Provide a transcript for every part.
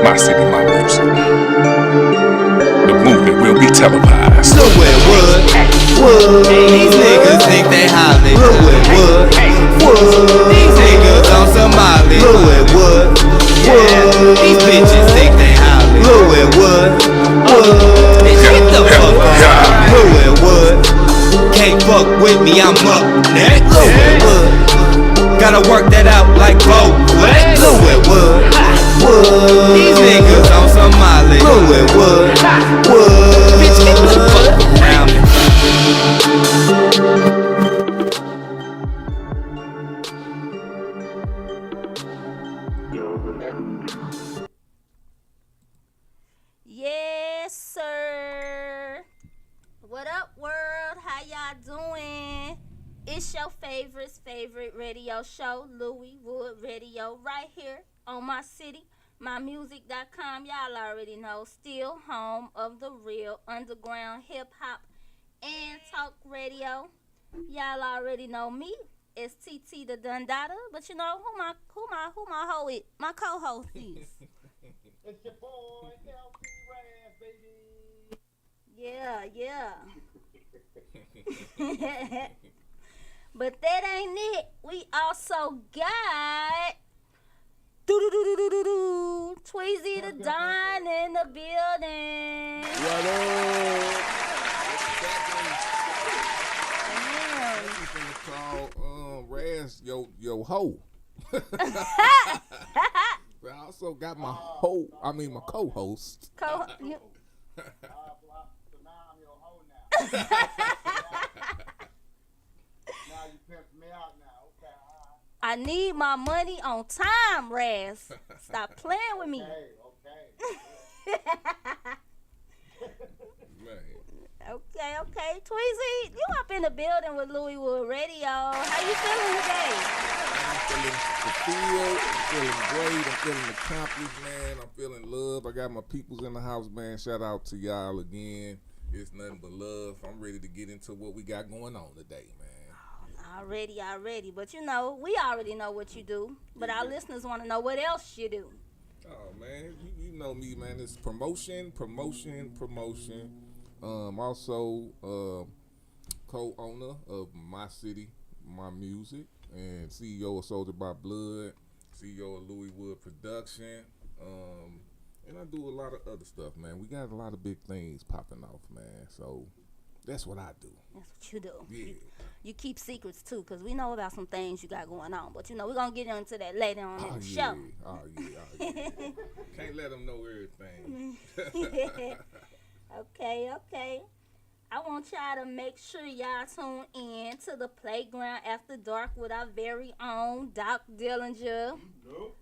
My city, my music. The movement will be televised. Nowhere would. These niggas think they Hollywood. These niggas on some Molly. Wood. These bitches think they Hollywood. Bitch, get the fuck on. Wood. Can't fuck with me, I'm up next. Wood. Gotta work that out like Bo. Wood. These niggas on some Molly. Wood. Bitch, get the fuck around me. Yes, sir. What up, world? How y'all doing? It's your favorite radio show, Louis Wood Radio, right here on my city, mymusic.com. Y'all already know, still home of the real underground hip-hop and talk radio. Y'all already know me. It's TT the Dundada, but you know who my hoe is, my co-host is. It's your boy, LP Raz, baby. Yeah. But that ain't it. We also got Tweezie the Don in the building. What up? Call Raz yo hoe. I also got my my co-host. So now I'm your hoe now. Now you pimped me out now. Okay. I need my money on time, Raz. Stop playing with me. Okay. Okay. Tweezie, you up in the building with Louis Wood Radio. How you feeling today? I'm feeling great. I'm feeling accomplished, man. I'm feeling love. I got my peoples in the house, man. Shout out to y'all again. It's nothing but love. I'm ready to get into what we got going on today, man. Already. But you know, we already know what you do. But our listeners want to know what else you do. Oh, man. You know me, man. It's promotion. Also, co-owner of My City, My Music, and CEO of Soldier by Blood, CEO of Louis Wood Production, and I do a lot of other stuff, man. We got a lot of big things popping off, man, so that's what I do. That's what you do. Yeah. You keep secrets, too, because we know about some things you got going on, but, you know, we're going to get into that later on in the show. Oh, yeah. Can't let them know everything. Okay. I want y'all to make sure y'all tune in to the Playground After Dark with our very own Doc Dillinger. Nope.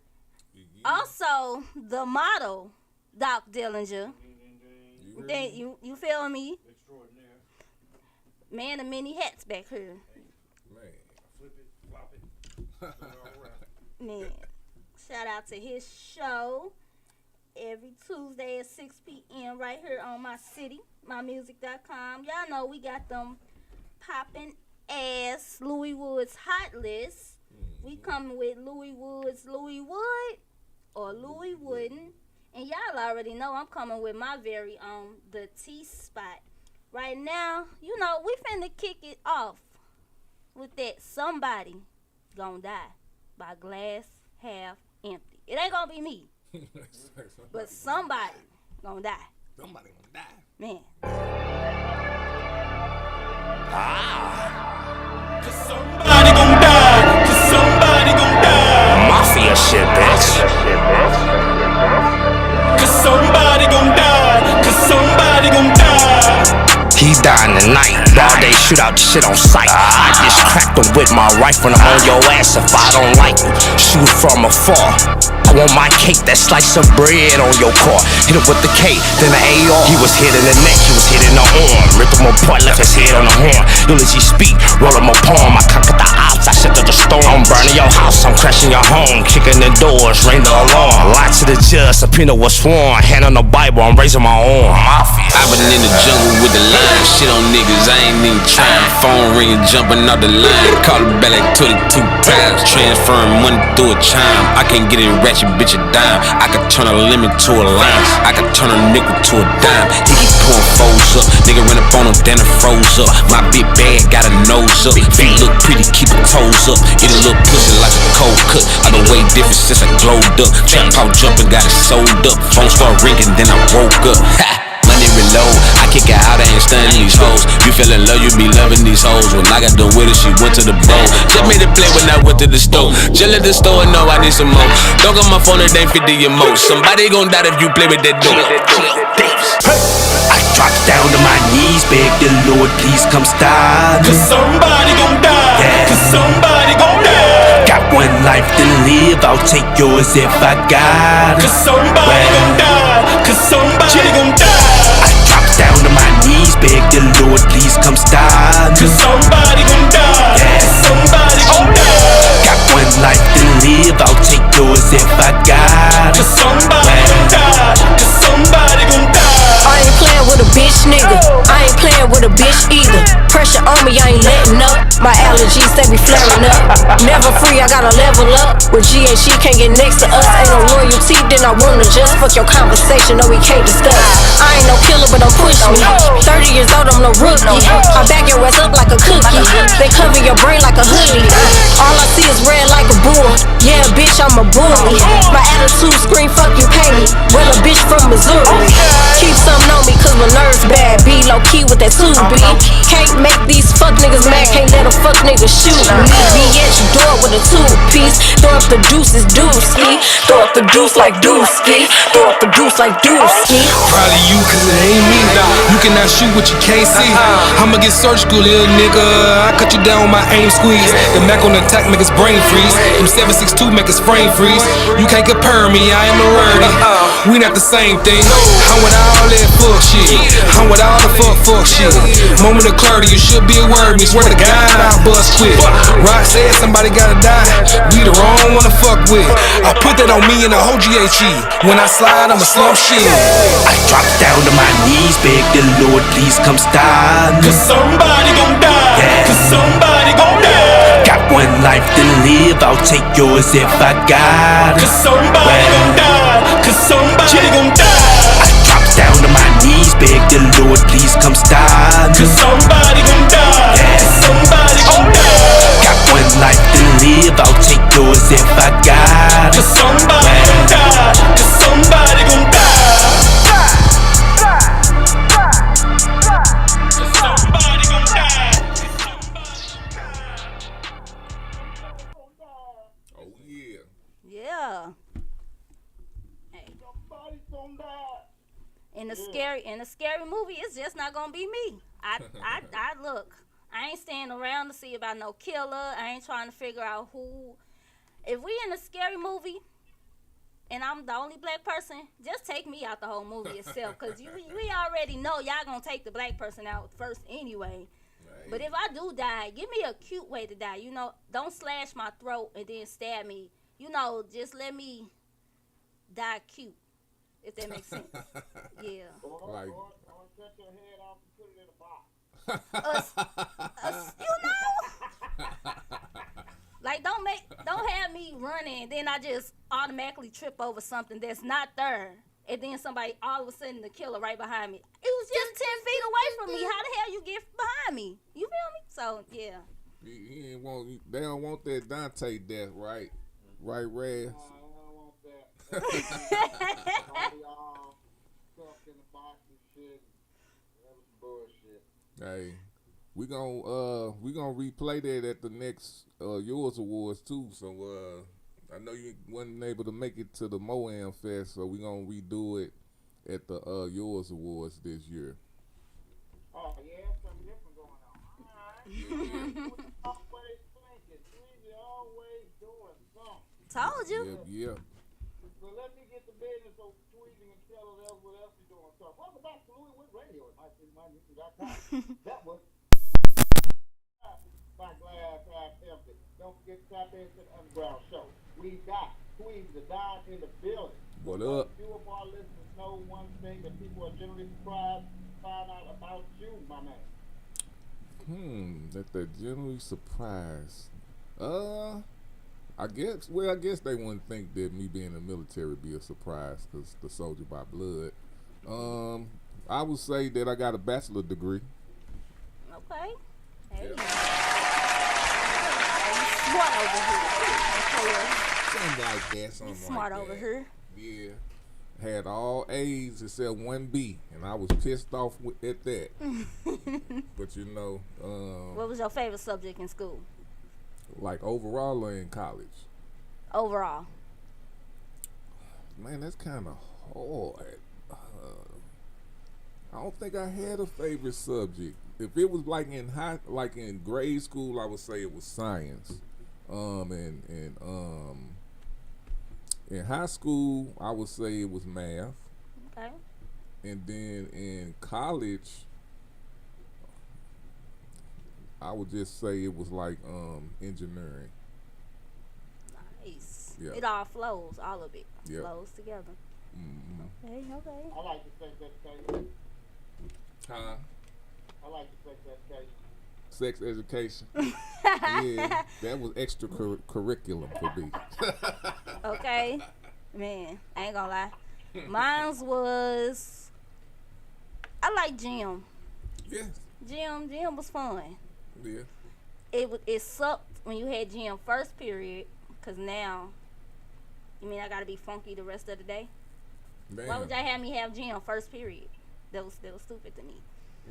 Also, the model, Doc Dillinger. You feel me? Extraordinaire. Man of many hats back here. Man, flip it, flop it. Man, shout out to his show every Tuesday at 6 p.m. right here on my city, mymusic.com. Y'all know we got them popping ass Louis Wood's hot list. We coming with Louis Wood's Louis Wood or Louis Wooden. And y'all already know I'm coming with my very own, the T-Spot. Right now, you know, we finna kick it off with that Somebody Gonna Die by Glass Half Empty. It ain't gonna be me, but somebody gonna die. Somebody gonna die. Man. Cause somebody gon' die. Cause somebody gon' die. Mafia shit, bitch. Cause somebody gon' die. Cause somebody gon' die. He dying tonight. All day shoot out the shit on sight. I just cracked him with my rifle and I'm on your ass if I don't like you. Shoot from afar. I want my cake, that slice of bread on your car. Hit him with the K, then the AR. He was hit in the neck, he was hit in the arm. Ripped him apart, left his head on the horn. Eulogy speak, roll him a palm. I conquered the ops, I shut the storm. I'm burning your house, I'm crashing your home. Kicking the doors, ring the alarm. Lied to the judge, subpoena was sworn. Hand on the Bible, I'm raising my arm. I've been in the jungle with the line. Shit on niggas, I ain't even trying. Phone ringing, jumping off the line. Call it back like 22 times. Transferring money through a chime. I can't get in ratchet get your bitch a dime. I could turn a lemon to a lime. I could turn a nickel to a dime. He keep pouring foes up. Nigga ran up on him, then it froze up. My big bag got a nose up. Feet look pretty, keep her toes up. Eat a little pussy like a cold cut. I been way different since I glowed up. Trap out jumping, got it sold up. Phone start ringing, then I woke up. Ha! Money reload, I kick it out, I ain't stunning these hoes. You fell in love, you be loving these hoes. When I got done with her, she went to the bro. Just made it play when I went to the store. Just let the store know I need some more. Don't got my phone, it ain't 50 your most. Somebody gon' die if you play with that door. I dropped down to my knees, beg the Lord, please come stop. Cause somebody gon' die. Yeah. Cause somebody gon' die. Got one life to live, I'll take yours if I got it. Cause somebody gon' die. Cause somebody gon' die. I dropped down to my knees, beg the Lord, please come stop. Cause somebody gon' die. Yeah. Cause somebody gon' die. Got one life to live, I'll take yours if I got it. Cause somebody gon' die. Cause somebody gon' die. I ain't playing with a bitch nigga, I ain't playing with a bitch either. Pressure on me, I ain't letting up. My allergies, they be flaring up. Never free, I gotta level up. With GHE can't get next to us. Ain't no loyalty, then I wanna just fuck your conversation, no we can't discuss. I ain't no killer, but don't push me. 30 years old, I'm no rookie. I back your ass up like a cookie. They cover your brain like a hoodie. All I see is red like a bull. Yeah, bitch, I'm a bully. My attitude scream, fuck you, pay me. Well, a bitch from Missouri. Keep something on me, cause my nerves bad. Be low key with that 2B. Can't make these fuck niggas mad. Can't let a fuck nigga shoot me. Be at your door with a 2-piece. Throw up the deuces, dooski. Throw up the deuce like dooski. Throw up the deuce like dooski. Probably you, cause it ain't me. You cannot shoot what you can't see. I'ma get surgical, little nigga. I cut you down with my aim squeeze. The Mac on attack make his brain freeze. Them 7.62 make his frame freeze. You can't compare me, I ain't no wordy. We not the same thing. I'm with all that fuck shit. I'm with all the fuck shit. Moment of clarity, you should be a word. Me swear to God, I'll bust quick. Rock said somebody gotta die. We the wrong one to fuck with. I put that on me and the whole GHE. When I slide, I'ma slump shit. I dropped down to my knees, beg the Lord, please come stop. Cause somebody gon' die. Yeah. Cause somebody gon' die. Got one life to live, I'll take yours if I got it. Cause somebody gon' die. Cause somebody gon' die. I dropped down to my knees, beg the Lord, please come stop. Cause somebody gon' die. Yeah. Cause somebody gon' die. Got one life to live, I'll take yours if I got it. Cause somebody gon' die. Cause somebody gon' die. Cause somebody gon' die. Oh yeah. Yeah. Hey. In a scary movie, it's just not gonna be me. I look. I ain't staying around to see about no killer. I ain't trying to figure out who. If we in a scary movie, and I'm the only black person, just take me out the whole movie itself. Cause we already know y'all gonna take the black person out first anyway. Right. But if I do die, give me a cute way to die. You know, don't slash my throat and then stab me. You know, just let me die cute. If that makes sense. Yeah. Like, You know? Like, don't have me running and then I just automatically trip over something that's not there. And then somebody, all of a sudden, the killer right behind me. It was just 10 feet away from me. How the hell you get behind me? You feel me? So, yeah. he ain't want, they don't want that Dante death, right? Right, Raz? Hey, we gonna replay that at the next Yours Awards too. So I know you wasn't able to make it to the Moam Fest, so we gonna redo it at the Yours Awards this year. Oh yeah, something different going on. Always thinking, Tweezie always doing something. Told you. Yeah. So let me get the business so Tweezie can tell us what else he's doing. So welcome back to Louis Wood Radio at mycitymusic.com. That was my glass half empty. Don't forget to tap into the Underground Show. We got Tweezie the Don in the building. What up? Few of our listeners know one thing that people are generally surprised to find out about you, my man. That they're generally surprised. I guess they wouldn't think that me being in the military would be a surprise because the soldier by blood. I would say that I got a bachelor degree. Okay. Hey. Yeah. Smart over here. Something like that. Something Smart like over that. here. Yeah. Had all A's except one B, and I was pissed off at that. But you know, what was your favorite subject in school? Like overall or in college? Overall. Man, that's kind of hard. I don't think I had a favorite subject. If it was like in grade school, I would say it was science. In high school, I would say it was math. Okay. And then in college, I would just say it was like engineering. Nice. Yeah. It all flows, all of it Yep. flows together. Mm-hmm. Okay. I like the sex education. Huh? I like the sex education. Sex education. Yeah, that was extra curriculum for me. Okay. Man, I ain't gonna lie. Mine's was, I like gym. Yes. Gym was fun. Yeah. It sucked when you had gym first period, cause now, you mean I gotta be funky the rest of the day? Damn. Why would y'all have me have gym first period? That was stupid to me.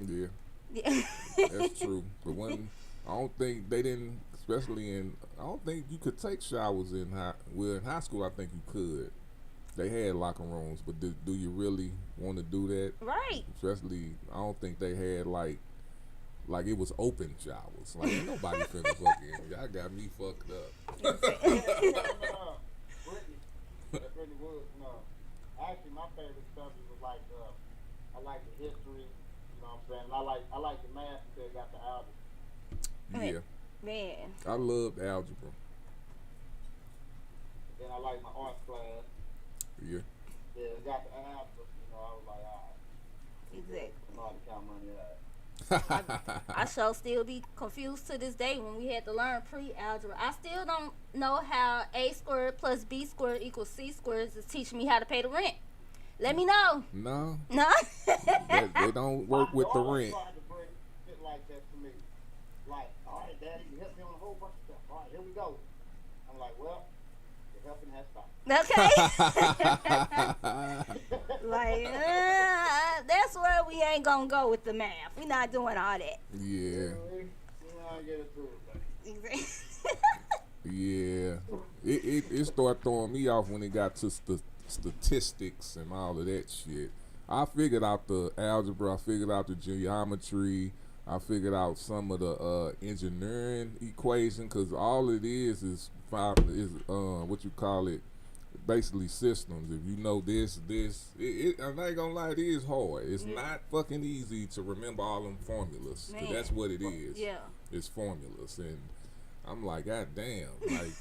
Yeah. Yeah. That's true. But when I don't think they didn't, especially I don't think you could take showers in high school. I think you could. They had locker rooms, but do you really want to do that? Right. Especially, I don't think they had like it was open showers. Like ain't nobody finna fucking. Y'all got me fucked up. Brittany Woods. No, actually, my favorite subject was like I like the history. You know what I'm saying? And I like the math until it got the algebra. Yeah. Man. I loved algebra. Then I like my art class. Yeah. Yeah, it got the algebra. You know, I was like, all right. Exactly. I know how to count money out. I shall still be confused to this day when we had to learn pre-algebra. I still don't know how a squared plus b squared equals c squared is teaching me how to pay the rent. Let me know. No. No. They don't work with the rent. Tried to bring shit like that to me. Like, all right, Daddy, you helped me on a whole bunch of stuff. All right, here we go. I'm like, well, the helping has stopped. Okay. Like, that's where we ain't gonna go with the math. We not doing all that. Yeah. I get it through, buddy. Yeah. It started throwing me off when it got to statistics and all of that shit. I figured out the algebra. I figured out the geometry. I figured out some of the engineering equation, because all it is what you call it, basically systems. If you know this, I'm not gonna lie, it is hard. It's not fucking easy to remember all them formulas. 'Cause that's what it is. Yeah. It's formulas, and I'm like, God damn, like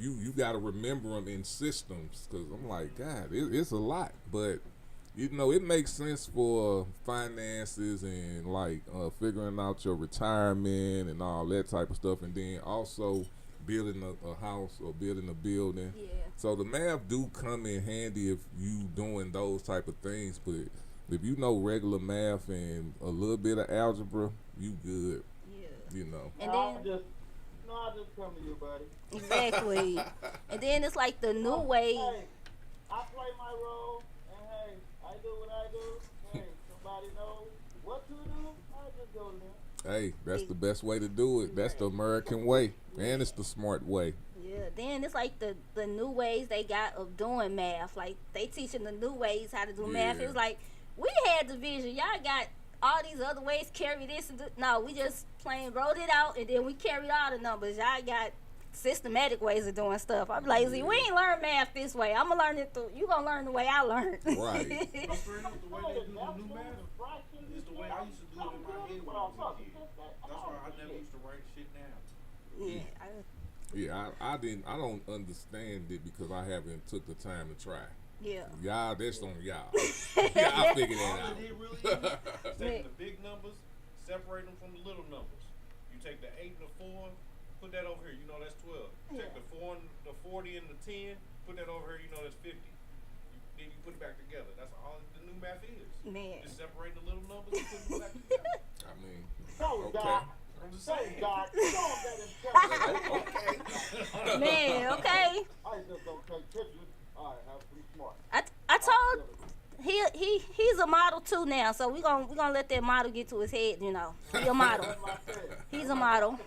you got to remember them in systems, because I'm like, God, it's a lot, but you know, it makes sense for finances and like figuring out your retirement and all that type of stuff, and then also building a house or building a building. Yeah. So the math do come in handy if you doing those type of things, but if you know regular math and a little bit of algebra, you good. Yeah. You know. And I'll then just come to you, buddy. exactly. And then it's like the new way. Hey, I play my role, and hey, I do what I do. Hey, somebody knows what to do, I just go to them. Hey, that's the best way to do it. That's the American way, and it's the smart way. Yeah, then it's like the new ways they got of doing math. Like they teaching the new ways how to do math. It was like we had division. Y'all got all these other ways, carry this and no, we just plain wrote it out and then we carried all the numbers. Y'all got systematic ways of doing stuff. I'm lazy. We ain't learn math this way. I'm gonna learn it through. You gonna learn the way I learned. Right. The way they do the new math is the way I used to do it in my head when I was a kid. That's why I never used to write shit down. Yeah. I don't understand it because I haven't took the time to try. Yeah. Y'all, that's on y'all. Y'all figure that All out. it really is taking the big numbers, separate them from the little numbers. You take the 8 and the 4, Put that over here. You know that's 12. Take the 4 and the 40 and the 10. Put that over here. You know that's 50. Then you put it back together. That's all the new math is. Man. Just separating the little numbers and putting them back together. I mean, So, okay. Doc, I'm just say, saying. Doc, you don't let him tell you. Man, okay. I just don't take pictures. All right, that's pretty smart. I told he's a model too now, so we gonna let that model get to his head, you know. He a model. He's a model.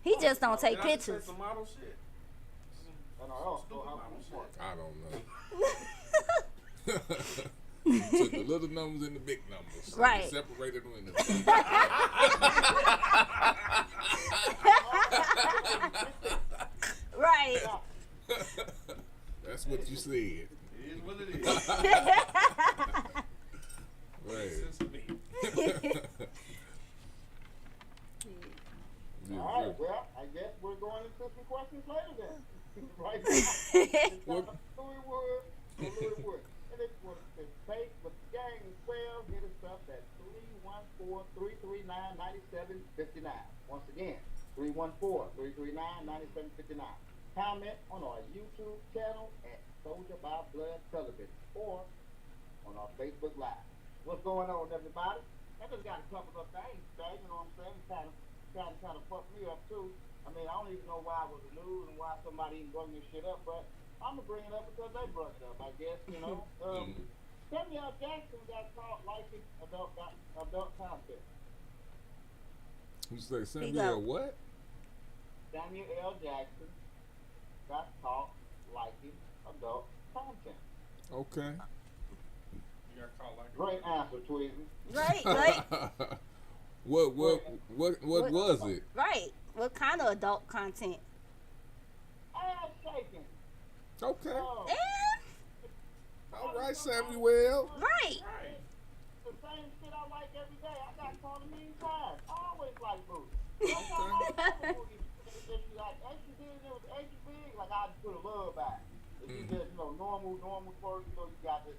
He just don't take Did I just say pictures. some model shit? I don't know. You took the little numbers and the big numbers. So Right. You separated them in the Right. That's what you said. It is what it is. Right. Sense to me. All right, well, I guess we're going into some questions later then. Right now. Louis Wood. And if you want to participate with the gang as well, hit us up at 314-339-9759. Once again, 314-339-9759. Comment on our YouTube channel at Soldier by Blood Television or on our Facebook Live. What's going on, everybody? I just got a couple of things today, you know what I'm saying? Kind of fucked me up too. I mean, I don't even know why it was the news and why somebody even brought this shit up, but I'm gonna bring it up because they brought it up, I guess, you know. Samuel Jackson got caught liking adult content. You say Samuel what? Samuel L. Jackson got caught liking adult content. Okay. You got caught like Great answer, Tweezie. Right. What was it? Right. What kind of adult content? Ass shaking. Okay. Yeah. All right, Samuel. Right. The same shit I like every day. I got caught a million times. I always like booty. Sometimes I like booty. If you like extra big, it was extra big, like I'd put a love back. If you just, normal twerk, you got to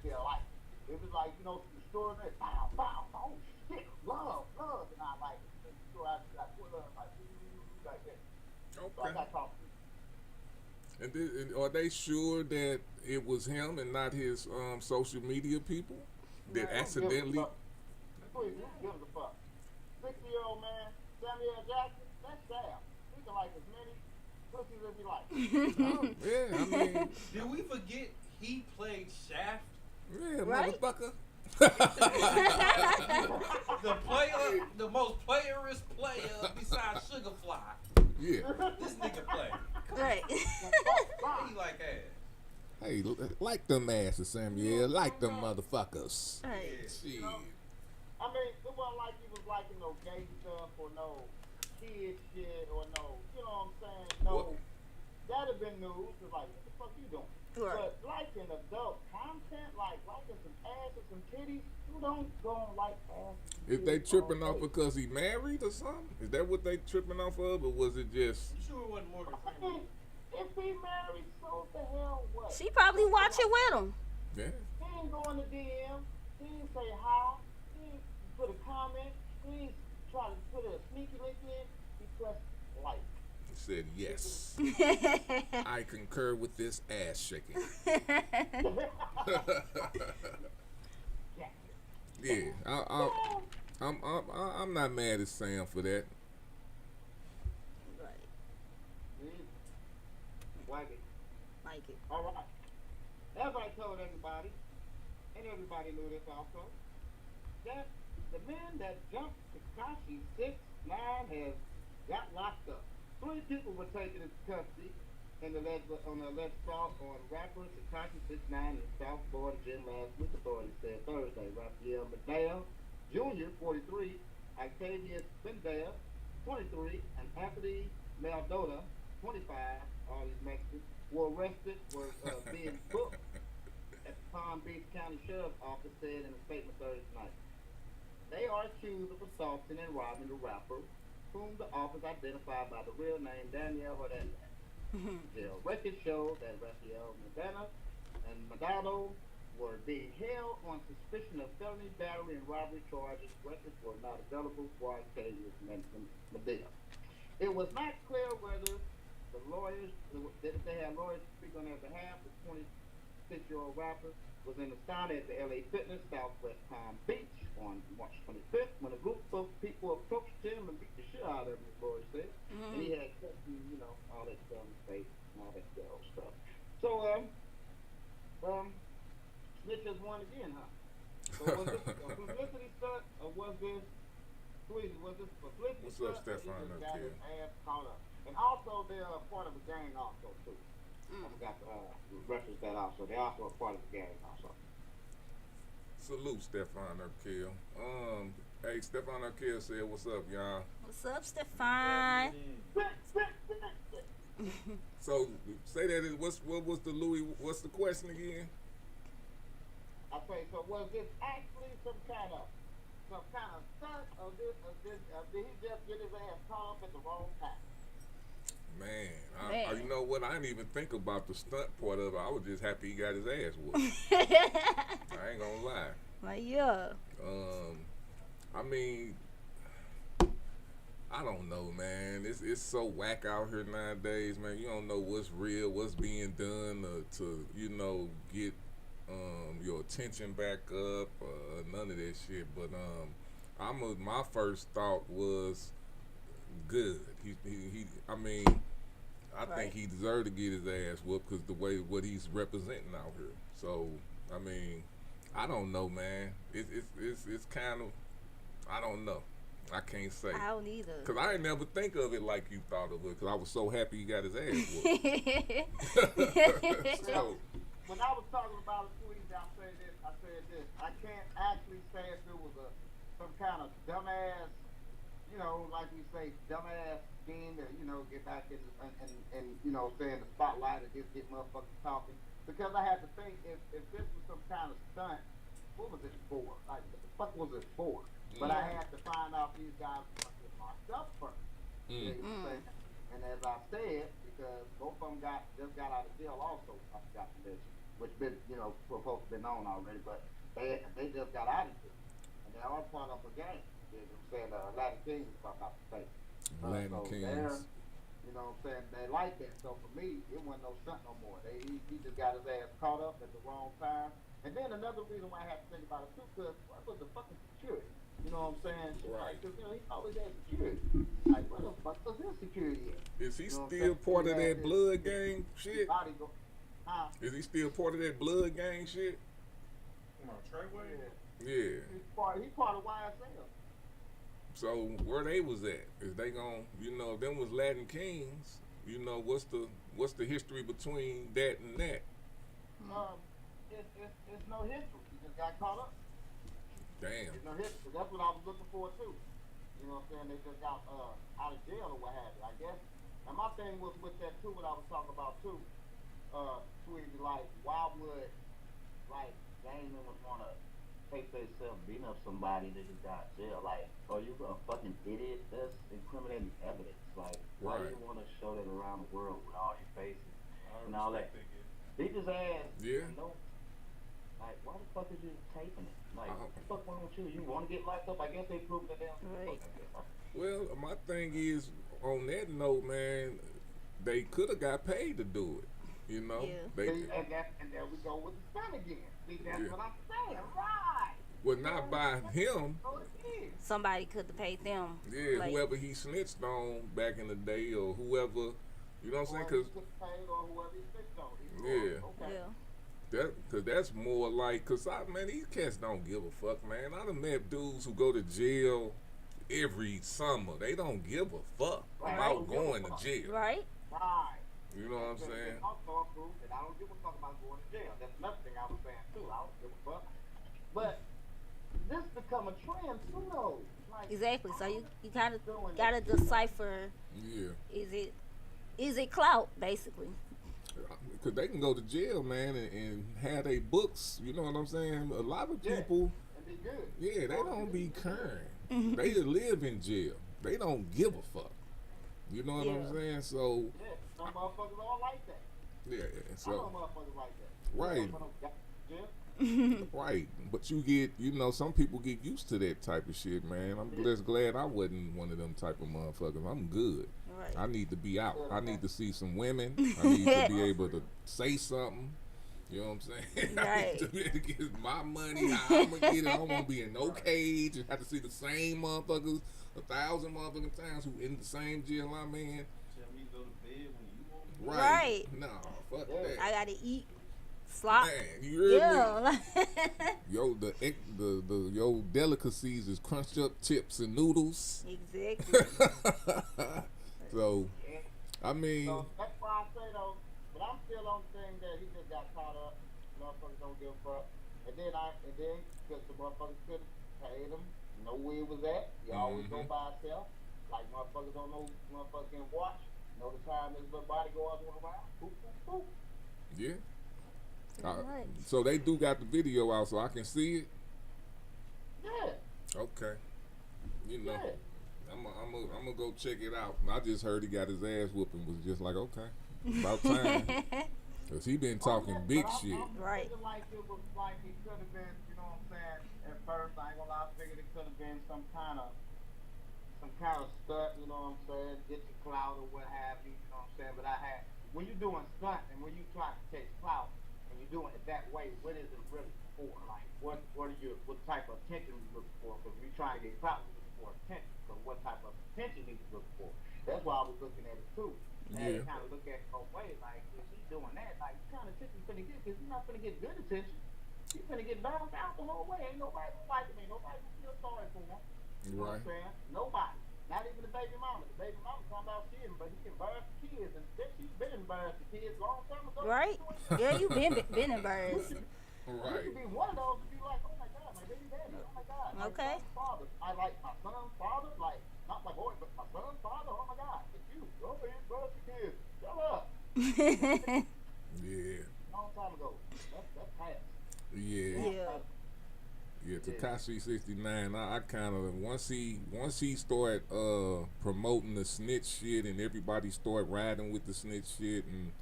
get a like. If it's like, extraordinary, bow, oh shit, love, and I like it. So I put love like that. So I Okay. got caught. And are they sure that it was him and not his social media people that accidentally? Please, who gives a fuck? 60-year-old man, Samuel Jackson, that's Sam. He can like as many pussies as he likes. Yeah, I mean, Did we forget he played Shaft? yeah, Right? motherfucker. The most playerist player besides Sugarfly. Yeah. This nigga play. Right. He like ass. Hey, like them asses, Samuel. Like them motherfuckers. Right. Shit. I mean, it wasn't like he was liking no gay stuff or no kid shit or no, you know what I'm saying? No, What? that'd have been news. It's like, what the fuck you doing? Right. But liking adult content, like liking some ass or some titties, you don't go and like ass. Is they tripping off because he married or something? Is that what they tripping off of, or was it just? You sure it wasn't Morgan I Freeman? mean, if he married, so the hell what? She probably watch it with him. Yeah. He ain't going to DM. He ain't say hi. He ain't put a comment. He ain't try to put a sneaky link in. He pressed like. He said yes. I concur with this ass shaking. Yeah, I'm not mad at Sam for that. Right. Like it. Like it. All right. As I told everybody, and everybody knew this also, that the man that jumped Tekashi 6ix9ine has got locked up. 3 people were taken into custody on the alleged assault on rapper Tekashi 6ix9ine in South Florida gym last week, authorities said Thursday. Raphael McDowell Jr., 43, Octavius Bendale, 23, and Anthony Maldota, 25, all these Mexicans, were arrested, were being booked at the Palm Beach County Sheriff's Office said in a statement Thursday night. They are accused of assaulting and robbing the rapper, whom the office identified by the real name Daniel Hernandez. The record showed that Rafael Medina and Madado were being held on suspicion of felony battery and robbery charges. Records were not available for Octavius Medina. It was not clear whether the lawyers, if they had lawyers to speak on their behalf. The 26-year-old rapper was in Astounded at the LA Fitness Southwest Palm Beach on March 25th when a group of people approached him and beat the shit out of him, the lawyer said. And he had, all that stuff in his face and all that stuff. So, snitches won again, huh? So was this a publicity stunt or was this Tweezie? Was this publicity What's up, stunt? Stefan? He just got his ass caught up. And also, they're a part of a gang also, too. I forgot to reference that also. They're also a part of the gang also. Salute, Stefan Urkel. Hey, Stefan Urkel said, "What's up, y'all?" What's up, Stefan? So say that. What was the Louis? What's the question again? Okay, so was this actually some kind of stunt, or did he just get his ass caught up at the wrong time? Man, you know what? I didn't even think about the stunt part of it. I was just happy he got his ass whooped. I ain't gonna lie. Like, yeah. I mean, I don't know, man. It's so whack out here nowadays, man. You don't know what's real, what's being done to get your attention back up. None of that shit. But my first thought was good. I think he deserved to get his ass whooped because the way what he's representing out here. So I mean, I don't know, man. It's kind of, I don't know. I can't say. I don't either. Because I didn't never think of it like you thought of it because I was so happy he got his ass whooped. So, when I was talking about it, Tweezie, I said this. I can't actually say if it was some kind of dumbass, like we say, dumbass scheme to, get back in and stay in the spotlight and just get motherfuckers talking. Because I had to think if this was some kind of stunt, what was it for? Like, what the fuck was it for? But I had to find out these guys were locked up first. You know what I'm saying? And as I said, because both of them just got out of jail also, I forgot to mention, which been, supposed to be known already, but they just got out of jail. And they're all part of a gang. You know what I'm saying? Latin Kings, if I'm not mistaken. Latin Kings. You know what I'm saying? They like that. So for me, it wasn't no stunt no more. He just got his ass caught up at the wrong time. And then another reason why I have to think about it too, because what was the fucking security? You know what I'm saying? Right. Because, he always had security. Like, where the fuck was his security at? Is he still part of that blood gang shit? Is he still part of that blood gang shit? Come on, Treyway? Yeah. He's part of YSL. So where they was at? Is they gonna, if them was Latin Kings, what's the history between that and that? It's no history. He just got caught up. Damn. There's no history. That's what I was looking for too. You know what I'm saying? They just got out of jail or what have you, I guess. And my thing was with that too, what I was talking about too, Tweezie, like, why would, gang members want to take themselves beating up somebody that just got jail? Like, are you a fucking idiot? That's incriminating evidence. Like, why do you want to show that around the world with all your faces and all that? Beat his ass. Yeah. Like, why the fuck is you taping it? Like, what the fuck wrong with you? You want to get locked up? I guess they proved that damn right. Well, my thing is, on that note, man, they could have got paid to do it. Yeah. And there we go with the stunt again. See, that's what I'm saying. Right. Well, not by him. Somebody could have paid them. Yeah, whoever he snitched on back in the day, or whoever, you know what I'm saying? Cause, Cause that's more like, man, these cats don't give a fuck, man. I done met dudes who go to jail every summer. They don't give a fuck about going to jail. Right. You know what I'm saying? And I don't give a fuck about going to jail. That's another thing I was saying too. I don't give a fuck. But this become a trend too, though. Like, exactly. So you kind of gotta decipher. Yeah. Is it clout, basically? Because they can go to jail, man, and have their books. You know what I'm saying? A lot of people, they don't be caring. They live in jail. They don't give a fuck. You know what I'm saying? So, some motherfuckers all like that. Yeah, so. Some motherfuckers like that. Right. Right. But you get, some people get used to that type of shit, man. I'm just glad I wasn't one of them type of motherfuckers. I'm good. Right. I need to be out. I need to see some women. I need to be able to say something. You know what I'm saying? I need to be able to get my money. How I'm gonna get it. I don't want to be in no cage and have to see the same motherfuckers 1,000 motherfucking times who in the same jail I'm in. Tell me to go to bed when you want. Right. No, fuck that. I gotta eat. Slop. Man, you heard me? Yeah. Yo delicacies is crunched up chips and noodles. Exactly. So, I mean, So that's why I say though, but I'm still on the thing that he just got caught up. Motherfuckers don't give a fuck. And then because the motherfuckers could have paid him, know where he was at. He always go by himself. Like motherfuckers don't know, motherfuckers can watch. Know the time his little bodyguards went around. Boop, boop, boop. yeah. So they do got the video out, so I can see it. Yeah. Okay. You know, Yeah. I'm gonna go check it out. I just heard he got his ass whooping. Was just like, okay, about time. Cause he been talking big shit. Right. Feeling like it was like it could have been, you know what I'm saying? At first, I ain't gonna lie, I figured it could have been some kind of stunt, you know what I'm saying? Get your clout or what have you, you know what I'm saying? But when you're doing stunt and when you try to catch clout and you're doing it that way, what is it really for? Like, what type of attention are you looking for? Because if you try to get clout, you're looking for attention. So what type of attention are you looking for? That's why I was looking at it too. And kind of look at it both ways. Like, if he's doing that, like, what kind of attention you finna get? Because you're not finna get good attention. You're finna get bounced out the whole way. Ain't nobody gonna like him. Ain't nobody gonna feel sorry for him. You know what I'm saying? Nobody. Not even the baby mama. The baby mama talking about shit, but he can embarrass the kids. And bitch, he's been embarrassed the kids long time ago. Right. Yeah, you been embarrassed. Right. You could be one of those to be like, oh my God, my baby daddy. Oh my God. My Okay. son's father. I like my son's father. Like, not my boy, but my son's father. Oh my God. It's you. Go ahead, embarrass the kids. Shut up. Yeah. Long time ago. That's past. Yeah. Yeah, Tekashi 69. I kind of once he started promoting the snitch shit and everybody started riding with the snitch shit and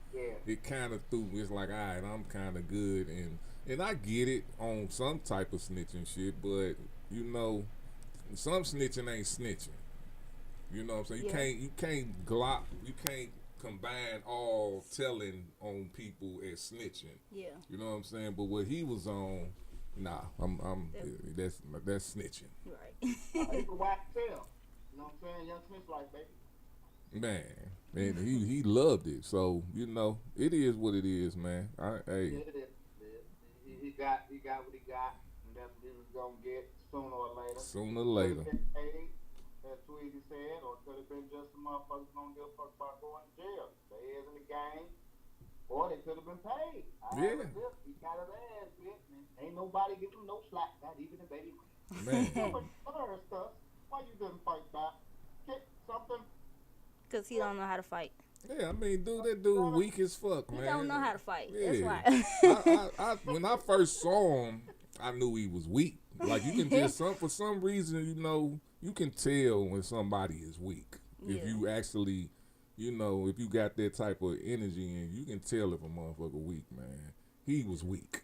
it kind of threw. It's like, all right, I'm kind of good and I get it on some type of snitching shit, but you know, some snitching ain't snitching. You know what I'm saying? You can't combine all telling on people as snitching. Yeah. You know what I'm saying? But what he was on. Nah, that's snitching. Right. He can whack tail. You know what I'm saying? Young Smith's like, baby. Man, and he loved it. So, you know, it is what it is, man. Yeah, it is. He got what he got, and that's what he was gonna get sooner or later. Sooner or later. Could have been paid, as Tweezie said, or could have been just the motherfuckers don't give a fuck about going to jail. They is in the game. Or they could have been paid. He got his ass bit, man. Ain't nobody giving him no slack, not even the baby. Man. Other stuff. Why you didn't fight back? Get something. Because he don't know how to fight. Yeah, I mean, that dude weak as fuck, man. He don't know how to fight. Yeah. That's why. I when I first saw him, I knew he was weak. Like, you can just, for some reason, you know, you can tell when somebody is weak. If you actually... You know, if you got that type of energy and you can tell if a motherfucker weak, man. He was weak.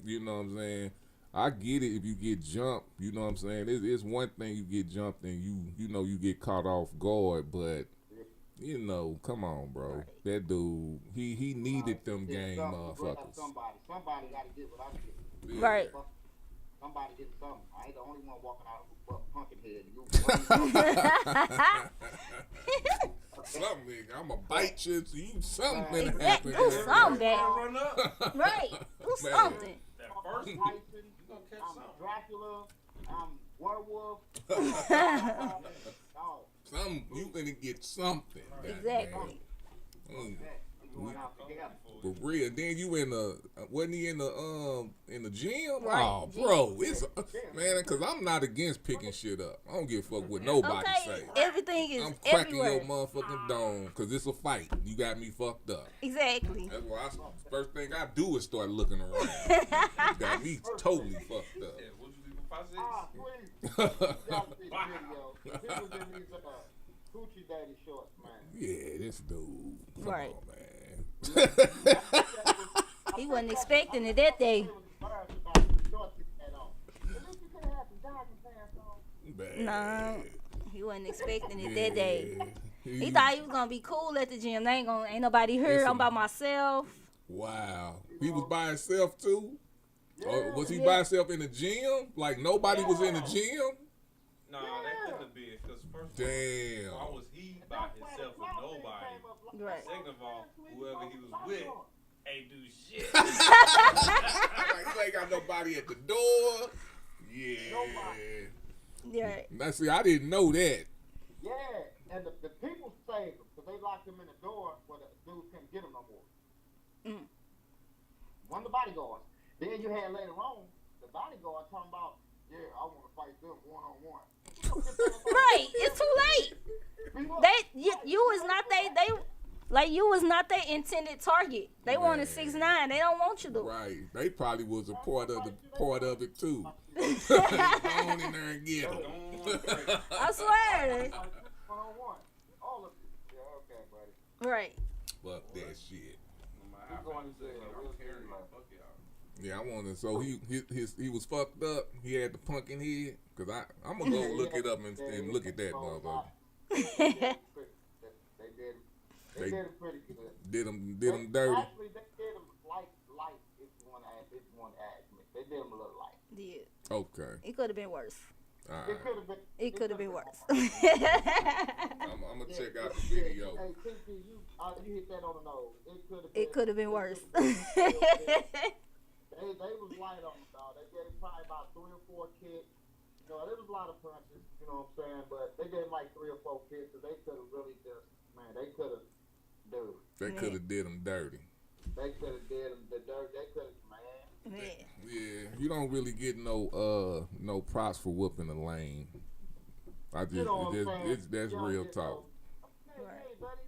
You know what I'm saying? I get it if you get jumped, you know what I'm saying? It's one thing you get jumped and you know you get caught off guard, but you know, come on, bro. Right. That dude, he needed them game motherfuckers. Somebody gotta get what I get. Yeah. Right. Somebody get something. I ain't the only one walking out with a pumpkin head. Something, nigga. I'ma bite you. You something happen. Do something. Right. Do something. I'm Tyson. I'm Dracula. I'm werewolf. Something. You gonna get something. Exactly. For real. Then you wasn't he in the gym? Right. Oh, bro, it's man, cause I'm not against picking shit up. I don't give a fuck what nobody say. Everything is I'm cracking everywhere. your motherfucking dome, cause it's a fight. You got me fucked up. Exactly. That's why first thing I do is start looking around. You got me totally fucked up. Coochie daddy shorts, man. Yeah, this dude. Come on, man. He wasn't expecting it that day. Man. Nah, he wasn't expecting it that day. He thought he was gonna be cool at the gym. Ain't nobody here. I'm by myself. Wow. He was by himself too? Or was he by himself in the gym? Like nobody was in the gym? No, that couldn't have been. Because first of Damn. all, why was he by himself with nobody? Right. Second of all, whoever he was with ain't do shit. Like, you ain't got nobody at the door. Yeah. Yeah. Now, see, I didn't know that. Yeah, and the people saved him because they locked him in the door where the dude couldn't get him no more. One of the bodyguards. Then you had later on the bodyguard talking about, yeah, I want to fight them one-on-one. Right. It's too late. You was not you was not their intended target. They wanted 6ix9ine. They don't want you to. Right. They probably was a part of it too. Go on in there and get them. I swear. One-on-one. All of you. Yeah, okay, buddy. Right. Fuck that shit. He's going to jail. Yeah, I wanted. So he was fucked up. He had the pumpkin head. Cause I'm gonna go look it up and look at that motherfucker. They did him pretty good. Did him dirty. Actually, they did him light. If you want to ask me, they did him a little light. Yeah. Okay. It could have been worse. All right. It could have been worse. I'm gonna check out the video. Hey, TC, you hit that on the nose. It could have been worse. They was light on him, dog. They gave him probably about 3 or 4 kicks. You know, there was a lot of punches, you know what I'm saying? But they gave him like 3 or 4 kicks, so they could have really just, man, they could have, dude. They could have did him dirty. They could have did him the dirt. They could have, man. Yeah, you don't really get no props for whooping a lane. That's real talk. Hey, buddy.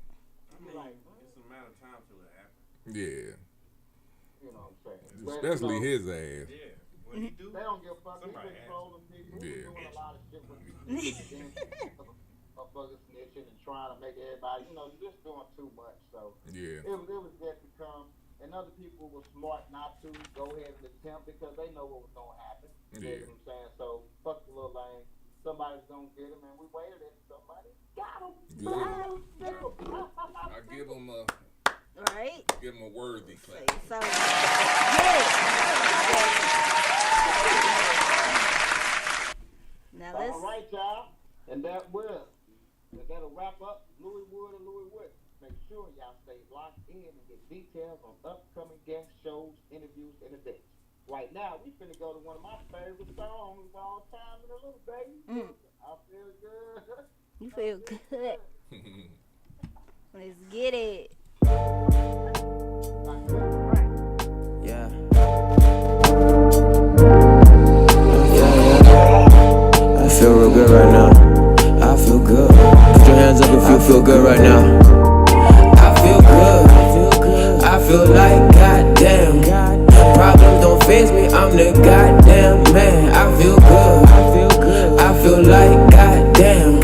It's a matter of time till it happens. Yeah. You know what I'm saying? Especially his ass. Yeah. What he do? They don't give a fuck. He's Somebody been trolling people. Yeah. He's doing a lot of shit with motherfuckers snitching and trying to make everybody, you know, just doing too much. So Yeah. it was yet to come. And other people were smart not to go ahead and attempt because they know what was going to happen. You know what I'm saying? So fuck the little lane. Somebody's going to get him, and we waited and somebody got him. I give him a worthy clap. So, get it. Now let's. All right, y'all. And that'll wrap up Louis Wood and Louis Wood. Make sure y'all stay locked in and get details on upcoming guest shows, interviews, and events. Right now, we finna go to one of my favorite songs of all time in a little, baby. I feel good. You feel good. Let's get it. Yeah. I feel real good right now. I feel good. Put your hands up if you feel good right now. I feel good. I feel like goddamn. Problems don't faze me. I'm the goddamn man. I feel good. I feel like goddamn.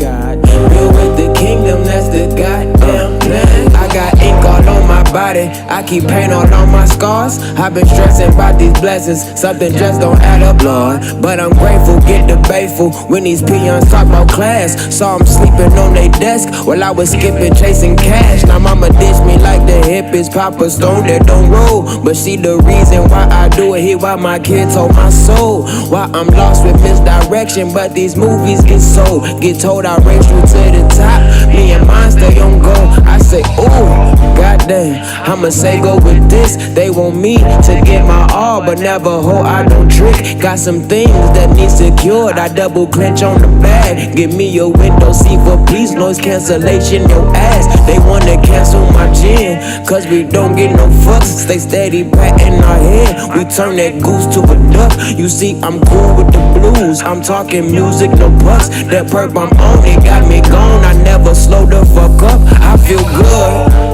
Build with the kingdom. That's the goddamn plan. I got ink all on my body. I keep paint all on my scars. I've been stressing about these blessings. Something just don't add up, Lord. But I'm grateful, get debateful when these peons talk about class. Saw them sleeping on their desk while I was skipping, chasing cash. Now mama dish me like the hippies, Papa Stone that don't roll. But see the reason why I do it here, why my kids hold my soul. Why I'm lost with misdirection, but these movies get sold. Get told I race you to the top. Me and mine stay on go. I say, ooh, goddamn, I'ma say go with this. They want me to get my all, but never hold, I don't trick. Got some things that need secured. I double clench on the bag. Give me your window seat for peace, noise cancellation, your ass. They wanna cancel my gin, cause we don't get no fucks. Stay steady, patting our head. We turn that goose to a duck. You see, I'm cool with the blues. I'm talking music, no bucks. That perp I'm on, it got me gone. I never slow the fuck up. I feel good.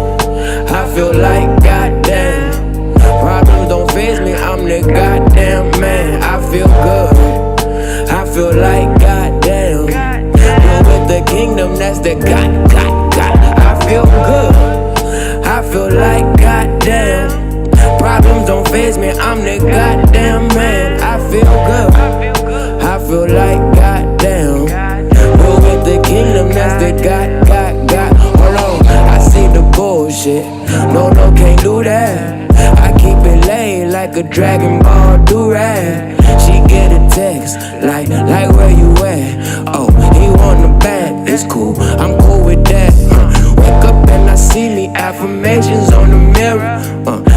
I feel like goddamn. Problems don't faze me, I'm the goddamn man. I feel good. I feel like goddamn. You're with the kingdom, that's the God. I feel good. I feel like goddamn. Problems don't faze me, I'm the goddamn man. I feel good. I feel like goddamn. You're with the kingdom, that's the God. shit. No, can't do that. I keep it laid like a Dragon Ball do-rag. She get a text, like where you at? Oh, he want the back, it's cool, I'm cool with that. Wake up and I see me affirmations on the mirror.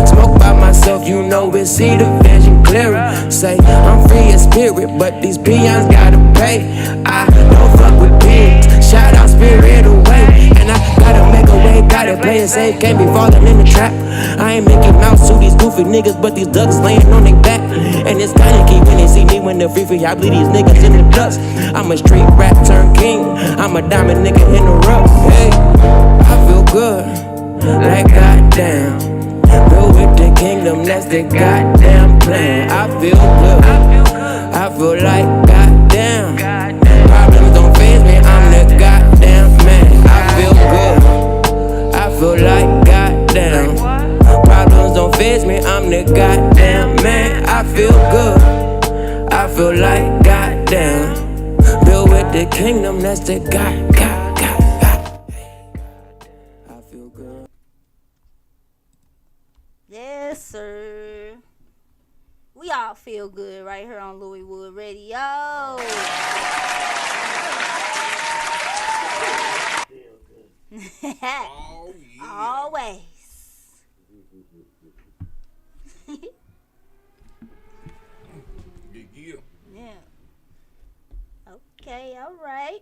Smoke by myself, you know it, see the vision clearer. Say, I'm free in spirit, but these peons gotta pay. I don't fuck with pigs, shout out Spirit away. And I gotta make a way, gotta play it safe, can't be falling in the trap. I ain't making mouse to these goofy niggas, but these ducks laying on their back. And it's kinda key when they see me when they're free, I bleed these niggas in the dust. I'm a straight rap turn king, I'm a diamond nigga in the rough. Hey, I feel good, like goddamn. Build with the kingdom, that's the goddamn plan. I feel good, I feel like goddamn. Problems don't faze me, I'm the goddamn man. I feel good, I feel like goddamn. Problems don't faze me, I'm the goddamn man. I feel good, I feel like goddamn. Build with the kingdom, that's the God. I feel good. Yes, sir. We all feel good right here on Louis Wood Radio. Oh, yeah. Always. Yeah. Okay, all right.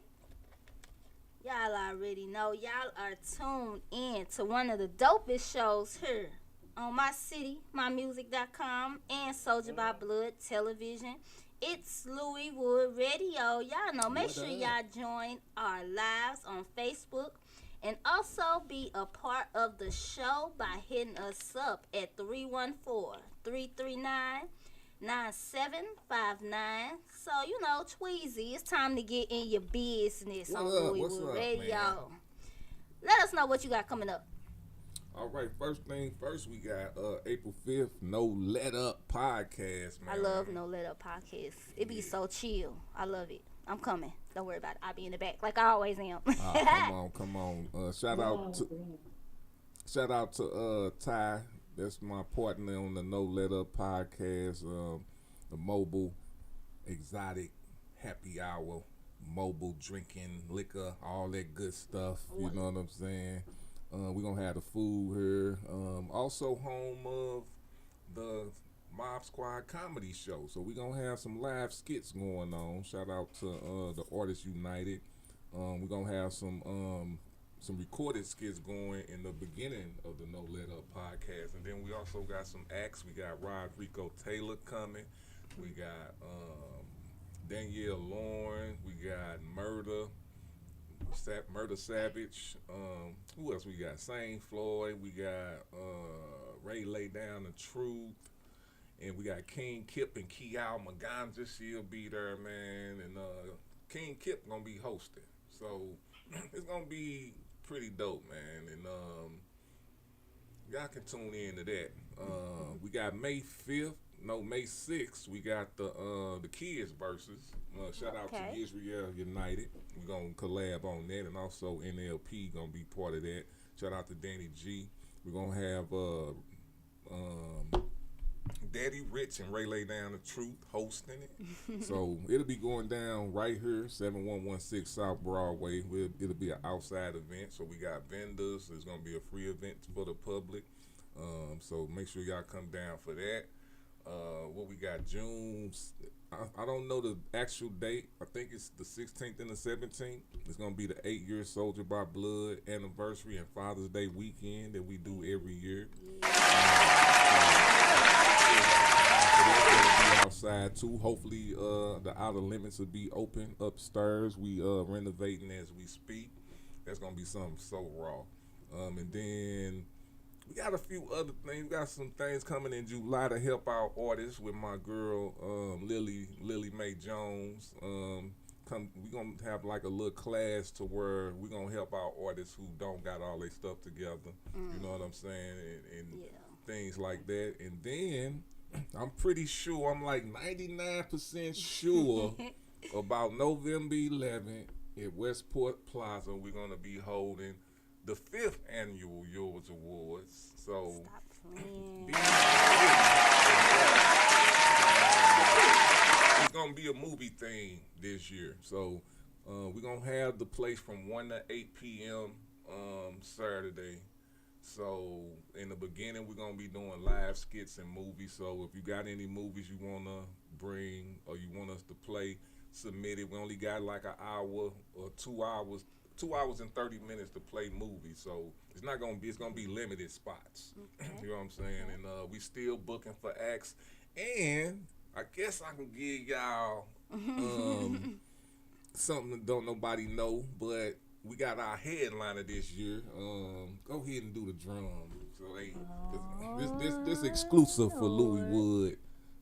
Y'all already know. Y'all are tuned in to one of the dopest shows here on my city, mymusic.com, and Soldier by Blood Television. It's Louis Wood Radio. Y'all know, make sure y'all join our lives on Facebook and also be a part of the show by hitting us up at 314-339-9759. So, you know, Tweezie, it's time to get in your business on Louis Wood Radio. Man? Let us know what you got coming up. All right, first thing first, we got April 5th, No Let Up podcast, man. I love No Let Up podcast. It be so chill. I love it. I'm coming. Don't worry about it. I'll be in the back like I always am. Come on. Shout out to Ty. That's my partner on the No Let Up podcast. The mobile exotic happy hour, mobile drinking liquor, all that good stuff. You know what I'm saying? We're going to have the food here. Also home of the Mob Squad comedy show. So we're going to have some live skits going on. Shout out to the Artists United. We're going to have some recorded skits going in the beginning of the No Let Up podcast. And then we also got some acts. We got Rodrigo Taylor coming. We got Danielle Lauren. We got Murder Savage. Who else we got? Saint Floyd. We got Ray Lay Down the Truth. And we got King Kip and Kial Maganja. She'll be there, man. And King Kip gonna be hosting. So it's gonna be pretty dope, man. And y'all can tune in to that. We got May 6th. We got the kids versus. Shout out to Israel United. We're gonna collab on that, and also NLP gonna be part of that. Shout out to Danny G. We're gonna have Daddy Rich and Ray Lay Down the Truth hosting it. So it'll be going down right here, 7116 South Broadway. It'll be an outside event. So we got vendors. It's gonna be a free event for the public. So make sure y'all come down for that. What we got, June, I don't know the actual date. I think it's the 16th and the 17th. It's going to be the 8-year Soldier by Blood anniversary and Father's Day weekend that we do every year. Outside too. Hopefully the outer limits will be open upstairs. We renovating as we speak. That's going to be something so raw. And then we got a few other things. We got some things coming in July to help our artists with my girl Lily Mae Jones. We're gonna have like a little class to where we're gonna help our artists who don't got all their stuff together. You know what I'm saying? And things like that. And then I'm pretty sure, I'm like 99% sure about November 11th at Westport Plaza, we're gonna be holding the 5th annual Yours Awards. So Stop playing. It's gonna be a movie theme this year. So we're gonna have the place from 1 to 8 p.m. Saturday. So in the beginning, we're gonna be doing live skits and movies. So if you got any movies you wanna bring or you want us to play, submit it. We only got like an hour or 2 hours, 2 hours and 30 minutes to play movies. So it's gonna be limited spots. Okay. You know what I'm saying? And we still booking for acts. And I guess I can give y'all something that don't nobody know, but we got our headliner this year. Go ahead and do the drum. So this exclusive for Louis Wood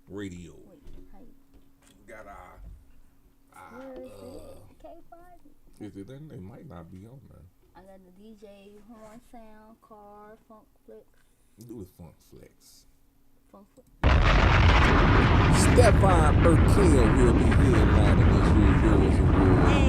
Radio. We got our they might not be on there. I got the DJ horn sound, car, funk flex. Do the funk flex. Funk flex. Stephon Urkel will be headlining this year's Yours Awards.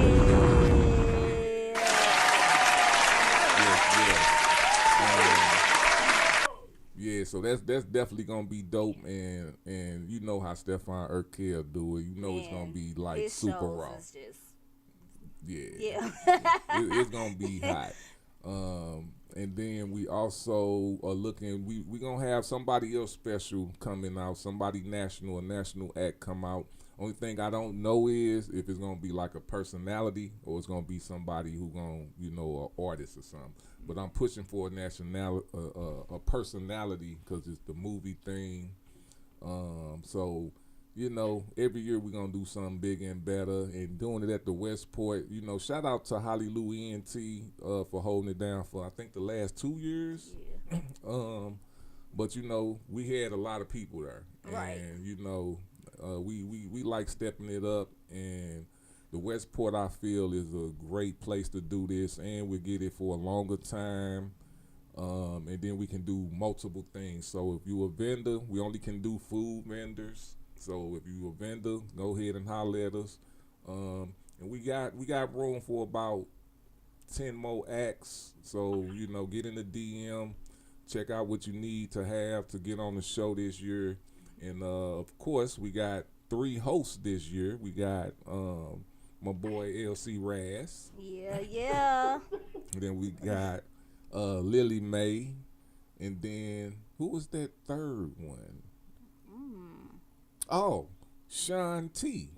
Yeah, so that's definitely gonna be dope, and you know how Stephon Urkel do it. You know it's gonna be like super raw. Yeah. It's gonna be hot. And then we also are looking. We gonna have somebody else special coming out. Somebody a national act come out. Only thing I don't know is if it's gonna be like a personality or it's gonna be somebody who gonna an artist or something. But I'm pushing for a personality because it's the movie thing. So every year we're gonna do something bigger and better, and doing it at the Westport. Shout out to Holly Lou ENT for holding it down for I think the last 2 years. Yeah. But we had a lot of people there, right. And we like stepping it up, and the Westport I feel is a great place to do this, and we get it for a longer time. And then we can do multiple things. So if you a vendor, we only can do food vendors. So if you a vendor, go ahead and holler at us. And we got room for about 10 more acts. So get in the DM, check out what you need to have to get on the show this year. And of course, we got 3 hosts this year. We got my boy LC Raz. Yeah. And then we got Lily Mae, and then who was that third one? Oh, Sean T.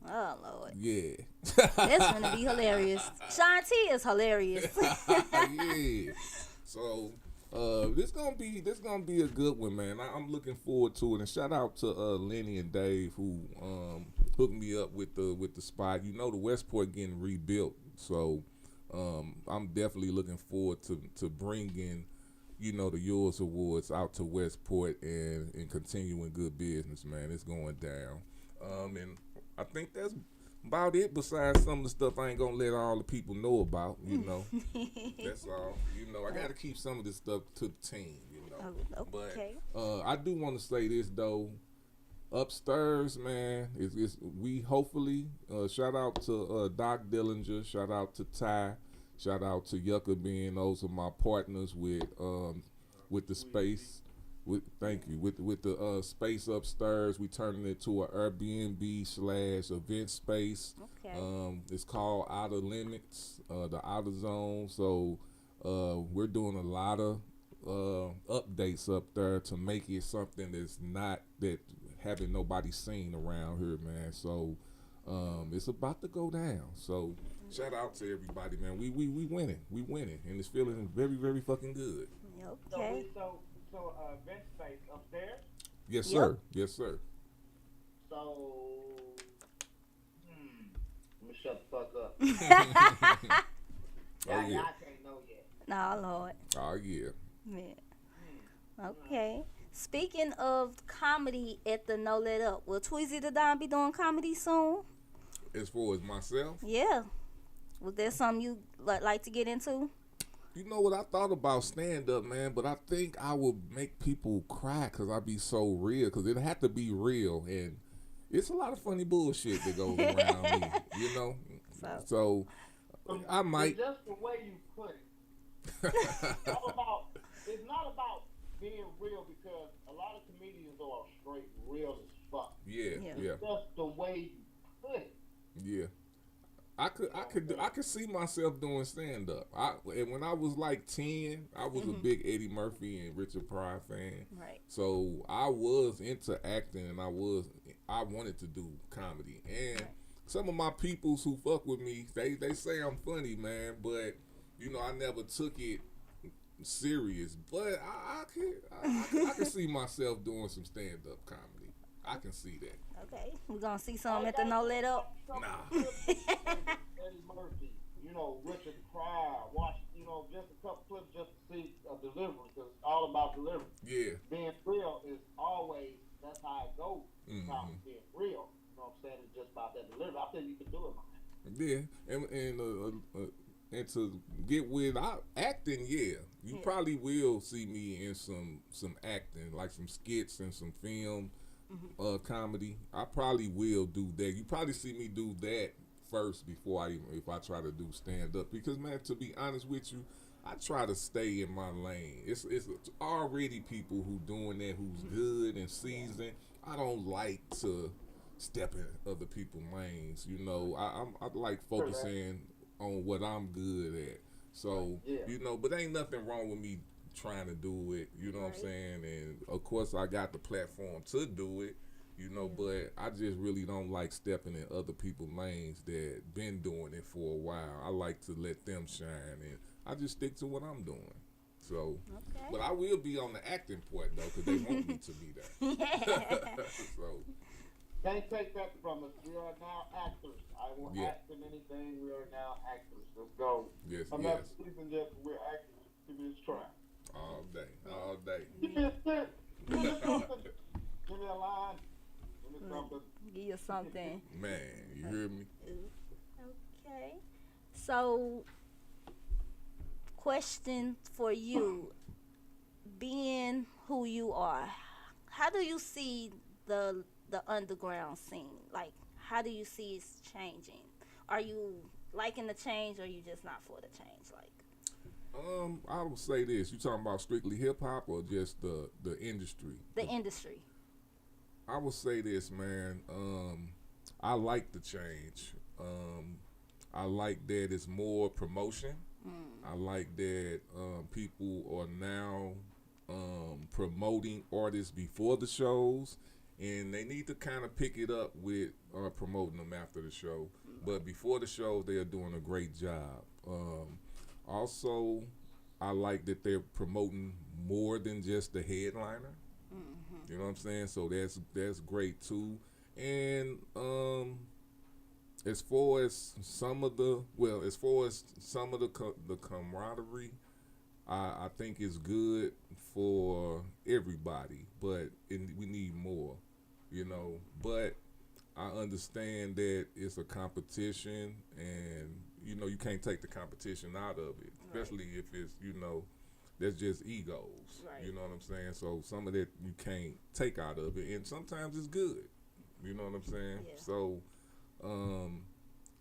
Oh Lord. Yeah. That's gonna be hilarious. Sean T is hilarious. Yeah. So this gonna be a good one, man. I'm looking forward to it. And shout out to Lenny and Dave who hooked me up with the spot. The Westport getting rebuilt, so I'm definitely looking forward to bringing the Yours Awards out to Westport and continuing good business, man. It's going down. And I think that's about it, besides some of the stuff I ain't gonna let all the people know about, That's all. I gotta keep some of this stuff to the team, Okay. But I do want to say this though. Upstairs, man, we hopefully shout out to Doc Dillinger, shout out to Ty, shout out to Yucca being those are my partners with the space. With the space upstairs, we turning it to an Airbnb/event space. Okay. It's called Outer Limits, the Outer Zone. So we're doing a lot of updates up there to make it something that's not that haven't nobody seen around here, man. So it's about to go down. So shout out to everybody, man. We winning, and it's feeling very, very fucking good. Okay. So event space upstairs? Yes, sir. Yes, sir. So, let me shut the fuck up. Oh, yeah. Y'all can't know yet. No, Lord. Oh, yeah. Yeah. Okay. Speaking of comedy at the No Let Up, will Tweezie the Don be doing comedy soon? As far as myself? Yeah. Was there something you like to get into? You know what, I thought about stand-up, man, but I think I would make people cry because I be so real, because it had to be real, and it's a lot of funny bullshit that goes around me, So I might. Just the way you put it, It's not about being real because a lot of comedians are straight real as fuck. Yeah. It's just the way you put it. Yeah. I could see myself doing stand up. And when I was like 10, I was a big Eddie Murphy and Richard Pryor fan. Right. So I was into acting and I wanted to do comedy. And some of my peoples who fuck with me, they say I'm funny, man, but you know, I never took it serious. But I can see myself doing some stand up comedy. I can see that. Okay, we're gonna see some at the No Let Up. Nah. Eddie Murphy, you know, Richard Pryor, watch, you know, just a couple clips just to see a delivery, because it's all about delivery. Yeah. Being real is always, that's how it goes. Being real. You know what I'm saying? It's just about that delivery. I think you can do it, man. Yeah, and to get with acting, you probably will see me in some acting, like some skits and some film. Comedy. I probably will do that. You probably see me do that first before if I try to do stand up, because man, to be honest with you, I try to stay in my lane. It's already people who doing that who's good and seasoned. I don't like to step in other people's lanes. You know, I like focusing on what I'm good at. So you know, but ain't nothing wrong with me trying to do it, you know what I'm saying? And of course I got the platform to do it, you know, but I just really don't like stepping in other people's lanes that been doing it for a while. I like to let them shine, and I just stick to what I'm doing. So, but I will be on the acting part though, because they want me to be there. So can't take that from us. We are now actors. I won't act in anything. We are now actors. Let's go. Yes, Another season, just we're actors. Give me a try. All day. Give me a stick. Give me something. Give me a line. Give me something. Give you something. Man, you hear me? Okay. So, question for you. Being who you are, how do you see the underground scene? Like, how do you see it's changing? Are you liking the change, or you just not for the change? Like, I would say this. You talking about strictly hip hop or just the industry? The industry. I would say this, man. I like the change. I like that it's more promotion. I like that people are now promoting artists before the shows, and they need to kind of pick it up with promoting them after the show. But before the shows, they are doing a great job. Also, I like that they're promoting more than just the headliner. You know what I'm saying? So that's great too. And as far as some of the camaraderie, I think it's good for everybody, but we need more. You know, but I understand that it's a competition, and you know, you can't take the competition out of it, especially if it's, you know, that's just egos. You know what I'm saying? So some of that you can't take out of it, and sometimes it's good. You know what I'm saying? So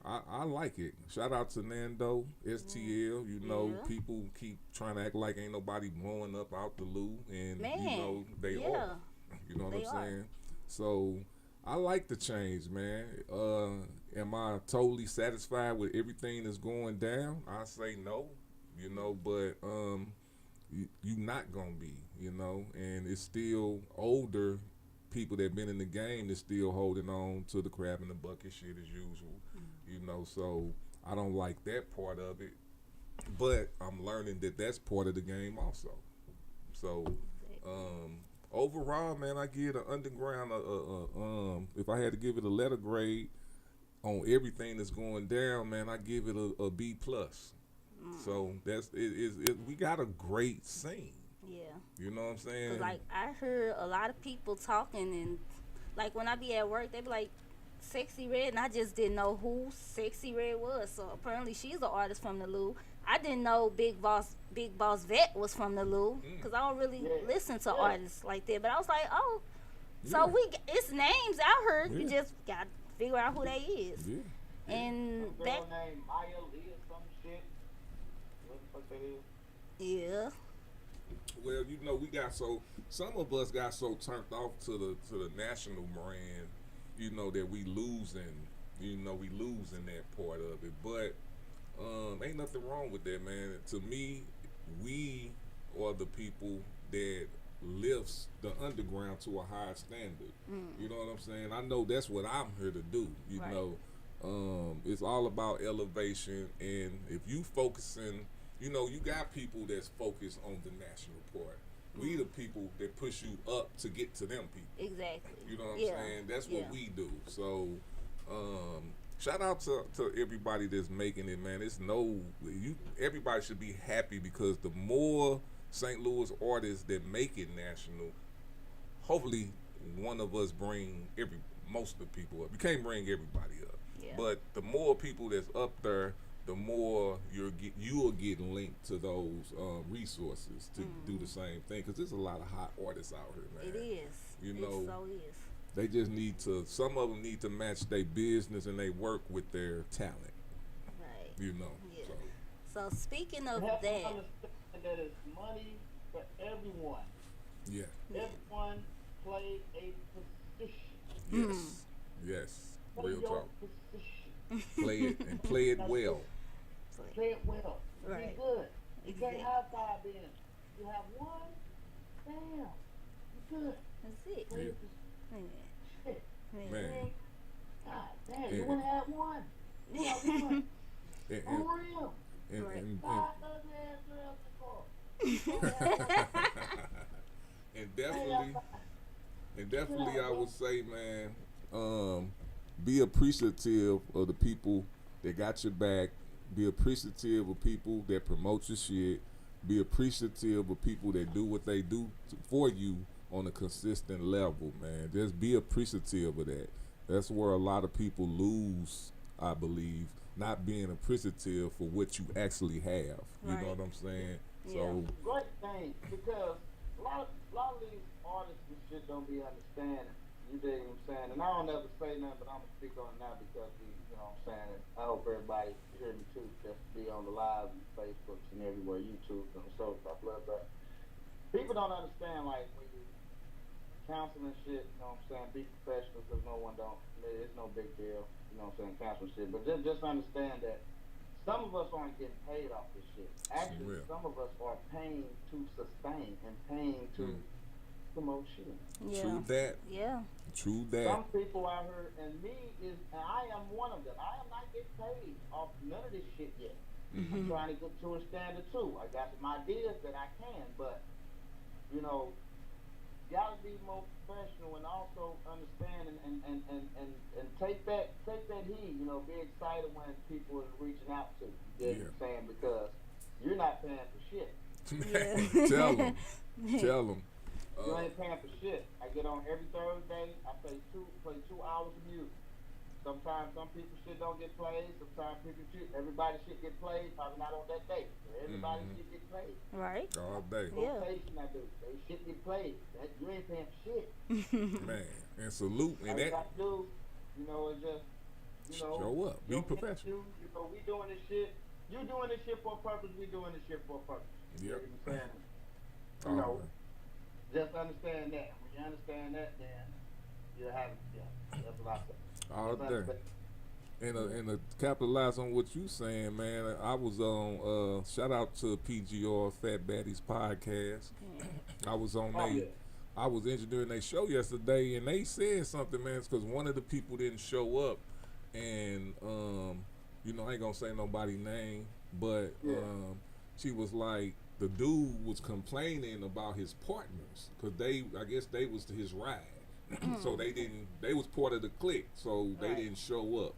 I like it. Shout out to Nando, STL. You know, people keep trying to act like ain't nobody blowing up out the loo, and you know they are. You know what I'm saying? So I like the change, man. Am I totally satisfied with everything that's going down? I say no, you know, but you not gonna be, you know, and it's still older people that been in the game that's still holding on to the crab in the bucket shit as usual, you know, so I don't like that part of it, but I'm learning that that's part of the game also. So overall, man, I give an underground, if I had to give it a letter grade on everything that's going down, man, I give it a B+. So that's it. We got a great scene. Yeah. You know what I'm saying? 'Cause, like, I heard a lot of people talking, and like when I be at work, they be like, Sexy Red, and I just didn't know who Sexy Red was. So apparently she's an artist from the Lou. I didn't know Big Boss Vet was from the Lou, because I don't really listen to artists like that. But I was like, oh, so it's names out here. You just got to figure out who they is. And that name Maya Lee or some shit. What the fuck that is? Yeah. Well, you know, we got some of us got so turned off to the national brand, you know, that we losing that part of it. But ain't nothing wrong with that, man. To me, we are the people that lifts the underground to a higher standard. You know what I'm saying? I know that's what I'm here to do. You Right. know, it's all about elevation, and if you focusing, you know, you got people that's focused on the national part. We the people that push you up to get to them people. Exactly. You know what I'm Yeah. saying? That's Yeah. what we do. So, shout out to everybody that's making it, man. Everybody should be happy because the more St. Louis artists that make it national, hopefully one of us bring most of the people up. You can't bring everybody up, Yeah. but the more people that's up there, the more you will get linked to those resources to do the same thing. Because there's a lot of hot artists out here, man. It is. You know, it so is. they just need to. Some of them need to match their business and they work with their talent. Right. You know. Yeah. So So speaking of You have to that, understand that it's money for everyone. yeah. Everyone play a position. Yes. Yes. Play Real your talk. position. Play it and play it well. Play it well. Right. Be good. You can't Exactly. have 5 in. You have one, damn. You good. that's it. Play Yeah. your position. Shit. Man. God damn, Yeah. you wanna have one. You have one. And, For real. and, Right. and, 5 ugly ass girls before. and definitely I would say, man, be appreciative of the people that got your back. Be appreciative of people that promote your shit. Be appreciative of people that do what they do for you on a consistent level, man. Just be appreciative of that. That's where a lot of people lose, I believe, not being appreciative for what you actually have. You know Right. what I'm saying? Yeah. So Great thing, because a lot of these artists and shit don't be understanding. You dig what I'm saying? And I don't ever say nothing, but I'm gonna speak on it now because you know what I'm saying. And I hope everybody hear me too. Just be on the live and Facebook and everywhere, YouTube and so forth. But people don't understand, like, when you counseling shit. You know what I'm saying? Be professional, because no one don't. It's no big deal. You know what I'm saying? Counseling shit, but just understand that some of us aren't getting paid off this shit. Actually, Real. some of us are paying to sustain and paying to promote shit. Yeah. true that. Yeah. True that. Some people out here, and I am one of them. I am not getting paid off none of this shit yet. I'm trying to get to a standard too. I got some ideas that I can, but you know, gotta be more professional and also understand and take that heed. You know, be excited when people are reaching out to you. You get what I'm saying? Because you're not paying for shit. Man, tell them. You ain't paying for shit. I get on every Thursday. I play 2 hours of music. Sometimes some people shit don't get played. Sometimes everybody shit get played. Probably not on that day. Everybody shit get played. Right. All day. Yeah. Rotation I do. They shit get played. You ain't paying for shit. Man, and salute. All And you that, got to do, you know, is just, you know, show up. Be your professional. You know, we doing this shit. You doing this shit for a purpose. We doing this shit for a purpose. Yep. You know what I'm saying? Oh, You know, man. just understand that. When you understand that, then you'll have it. Yeah, that's what I say. All Just day. understand. And to capitalize on what you saying, man, I was on shout out to PGR Fat Baddies podcast. I was on I was engineering their show yesterday, and they said something, man, because one of the people didn't show up, and you know, I ain't gonna say nobody's name, but she was like, the dude was complaining about his partners because I guess they was his ride, so they was part of the clique, so they didn't show up.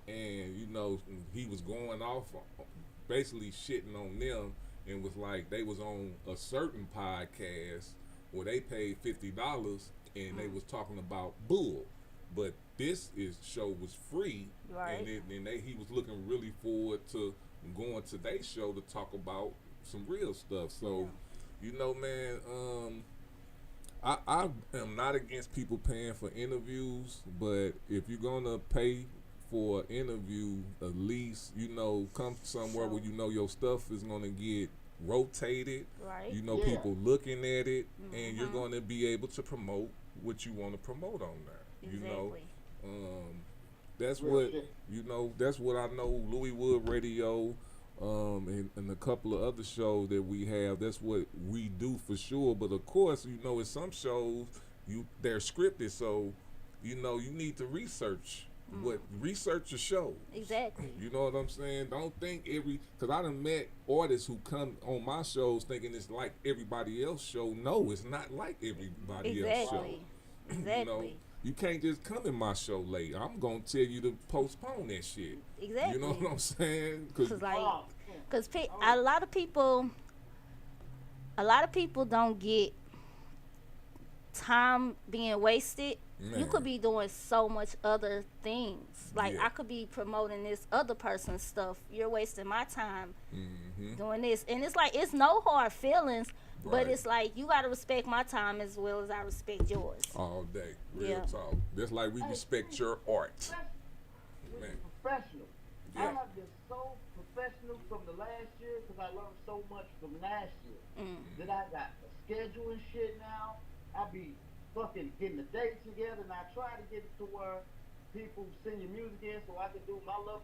And you know, he was going off, basically shitting on them, and was like, they was on a certain podcast where they paid $50 and they was talking about bull, but this show was free, Right. and he was looking really forward to going to their show to talk about some real stuff. So, you know, man, I am not against people paying for interviews, but if you're gonna pay for an interview, at least, you know, come somewhere where you know your stuff is gonna get rotated. Right. You know, Yeah. people looking at it, and you're going to be able to promote what you want to promote on there. You know, that's Real what shit. you know. That's what I know. Louis Wood Radio, and a couple of other shows that we have. That's what we do for sure. But of course, you know, in some shows, they're scripted, so you know you need to research research your show. Exactly. You know what I'm saying? Don't think because I done met artists who come on my shows thinking it's like everybody else's show. No, it's not like everybody else's show. Exactly. You know, you can't just come in my show late. I'm gonna tell you to postpone that shit. Exactly. You know what I'm saying? Cause a lot of people don't get time being wasted. Man. You could be doing so much other things. Like Yeah. I could be promoting this other person's stuff. You're wasting my time doing this, and it's like it's no hard feelings. But Right. it's like you gotta respect my time as well as I respect yours. All day, real Yeah. talk. Just like we respect your art. Man. Professional. I Yeah. have been so professional from the last year because I learned so much from last year. That I got a schedule and shit now. I be fucking getting the dates together, and I try to get it to where people send your music in so I can do my little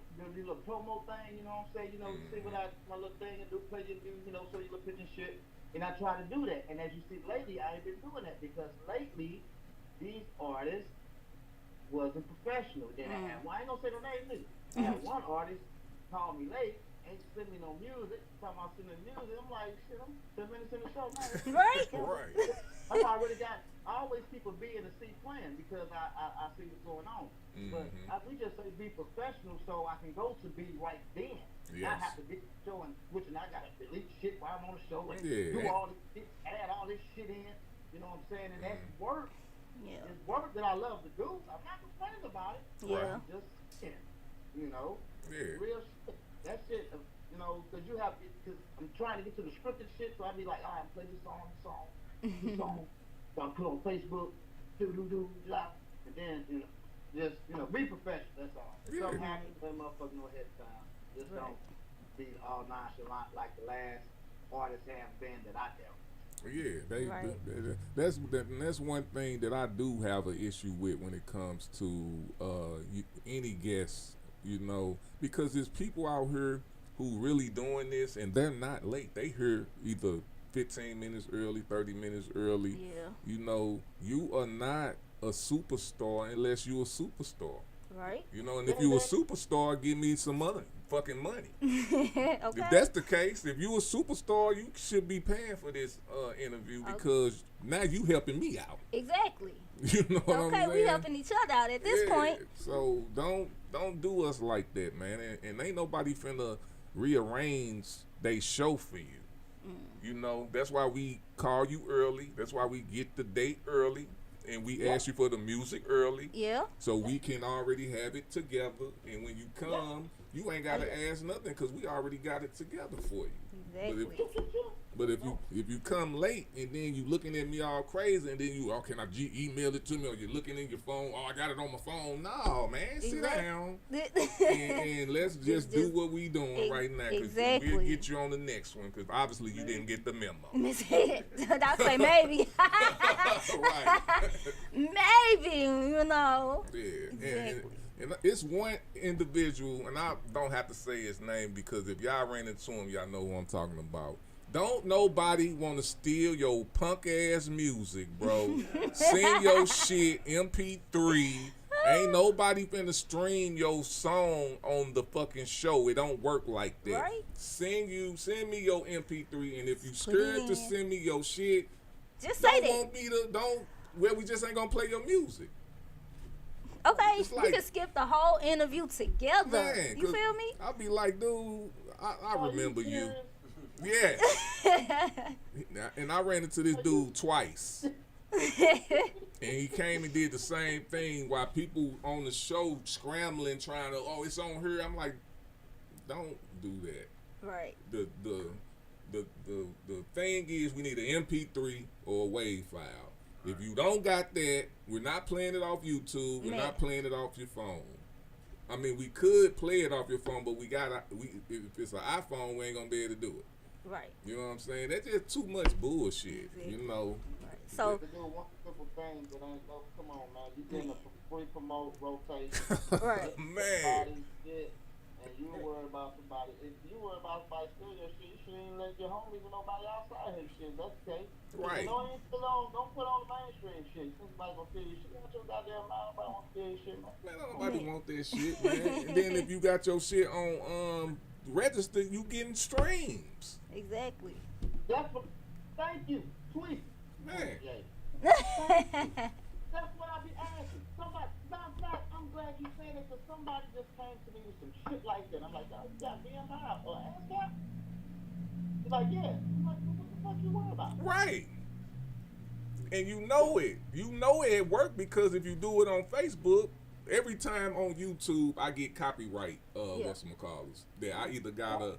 promo thing, you know what I'm saying? You know, see what my little thing and do, play your music, you know, so your little picture and shit. And I try to do that. And as you see lately, I ain't been doing that because lately, these artists wasn't professional. Then I had, well, I ain't gonna say no names either. I had one artist call me late, ain't send me no music, talking about sending music. I'm like, shit, I'm 10 minutes in the show, man. Right. Right. I already got, I always keep a B and a C plan because I see what's going on. But we just say be professional so I can go to B right then. Yes. I have to get the show and which and I gotta delete shit while I'm on the show and Yeah. do all this shit, add all this shit in. You know what I'm saying? And that's work. Yeah. It's work that I love to do. I'm not complaining about it. Yeah. I'm just you know, Yeah. real shit. That shit, you know, because you have, because I'm trying to get to the scripted shit, so I'll be like, all right, play this song. So I put on Facebook, drop, and then, you know, just, you know, be professional, that's all. If something happens, let motherfucker know ahead of time. Just don't be all nonchalant like the last artists have been that I dealt with. Yeah, that's one thing that I do have an issue with when it comes to any guests, you know, because there's people out here who really doing this and they're not late. They here either 15 minutes early, 30 minutes early. Yeah. You know, you are not a superstar unless you're a superstar. Right. You know, and if you a superstar, give me some other fucking money. Okay. If that's the case, if you a superstar, you should be paying for this interview because now you helping me out. Exactly. You know what I'm saying? Okay, we helping each other out at this point. So don't do us like that, man. And ain't nobody finna rearrange they show for you. You know, that's why we call you early. That's why we get the date early. And we ask you for the music early. Yeah. So we can already have it together. And when you come, you ain't got to ask nothing because we already got it together for you. Exactly. But if you come late and then you looking at me all crazy and then you, oh, can I email it to me? Or you're looking in your phone, oh, I got it on my phone. No, man, sit down. and let's just do what we doing right now. Because we'll get you on the next one because obviously you didn't get the memo. I'll say maybe. Right. Maybe, you know. Yeah. Exactly. And it's one individual, and I don't have to say his name because if y'all ran into him, y'all know who I'm talking about. Don't nobody want to steal your punk ass music, bro. Send your shit MP3. Ain't nobody finna stream your song on the fucking show. It don't work like that. Right. Send me your MP3, and if you scared to send me your shit, just say that. We just ain't gonna play your music. Okay, Like, we can skip the whole interview together. Man, you feel me? I'll be like, dude, I remember you. Yeah. And I ran into this dude twice. And he came and did the same thing while people on the show scrambling, trying to, oh, it's on here. I'm like, don't do that. Right. The thing is we need an MP3 or a WAV file. If you don't got that, we're not playing it off YouTube. We're not playing it off your phone. I mean, we could play it off your phone, but if it's an iPhone, we ain't gonna be able to do it. Right. You know what I'm saying? That's just too much bullshit. You know. Right. So. To do one simple thing that ain't no. Come on, man. You getting a free promote rotation. Right. Man. Shit, and you worry about somebody. If you worry about somebody stealing your shit, you shouldn't let your homies or nobody outside his shit. That's okay. Right. Don't put on the mainstream shit. Somebody gonna steal your shit. You want your goddamn mind? Nobody want to steal your shit, man. Man, nobody want that shit, man. And then if you got your shit on register, you getting streams. Exactly. That's what. Thank you, Tweezie. Man. That's what I be asking. Somebody, I'm glad you said it, because somebody just came to me with some shit like that. I'm like, oh, you got BMI or ASCAP? He's like, yeah. I'm like, what the fuck you worry about? Right. And you know it. You know it at work, because if you do it on Facebook, every time on YouTube I get copyright whatchamacallits. That I either gotta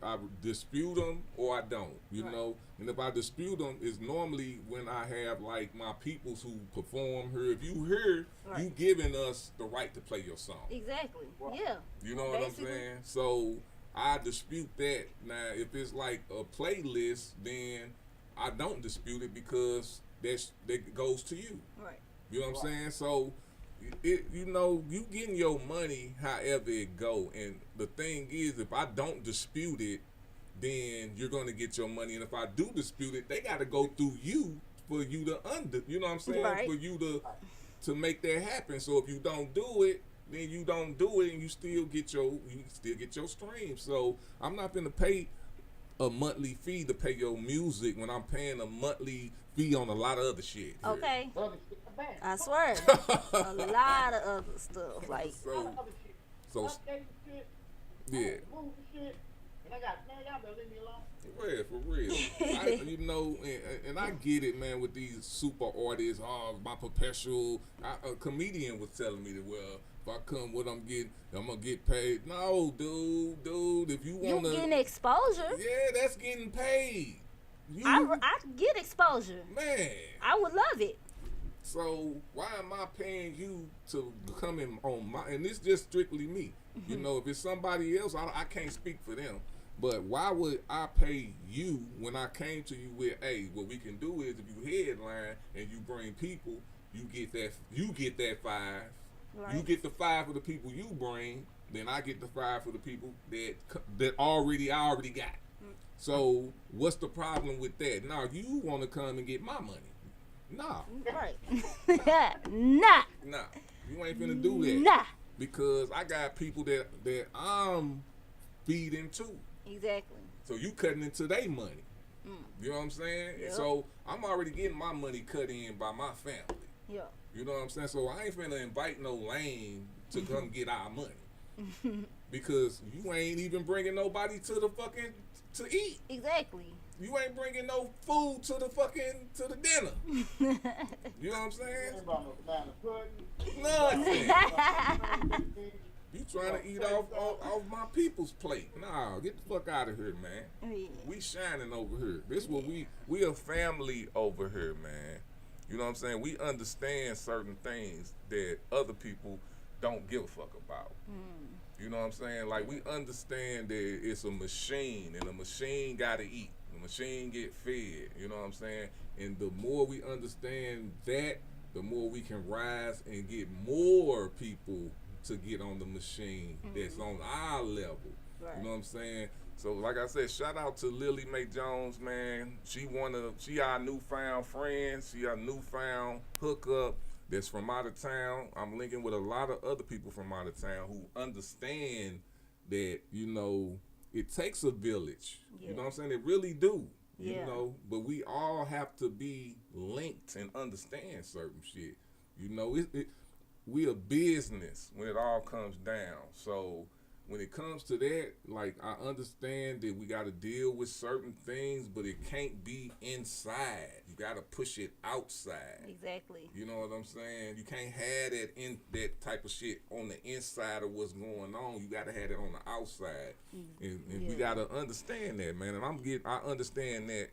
I dispute them or I don't, you know. And if I dispute them, it's normally when I have like my peoples who perform here. If you hear, you giving us the right to play your song. Exactly. Yeah. You know what I'm saying? So I dispute that. Now, if it's like a playlist, then I don't dispute it, because that goes to you. Right. You know what I'm saying? So, you getting your money however it go. And the thing is, if I don't dispute it, then you're going to get your money. And if I do dispute it, they got to go through you for you to you know what I'm saying? Right. For you to make that happen. So if you don't do it, then you don't do it, and you still get your stream. So I'm not going to pay a monthly fee to pay your music when I'm paying a monthly fee on a lot of other shit. Okay. I swear. A lot of other stuff. Like. So yeah. And I got, man, y'all better leave me alone. For real. You know, and I get it, man, with these super artists. My perpetual. A comedian was telling me that, well, if I come what I'm gonna get paid. No, dude, if you wanna. You getting exposure. Yeah, that's getting paid. I get exposure. Man. I would love it. So why am I paying you to come in on my, and this just strictly me. You know, if it's somebody else, I can't speak for them. But why would I pay you when I came to you with, hey, what we can do is if you headline and you bring people, you get that 5. Right. You get the 5 for the people you bring, then I get the 5 for the people that I already got. So what's the problem with that? Now you want to come and get my money. Nah. Right. Nah. You ain't finna do that. Nah. Because I got people that I'm feeding too. Exactly. So you cutting into their money. You know what I'm saying? Yep. So I'm already getting my money cut in by my family. Yeah. You know what I'm saying? So I ain't finna invite no lame to come get our money. Because you ain't even bringing nobody to to eat. Exactly. You ain't bringing no food to the dinner. You know what I'm saying? Nothing. You trying to eat off my people's plate. Nah, get the fuck out of here, man. Yeah. We shining over here. This what we a family over here, man. You know what I'm saying? We understand certain things that other people don't give a fuck about. You know what I'm saying? Like, we understand that it's a machine, and a machine gotta eat. The machine get fed, you know what I'm saying? And the more we understand that, the more we can rise and get more people to get on the machine that's on our level. Right. You know what I'm saying? So like I said, shout out to Lily Mae Jones, man. She our newfound friend. She our newfound hookup that's from out of town. I'm linking with a lot of other people from out of town who understand that, you know, it takes a village. Yeah. You know what I'm saying? It really do. Yeah. You know, but we all have to be linked and understand certain shit. You know, we a business when it all comes down. So when it comes to that, like, I understand that we got to deal with certain things, but it can't be inside. You got to push it outside. Exactly. You know what I'm saying? You can't have that type of shit on the inside of what's going on. You got to have it on the outside. And we got to understand that, man. And I understand that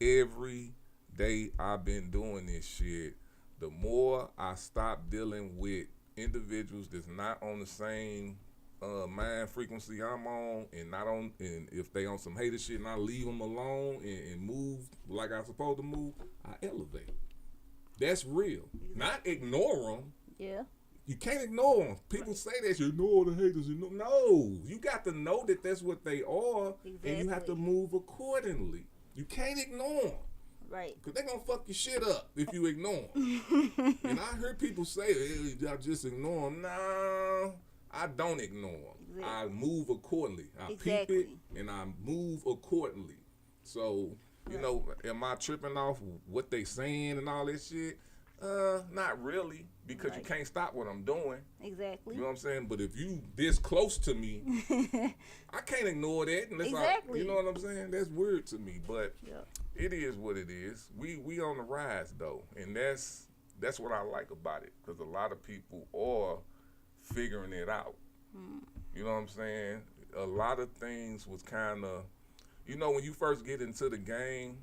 every day I've been doing this shit. The more I stop dealing with individuals that's not on the same mind frequency I'm on, and not on, and if they on some hater shit, and I leave them alone and move like I'm supposed to move, I elevate. That's real. Not ignore them. Yeah. You can't ignore them. People say that you ignore the haters. No, you got to know that that's what they are, and you have to move accordingly. You can't ignore them. Right. Because they're going to fuck your shit up if you ignore them. And I heard people say, hey, I just ignore them. No, I don't ignore them. Exactly. I move accordingly. I peep it, and I move accordingly. So, you know, am I tripping off what they saying and all that shit? Not really, because you can't stop what I'm doing. Exactly. You know what I'm saying? But if you this close to me, I can't ignore that. Unless you know what I'm saying? That's weird to me, but it is what it is. We on the rise though, and that's what I like about it, because a lot of people are figuring it out. You know what I'm saying? A lot of things was kind of, you know, when you first get into the game,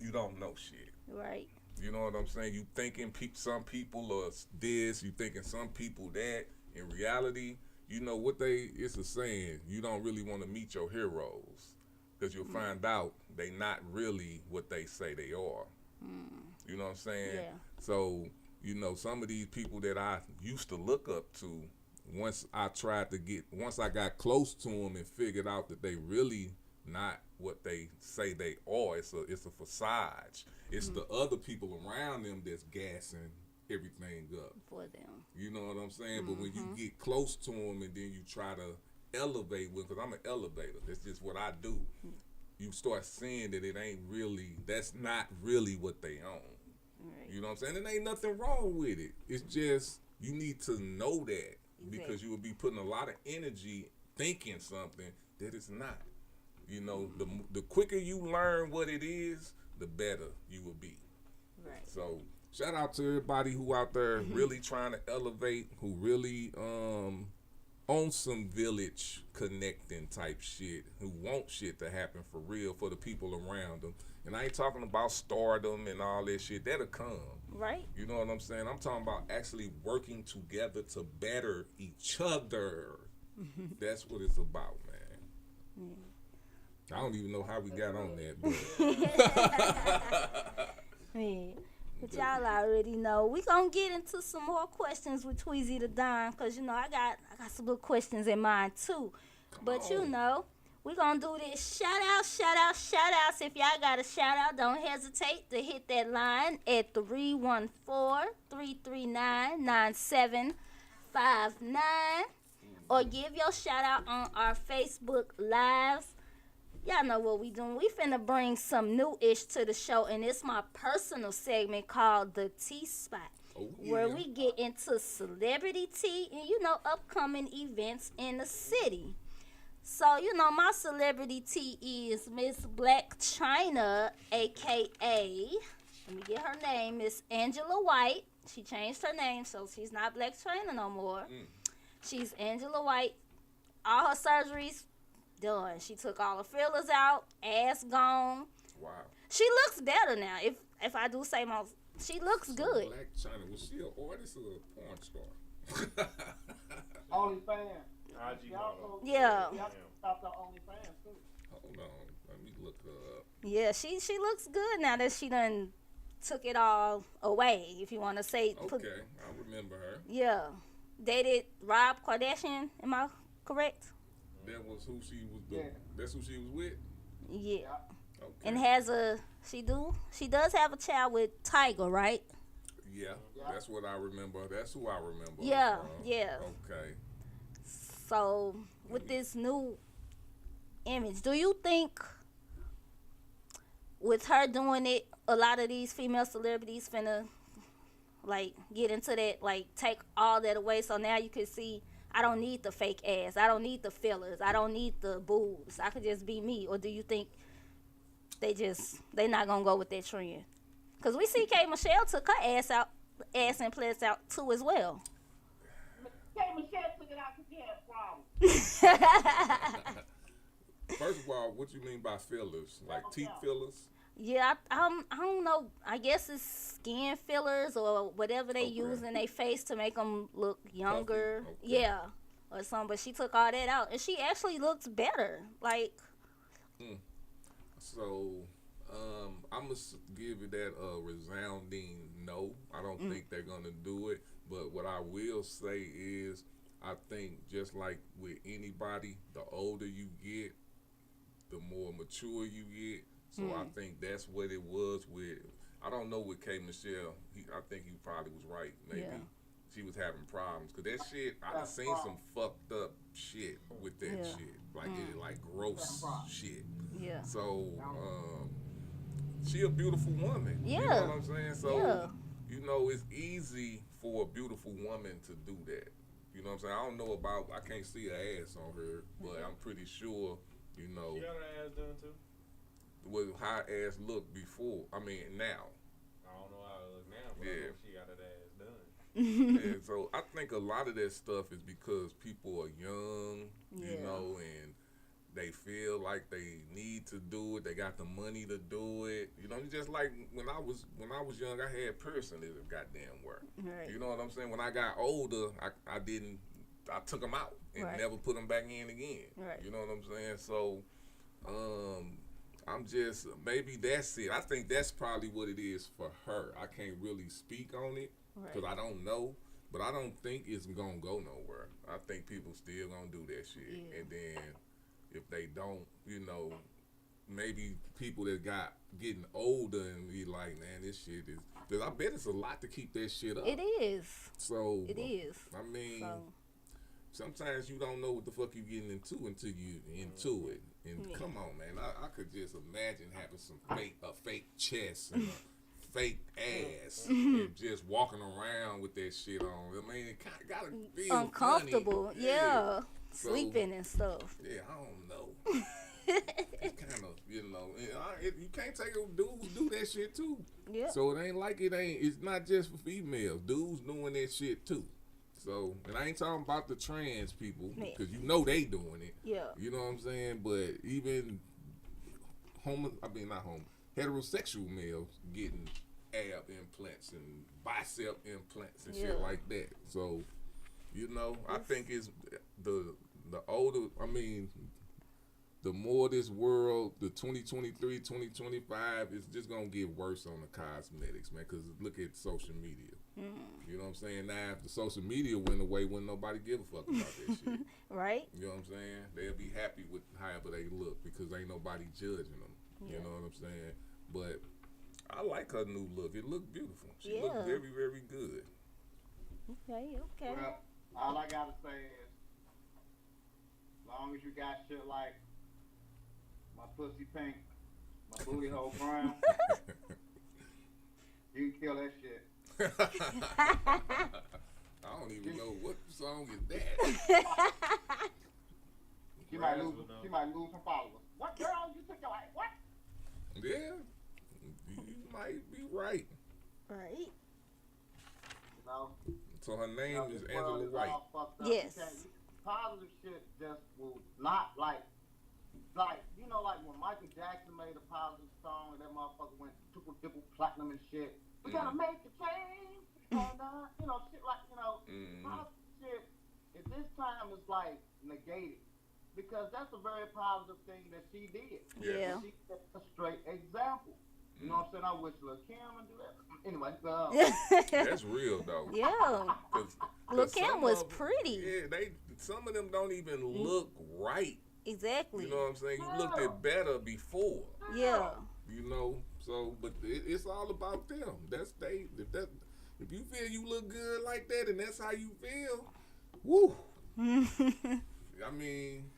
you don't know shit. Right. You know what I'm saying? You thinking some people are this, you thinking some people that. In reality, you know what it's a saying, you don't really want to meet your heroes, because you'll find out they not really what they say they are. You know what I'm saying? Yeah. So, you know, some of these people that I used to look up to, once I got close to them and figured out that they really not what they say they are, it's a facade. It's the other people around them that's gassing everything up for them. You know what I'm saying? But when you get close to them and then you try to elevate with, because I'm an elevator, that's just what I do. You start seeing that that's not really what they own. Right. You know what I'm saying? And ain't nothing wrong with it. It's just, you need to know that, because you will be putting a lot of energy thinking something that it's not. You know, the quicker you learn what it is, the better you will be. Right. So shout out to everybody who out there really trying to elevate, who really on some village connecting type shit, who want shit to happen for real for the people around them. And I ain't talking about stardom and all that shit. That'll come. Right. You know what I'm saying? I'm talking about actually working together to better each other. That's what it's about, man. I don't even know how we got on that, but man. But y'all already know. We gonna get into some more questions with Tweezie the Don, cause you know I got some little questions in mind too. But you know, we gonna do this shout outs. If y'all got a shout out, don't hesitate to hit that line at 314-339-9759, or give your shout out on our Facebook Lives. Y'all know what we doing. We finna bring some new-ish to the show, and it's my personal segment called The Tea Spot, where we get into celebrity tea and, you know, upcoming events in the city. So, you know, my celebrity tea is Miss Black China, a.k.a., let me get her name, Miss Angela White. She changed her name, so she's not Black China no more. She's Angela White. All her surgeries done. She took all the fillers out, ass gone. Wow. She looks better now. If I do say most, she looks good. Black China, was she an artist or a porn star? OnlyFans. Yeah. Stop the OnlyFans too. Hold on, let me look her up. Yeah, she looks good now that she done took it all away. If you want to say. Okay, I remember her. Yeah, dated Rob Kardashian. Am I correct? That was who she was doing. That's who she was with? Yeah. Okay. And she does have a child with Tiger, right? Yeah, that's what I remember. That's who I remember. Yeah, yeah. Okay. So, with this new image, do you think with her doing it, a lot of these female celebrities finna, like, get into that, like, take all that away, so now you can see, I don't need the fake ass. I don't need the fillers. I don't need the boobs. I could just be me. Or do you think they not gonna go with that trend? Cause we see K. Michelle took her ass implants out too as well. K. Michelle took it out because she had problems. First of all, what you mean by fillers? Like teeth fillers? Yeah, I don't know. I guess it's skin fillers or whatever they use in their face to make them look younger. Okay. Yeah, or something. But she took all that out, and she actually looks better. Like, So, I'm gonna give it that resounding no. I don't think they're gonna do it. But what I will say is, I think just like with anybody, the older you get, the more mature you get. So I think that's what it was with. I don't know with K. Michelle. I think he probably was right. Maybe she was having problems because that shit. I done seen some fucked up shit with that shit, like it, like gross shit. yeah. So she a beautiful woman. Yeah. You know what I'm saying? So Yeah. you know it's easy for a beautiful woman to do that. You know what I'm saying? I don't know about. I can't see her ass on her, but I'm pretty sure. You know. She got her ass done too. What how ass looked before. I mean now. I don't know how it look now, but I Yeah. know she got her ass done. And so I think a lot of that stuff is because people are young, you know, and they feel like they need to do it. They got the money to do it. You know, just like when I was young, I had piercing that goddamn work. Right. You know what I'm saying? When I got older, I took them out and never put them back in again. Right. You know what I'm saying? So, I'm just, maybe that's it. I think that's probably what it is for her. I can't really speak on it because I don't know, but I don't think it's going to go nowhere. I think people still going to do that shit. Yeah. And then if they don't, you know, maybe people that getting older and be like, man, this shit is, because I bet it's a lot to keep that shit up. It is. So, It is. I mean, So. sometimes you don't know what the fuck you getting into until you into it. And come on, man, I could just imagine having a fake chest and a fake ass and just walking around with that shit on. I mean, it kind of gotta feel Uncomfortable. funny. Yeah. So, Sleeping and stuff. Yeah, I don't know. It's kind of, you know, you can't take a dudes do that shit too. Yeah. So it ain't like it's not just for females. Dudes doing that shit too. So, and I ain't talking about the trans people because you know they doing it. Yeah. You know what I'm saying? But even heterosexual males getting ab implants and bicep implants and shit like that. So, you know, I think it's the older, I mean, the more this world, the 2023, 2025, is just going to get worse on the cosmetics, man, because look at social media. You know what I'm saying? Now, if the social media went away, wouldn't nobody give a fuck about that shit. Right? You know what I'm saying? They'll be happy with however they look because ain't nobody judging them. You know what I'm saying? But I like her new look. It looked beautiful. She looked very, very good. Okay. Well, all I gotta say is, as long as you got shit like my pussy pink, my booty hole brown, you can kill that shit. I don't even know what song is that. She might lose some followers. What girl you took your life? What? Yeah, you might be right. Right. You know? So her name is this Angela world is White. all fucked up. Yes. Positive shit just will not like you know, like when Michael Jackson made a positive song and that motherfucker went triple platinum and shit. We gotta make a change, and you know, shit like positive shit. At this time, is like negated because that's a very positive thing that she did. Yeah. She set a straight example. You know what I'm saying? I wish Lil Kim would do that. Anyway, That's real though. Yeah. Lil Kim was pretty. Yeah, some of them don't even look right. Exactly. You know what I'm saying? You looked at better before. Yeah. You know, so but it's all about them. If you feel you look good like that and that's how you feel, woo. I mean,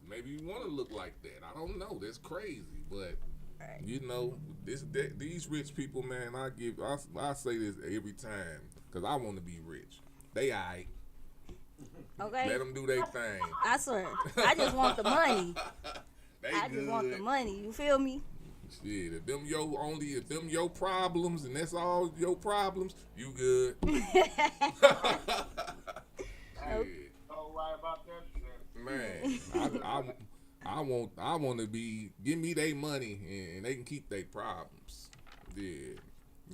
maybe you want to look like that. I don't know. That's crazy, but you know, these rich people, man. I say this every time because I want to be rich. They alright. Okay. Let them do their thing. I swear. I just want the money. I just want the money. You feel me? Shit, if them your problems and that's all your problems, you good. all right about that shit. Man, I want to be, give me their money and they can keep their problems. Yeah.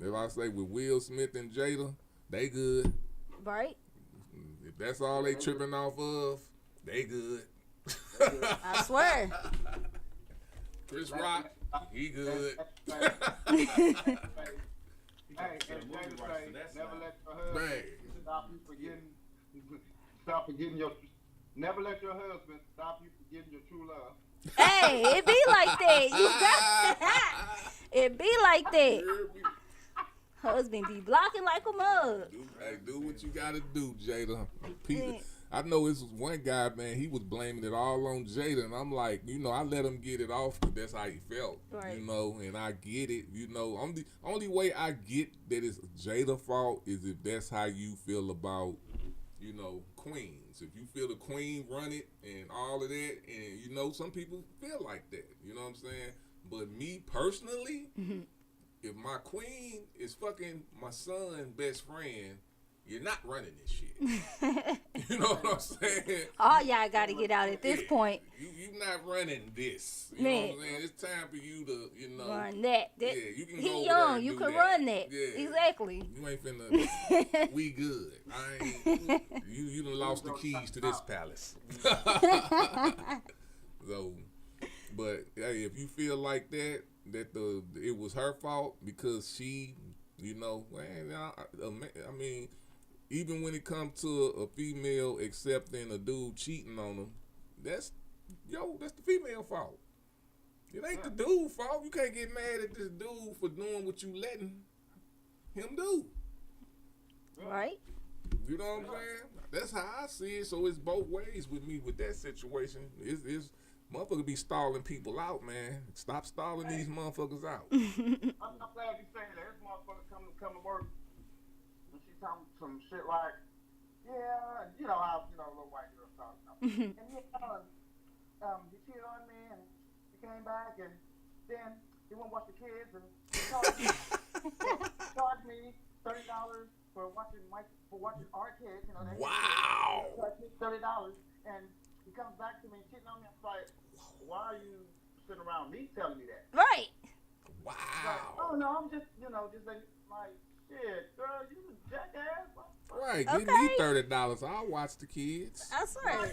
If I say with Will Smith and Jada, they good. Right. If that's all they tripping off of, they good. I swear. Chris Rock, he good. Hey, never let your husband stop forgetting your. Never let your husband stop you from getting your true love. Hey, it be like that. You got it be like that. Husband be blocking like a mug. Do what you gotta do, Jada. Peter, I know it's one guy, man, he was blaming it all on Jada, and I'm like, I let him get it off because that's how he felt, right. And I get it, only way I get that it's Jada's fault is if that's how you feel about, queens. If you feel the queen run it and all of that, and, some people feel like that, you know what I'm saying? But me personally, if my queen is fucking my son's best friend, you're not running this shit. You know what I'm saying? All y'all got to get out at this point. You're not running this. You know what I'm saying? It's time for you to, run that. You can he go young. You can run that. Yeah. Exactly. You ain't finna. We good. I ain't. You done lost the keys to this palace. So, but hey, if you feel like that it was her fault because she, I mean. Even when it comes to a female accepting a dude cheating on them, that's the female fault. It ain't the dude's fault. You can't get mad at this dude for doing what you letting him do. Right. You know what I'm saying? That's how I see it. So it's both ways with me with that situation. It's motherfuckers be stalling people out, man. Stop stalling these motherfuckers out. I'm glad you saying that. This motherfucker come to work. Talking some shit like, how little white girls talk. And he cheated on me, and he came back, and then he won't watch the kids, and he charged me $30 for watching our kids. Wow. Charged me $30, and he comes back to me cheating on me. I'm like, why are you sitting around me telling me that? Right. Wow. Like, oh no, I'm just like. Shit, girl, you a jackass. Right, give me $30. I'll watch the kids. I swear.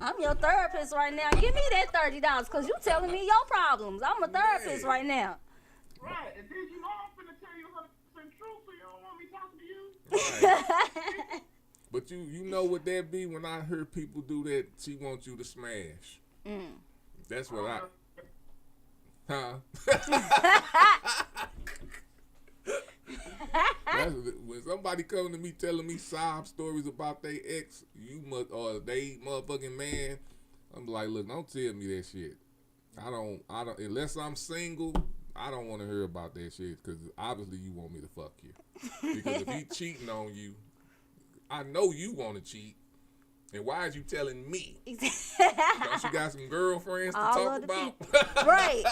I'm your therapist right now. Give me that $30 because you telling me your problems. I'm a therapist right now. Right, and then I'm finna tell you 100% truth, so you don't want me talking to you. Right. But you know what that be when I hear people do that, she wants you to smash. That's what when somebody coming to me telling me sob stories about their ex, or they motherfucking man, I'm like, look, don't tell me that shit. I don't. Unless I'm single, I don't want to hear about that shit because obviously you want me to fuck you. Because if he cheating on you, I know you want to cheat. And why is you telling me? Don't you got some girlfriends to talk about? Right.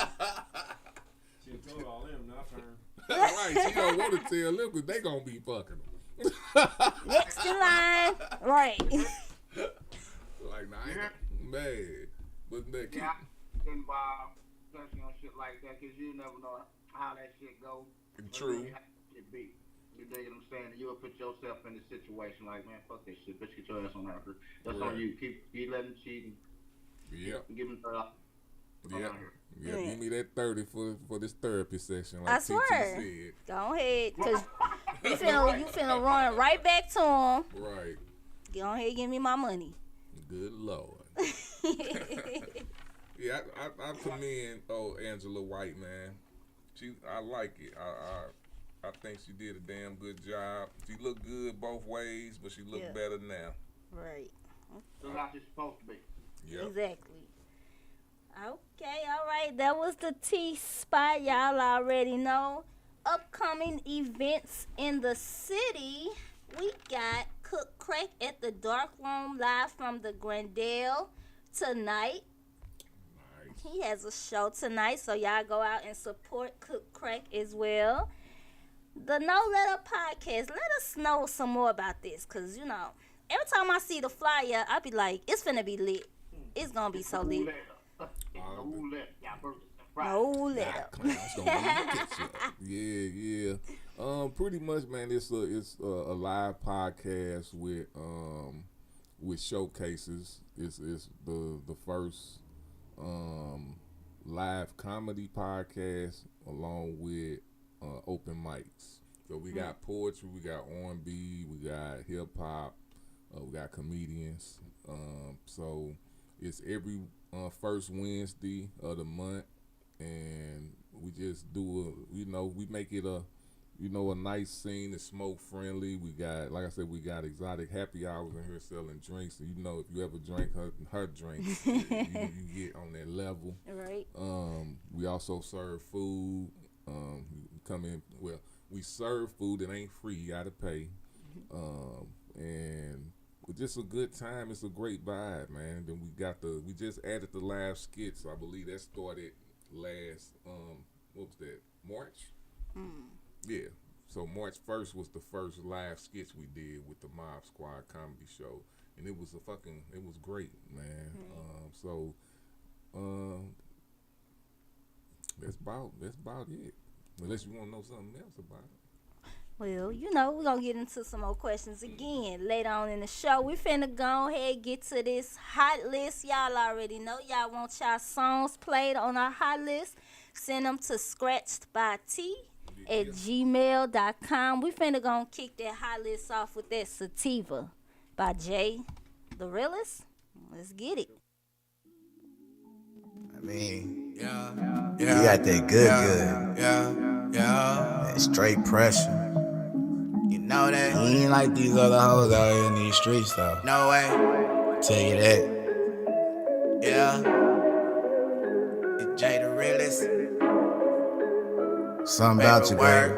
She told all them, not her. Right, she don't want to tell them because they gonna be fucking them. Next in line, right? Like, nah, man, but that keep involved, especially on shit like that, because you never know how that shit goes. True. It be. You dig what I'm saying? You'll put yourself in a situation like, man, fuck this shit. Bitch, get your ass on her. That's on you. Keep letting them cheat. Give them $30. Yeah, give me that 30 for this therapy session. Like I swear. said. Go ahead, cause you finna run right back to him. Right. Go ahead, give me my money. Good Lord. Yeah, I commend Angela White, man. I like it. I think she did a damn good job. She looked good both ways, but she looked better now. Right. So like it's supposed to be. Yeah. Exactly. Okay, all right. That was the T-Spot. Y'all already know. Upcoming events in the city. We got Cook Crack at the Dark Room live from the Grandel tonight. Nice. He has a show tonight, so y'all go out and support Cook Crack as well. The No Letter Podcast. Let us know some more about this, because, every time I see the flyer, I be like, it's finna be lit. It's gonna be so lit. No letter. Clowns don't want to catch up. Yeah. Pretty much, man. It's a live podcast with showcases. It's the first live comedy podcast along with open mics. So we got poetry, we got R&B, we got hip hop, we got comedians. So it's every first Wednesday of the month, and we just do we make it a nice scene. It's smoke friendly. We got, like I said, we got exotic happy hours in here selling drinks. So, if you ever drink her drinks, you get on that level. Right. We also serve food. We serve food. It ain't free. You gotta pay. And it's just a good time. It's a great vibe, man. Then we just added the live skits. I believe that started last, what was that, March? Yeah. So March 1st was the first live sketch we did with the Mob Squad comedy show. And it was great, man. That's about it. Unless you want to know something else about it. Well, we're going to get into some more questions again later on in the show. We finna go ahead and get to this hot list. Y'all already know. Y'all want y'all songs played on our hot list. Send them to scratchedbyt@gmail.com. We finna go and kick that hot list off with that Sativa by Jay the Realest. Let's get it. I mean, you got that good. That straight pressure. You know that? You ain't like these other hoes out here in these streets, though. No way. Tell you that. Yeah. It's Jay the Realest. Something about you, baby.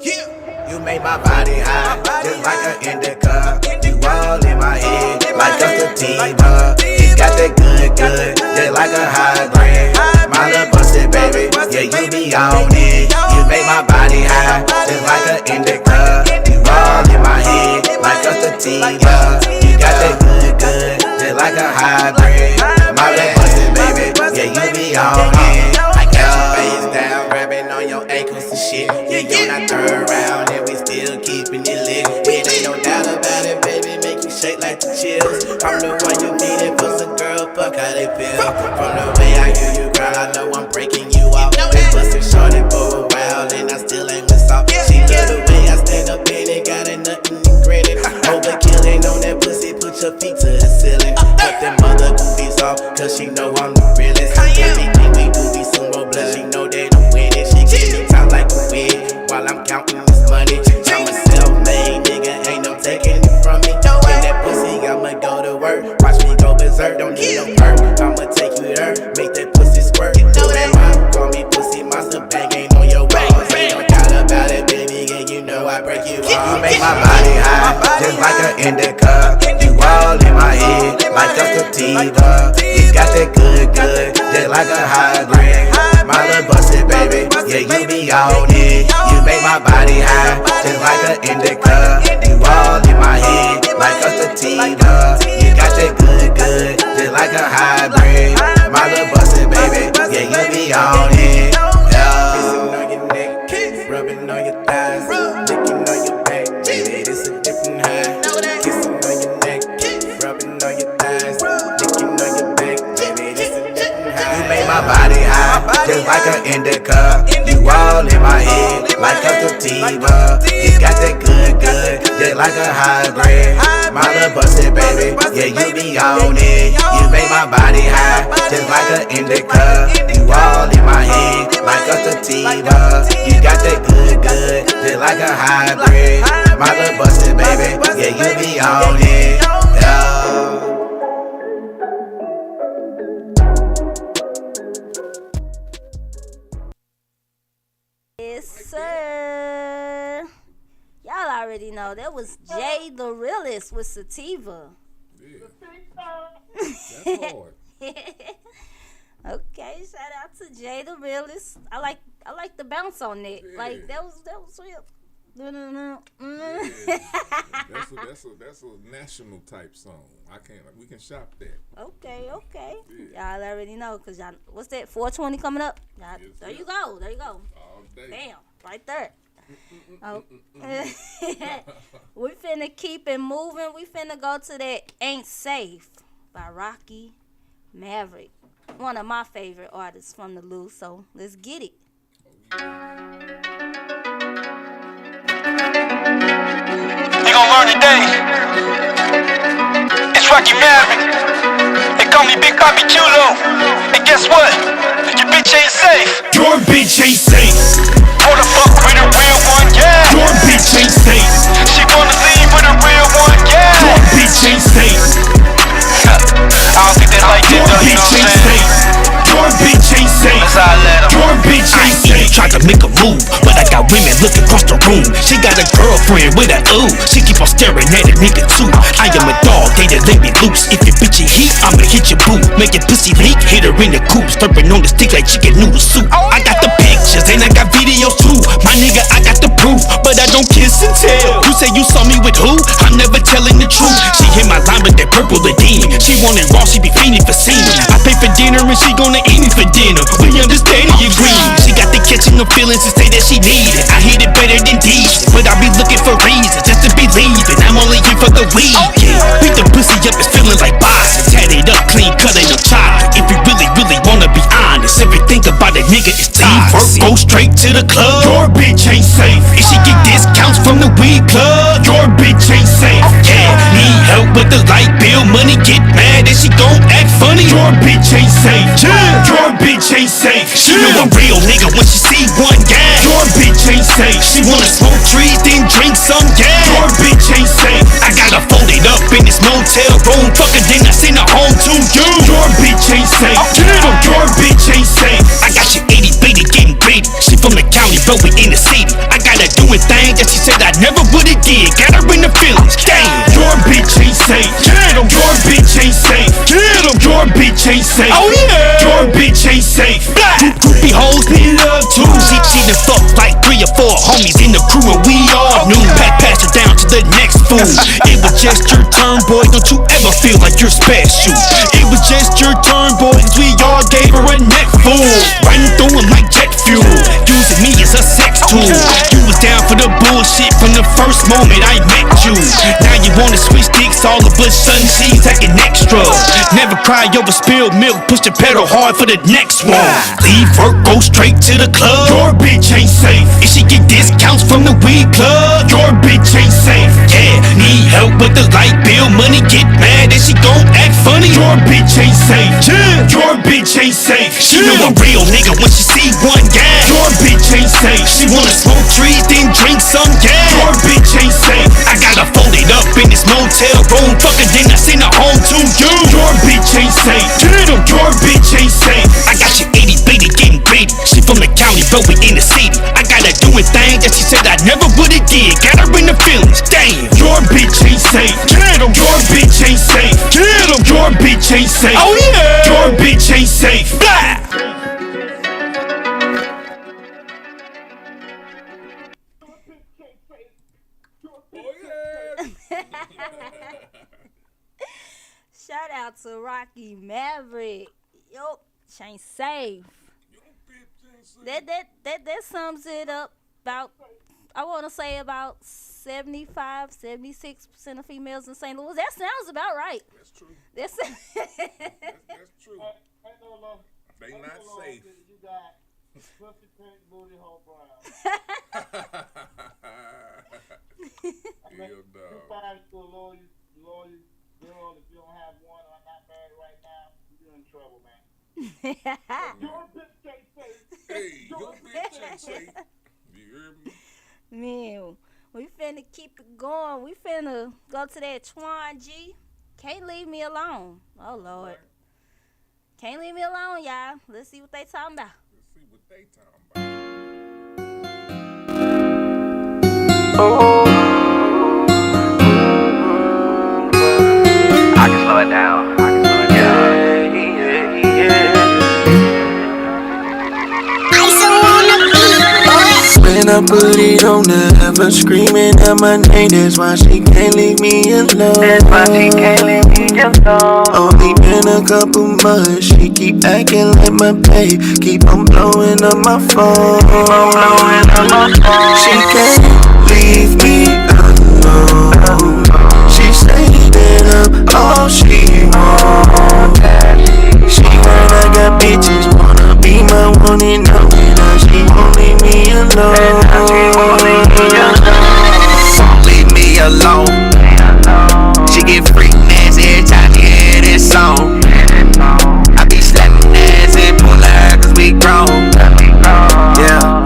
Yeah. You make my body high, just like an indica. You all in my head, like a sativa. You got that good, just like a high grade. My little busted baby, yeah, you be on it. You make my body high, just like an indica. You all in my head, like a sativa. You got that good, just like a high grade. My little busted baby, yeah, you be on it. I got your face down, grabbing on your ankles and shit. Yeah, you not turn around and we still keeping it lit. It ain't no doubt about it, baby, make you shake like the chills. I'm the one you need it for some girl, fuck how they feel. From the way I hear you, girl, I know I'm breaking you out. They bustin' shorty for a while and I still ain't with salt. She love the way I stand up in it, got it nothing to granted. Overkillin' on that pussy, put your feet to the ceiling. Cut them mother goofies off, cause she know I'm the realest. Everything we do be some more blood, she know that I'm winning. She give me time like a wig, while I'm counting this money. I'm a self-made nigga, ain't no taking it from me. In that pussy, I'ma go to work. Watch me go berserk, don't need no perk. I'ma take you there, make that pussy squirt. You know that mom call me pussy monster, bang ain't on your walls. Ain't no doubt about it, baby, and you know I break you off. You make my body high, just like an indica. You all in my head, like a sativa. You got that good, just like a high grade. My little busted baby, yeah, you be on it. You make my body high, just like an indica. You all in my head, like a sativa. You got that good, just like a high grade. My little busted baby, yeah, you be on it. Kissing on your neck, rubbing on your thighs, licking on your back, baby, this a different high. Kissing on your neck, rubbing on your thighs, licking on your back, baby, this a different high. You make my body high, just like an indica. You all in my head, like a sativa. You got that good, just like a high grade. My little busted baby, yeah, you be on it. You make my body high, just like an indica. You all in my head, like a sativa. You got that good, just like a high grade. My little busted baby, yeah, you be on it. Yes, sir. Y'all already know that was Jay the Realest with Sativa. Yeah. That's hard. Okay, shout out to Jay the Realest. I like the bounce on it. Yeah. Like that was real. Yeah. That's that's a national type song. We can shop that. Okay. Y'all already know, cause y'all, what's that? 420 coming up. There you go. All day. Bam, right there. Oh. We finna keep it moving. We finna go to that Ain't Safe by Rocky Maverick. One of my favorite artists from the Lou, so let's get it. You gon' learn today. It's Rocky Maverick. They call me Big Papi Chulo. And guess what? Your bitch ain't safe. Your bitch ain't safe. Wanna fuck with a real one, yeah. Your bitch ain't safe. She wanna leave with a real one, yeah. Your bitch ain't safe. I don't think they like it though, you know what I'm saying? Your bitch ain't safe. That's how I let 'em. Your bitch ain't safe. Tried to make a move, but I got women looking across the room. She got a girlfriend with a ooh. She keep on staring at a nigga too. I am a dog, they done let me loose. If your bitch ain't heat, I'ma hit your boo. Make your pussy leak, hit her in the coop. Slurping on the stick like chicken noodle soup. I got the pictures and I got videos too. My nigga, I got the proof, but I don't kiss and tell. You say you saw me with who? I'm never telling the truth. She hit my line with that purple Ladine. She wanted raw, she be fiending for scene. I pay for dinner and she gonna eat me for dinner. We understand and agree. She got the catching the feelings and say that she need it. I hit it better than these, but I be looking for reasons just to believe it. I'm only here for the weekend. Beat the pussy up, it's feeling like boxing. Tat it up, clean cut it up chocolate. If you really wanna be honest, everything about a nigga is toxic. Go straight to the club. Your bitch ain't safe. If she get discounts from the weed club, your bitch ain't safe. Yeah, need help with the light bill, money get mad and she gon' act funny. Your bitch ain't safe. Your bitch ain't safe. She know a real nigga when she see one gas. Your bitch ain't safe. She wanna smoke trees, then drink some gas. Your bitch ain't safe. I got her folded up in this motel room, fucking then I send her home to you. Your bitch ain't safe. Your bitch ain't safe. I got your itty bitty getting bitty. She from the county, but we in the city. I got her doing things that she said I never would've did. Got her in the feelings. Damn. Your bitch ain't safe. Your bitch ain't safe. Your bitch ain't safe. Oh yeah. Your bitch ain't safe. Groupie hoes need love too. She done fucked like 3 or 4 homies in the crew and we all knew. Pass her down to the next fool. It was just your turn, boy. Don't you ever feel like you're special. It was just your turn, boy, cause we all gave her a neck full. Running through him like jet fuel, using me as a sex tool. You was down for the bullshit from the first moment I met you. Now you wanna switch dicks all of a sudden she's acting extra. Never cry over spilled milk, push the pedal hard for the next one. Leave work, go straight to the club. Your bitch ain't safe. If she get discounts from the weed club, your bitch ain't safe. Yeah, need help with the light bill, money get mad and she gon' act funny. Your bitch ain't safe. Your bitch ain't safe. She know a real nigga when she see one gas. Your bitch ain't safe. She wanna smoke trees, then drink some gas. Your bitch ain't safe. I got her folded up in this motel room, fucking then I send her home to you. Your bitch ain't safe. Your bitch ain't safe. I got your itty bitty getting bitty. She from the county, but we in the city. I got her doing things that she said I never would've did. Got her in the feelings. Damn. Your bitch ain't safe. Your bitch ain't safe. Your bitch ain't safe. Oh yeah. Your bitch ain't safe. Blah. Shout out to Rocky Maverick. Yo, she ain't safe. That sums it up. About, I want to say about 75-76% of females in St. Louis. That sounds about right. That's true. That's true. They not safe. You got pussy pink booty hole brown. Hell no. You find to a lawyer, girl, if you don't have one or not married right now, you're in trouble, man. Your bitch ain't safe. Hey, your bitch ain't safe. You hear me? Man, we finna keep it going. We finna go to that Twan G. Can't leave me alone. Oh, Lord. Can't leave me alone, y'all. Let's see what they talking about. Let's see what they talking about. Oh. I can slow it down. When I I put it on her, have her screaming out my name. That's why she can't leave me alone. That's why she can't leave me alone. Only been a couple months, she keep acting like my babe. Keep on blowing up my phone. She can't leave me alone. She say that I'm all she wants. She heard I got bitches, wanna be my one and only. Now she won't leave me alone. Won't leave me alone. She get freak nasty every time she hear this song. I be slapping ass and pulling her cause we grown. Yeah,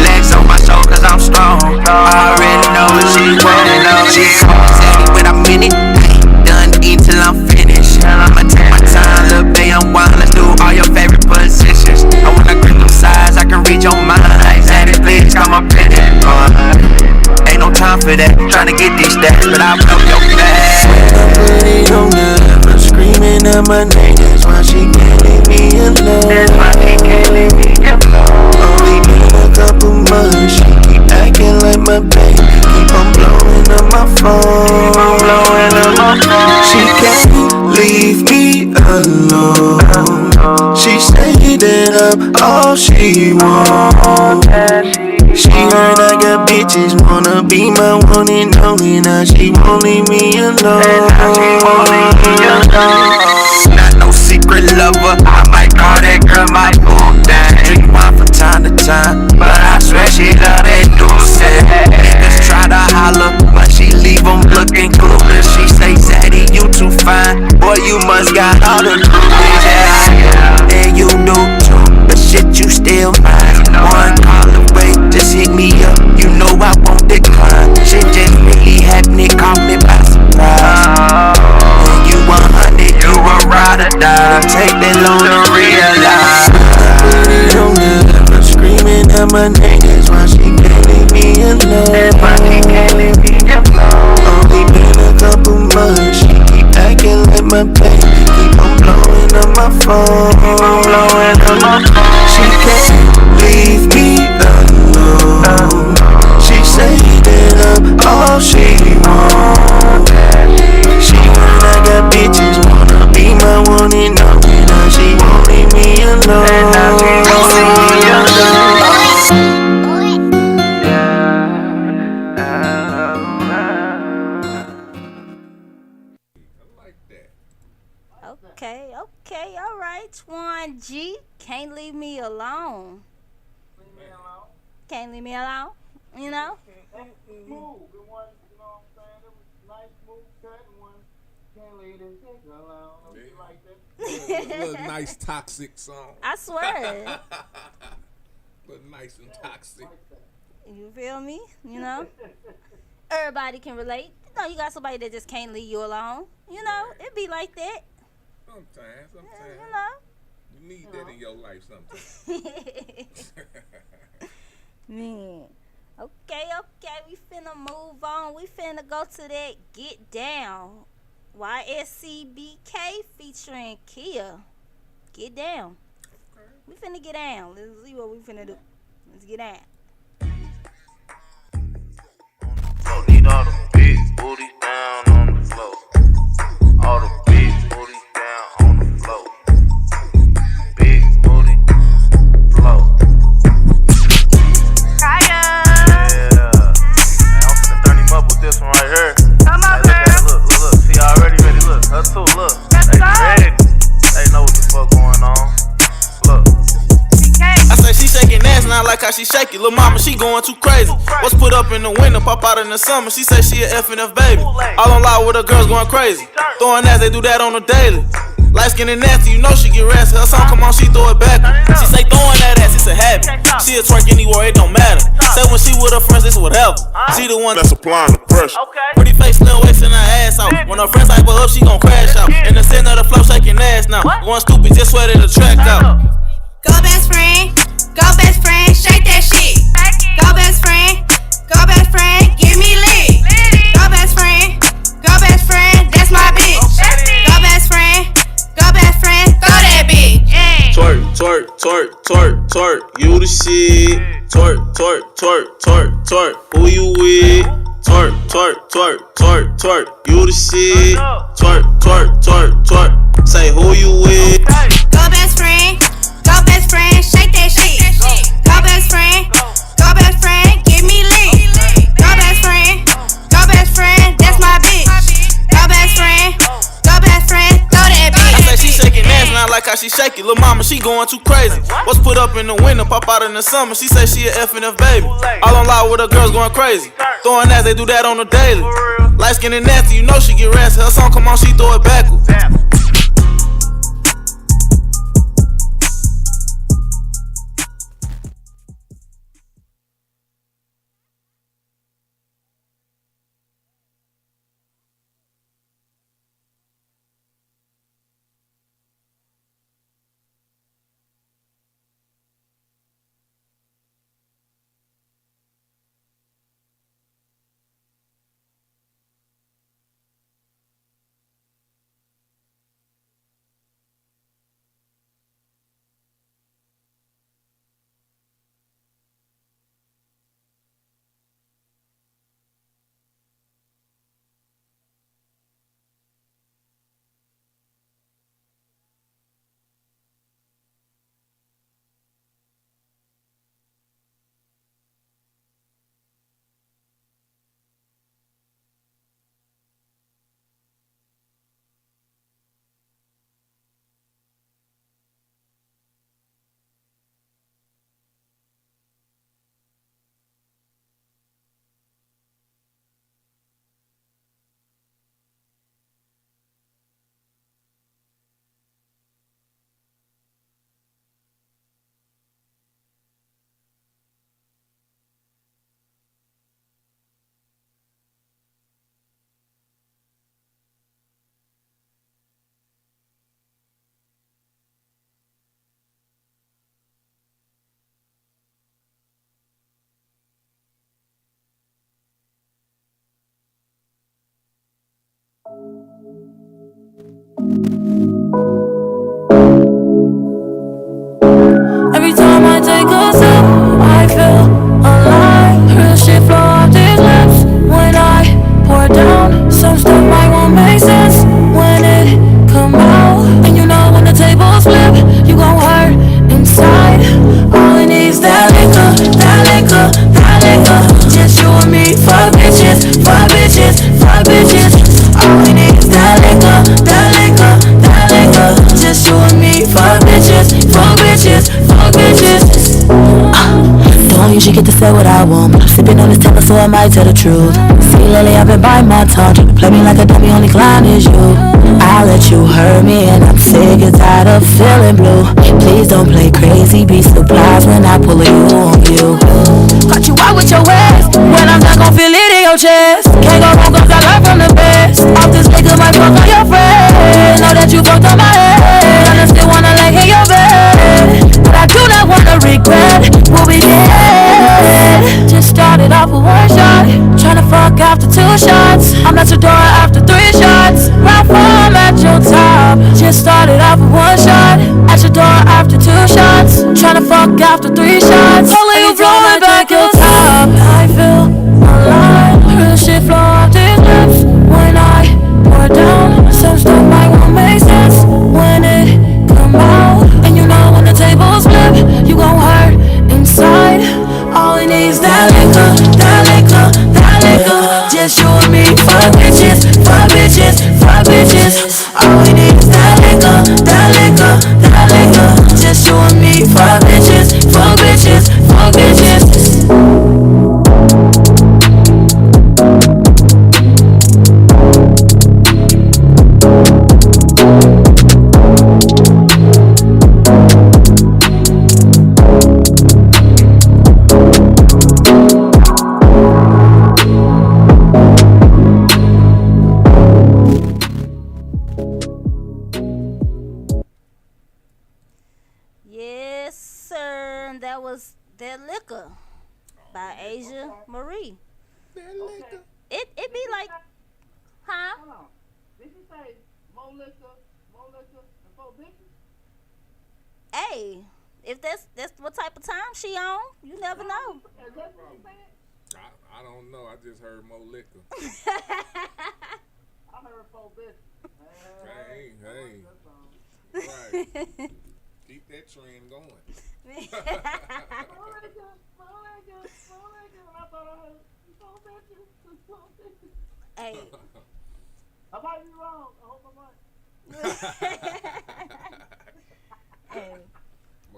legs on my shoulder cause I'm strong. I already know what she want. She said me when I'm in it. I ain't done eating till I'm finished. I'ma take my time, little baby, I'm wild. Let's do all your favorite positions. I wanna grip them sides, I can read your mind. Zaddy, please come up in it. Ain't no time for that. Tryna get these stats, but I'll blow your back. I put it on her, have her screaming out my name. That's why she can't leave me alone. That's why she can't leave me alone. Only been a couple months, she keep acting like my babe. Keep on blowing up my phone. She can't leave me alone. She say that I'm all she wants. She heard I got bitches, wanna be my one and only. Now she won't leave me alone. Not no secret lover, I might call that girl my boo dang. Drink wine from time to time, but I swear she love that deuce. Niggas try to holler, but she leave them looking clueless. She say, Zaddy, you too fine, boy, you must got all the clues. Yeah, and you do too, but shit, you still mine. One call away, just hit me up, you know I won't decline. Shit just really happened, caught me by surprise. And you 100, you a ride or die. Take that long to realize. Put it on her, have her screaming out my name. That's why she can't leave me alone. That's why she can't leave me alone. Only been a couple months, she keep acting like my babe. Keep on blowing up my phone. She can't leave me alone. She say that I'm all she wants. She heard I got bitches, wanna be my one and only. Now she won't leave me alone. Okay, alright, Twan G. Can't leave me alone. Can't leave me alone, you know? Smooth, the one, you know what I'm saying? It was nice, smooth cut, and one can't leave this nigga alone. You like that? A little nice toxic song. I swear. But nice and toxic. You feel me? You know? Everybody can relate. You know, you got somebody that just can't leave you alone. You know, it be like that. Sometimes. You know? You need that in your life sometimes. Man. Okay, we finna move on. We finna go to that Get Down. YSCBK featuring Kia. Get down. Okay. We finna get down. Let's see what we finna do. Let's get down. Don't need all the big booty down on the floor. All the big booty down on the floor. Big booty flow. Kaya. Yeah. Hey, I'm finna turn him up with this one right here. Come on, hey, look, she already ready. Look, her too. Look, they ready. They know what the fuck going on. Look. I say she shaking ass, and I like how she shake it. Lil' mama, she going too crazy. What's put up in the winter, pop out in the summer. She say she a F&F baby. All on loud with her girls going crazy. Throwing ass, they do that on the daily. Light skin and nasty, you know she get raspy. Her song come on, she throw it back. She say throwing that ass, it's a habit. She a twerk anywhere, it don't matter. Say when she with her friends, it's whatever. She the one that's applying the pressure. Pretty face, little waist and her ass out. When her friends hype her up, she gon' crash out. In the center of the flow, shaking ass now. Going stupid, just sweated the track out. Go best friend, shake that shit. Go best friend, give me lit. Go best friend, that's my bitch. Go best friend, throw that bitch. Twerk, you the shit. Twerk, twerk, twerk, twerk, twerk. Who you with? Twerk, twerk, twerk, twerk, twerk. You the shit. Twerk, twerk, twerk, twerk. Say who you with? Go best friend, shake that shit. Go best friend, give me lit. Go best friend, that's my bitch. Go best friend, throw that bitch. I say she shaking ass, and I like how she shake it. Lil' mama, she going too crazy. What's put up in the winter, pop out in the summer. She say she a F&F baby. All on live with her girls going crazy. Throwing ass, they do that on the daily. Light skin and nasty, you know she get raspy. Her song come on, she throw it backwards. Every time I take a sip, I feel alive. Real shit flow off these lips. When I pour down, some stuff might won't make sense when it come out. And you know when the tables flip, you gon' hurt inside. All it needs that liquor, that liquor, that liquor. Just you and me, fuck bitches, fuck bitches, fuck bitches. All it needs that liquor, that liquor, that liquor. Just you and me, fuck bitches, fuck bitches, fuck bitches. Don't usually get to say what I want, but I'm sipping on this Taylor, so I might tell the truth. See, lately I've been biting my tongue, trying to play me like a dummy, only clown is you. I let you hurt me, and I'm sick and tired of feeling blue. Please don't play crazy, be surprised when I pull you on you. Got you out with your ass, when I'm not gon' feel it in your chest. Can't go wrong cause I learned from the best. Off this nigga might fuck on your friend. Know that you fucked on my head, and I still wanna lay in your bed. But I do not wanna regret what we did. Just started off with one shot, tryna fuck after two shots. I'm at your door after 3 shots. Round 4, I'm at your top. Just started off with one shot, at your door after 2 shots. Tryna fuck after 3 shots. Only you blowing back your top. I feel alive. Real shit flow off these lips. When I pour down, some stuff might won't make sense when it come out. And you know when the tables flip, you gon' hurt inside. All it needs that liquor, that liquor, that liquor. Just you and me, fuck bitches, fuck bitches, fuck bitches. All we need is that liquor, that liquor, that liquor. Just you and me, fuck bitches, fuck bitches, fuck bitches. Yes, sir. And that was That Liquor by Asia Marie. It be like, huh? Hold on. Did you say more liquor, and 4 bitches? Hey, If that's what type of time she on, you never know. I don't know. I just heard more liquor. I heard 4 bitches. Hey. Right. Keep that trend going. I thought I heard 4 bitches. Hey. I might be wrong. I hope I'm right.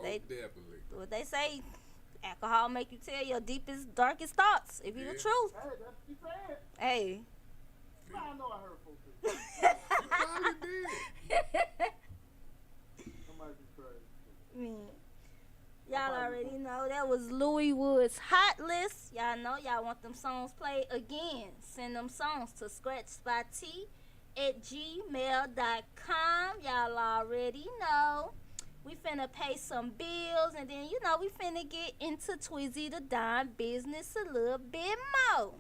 Hey. Definitely. What they say, alcohol make you tell your deepest, darkest thoughts. If you the truth. Hey, that's what you said. Hey. I know I heard 4 bitches. You probably did. I might be crazy. Y'all already know that was Louis Wood's Hot List. Y'all know y'all want them songs played again. Send them songs to scratchbyt@gmail.com. Y'all already know. We finna pay some bills, and then we finna get into Tweezie the Don business a little bit more.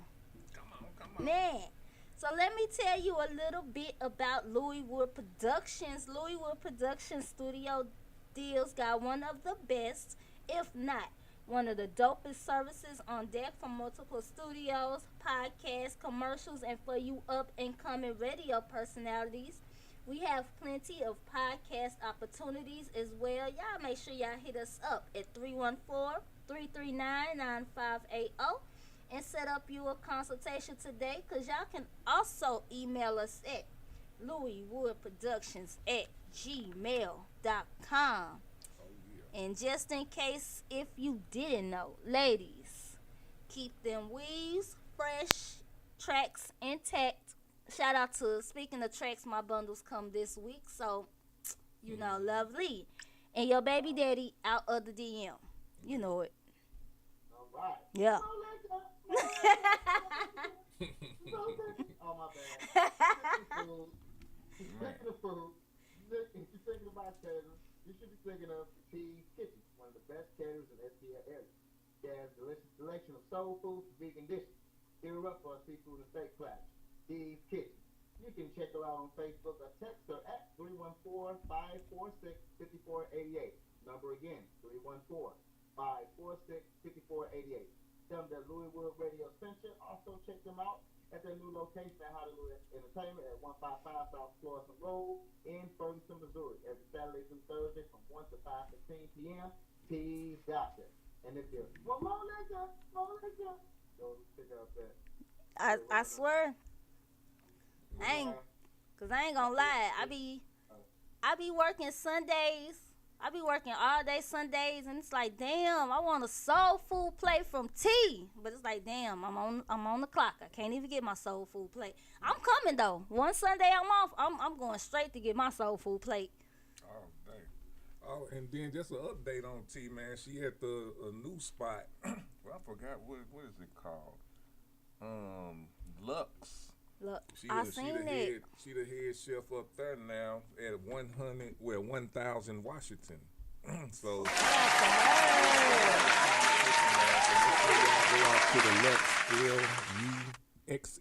Come on. Man. So let me tell you a little bit about Louis Wood Productions. Louis Wood Productions studio deals got one of the best, if not one of the dopest services on deck from multiple studios, podcasts, commercials, and for you up and coming radio personalities. We have plenty of podcast opportunities as well. Y'all make sure y'all hit us up at 314-339-9580 and set up you a consultation today, because y'all can also email us at louiswoodproductions@gmail.com. And just in case if you didn't know, ladies, keep them weaves fresh, tracks intact. Shout out to, speaking of tracks, my bundles come this week, so lovely. And your baby daddy out of the DM. You know it. All right. Yeah. Oh, my bad. Speaking of food, if you're thinking about catering, you should be thinking of Tweezie Kitchen, one of the best caterers in the STL area. They have a delicious selection of soul food to vegan dishes. Hit her up for a seafood and steak platter. Tweezie Kitchen. You can check her out on Facebook or text her at 314-546-5488. Number again, 314-546-5488. Tell them that Louis Wood Radio sent you. Also check them out at their new location at Hollywood Entertainment at 155 South Florissant Road in Ferguson, Missouri. Every Saturday through Thursday from 1 to 5:15 p.m. Peace Doctor. And if you're more liquor, go pick up that. I swear. I ain't gonna lie. I be working Sundays. I be working all day Sundays, and it's like, damn, I want a soul food plate from T. But it's like, damn, I'm on the clock. I can't even get my soul food plate. I'm coming though. One Sunday I'm off. I'm going straight to get my soul food plate. Oh, dang. Oh, and then just an update on T, man. She at a new spot. Well, I forgot what is it called? Lux. Look, She I the seen head, it. she the head chef up there now at 1000 Washington. So go out to the Lux LUXE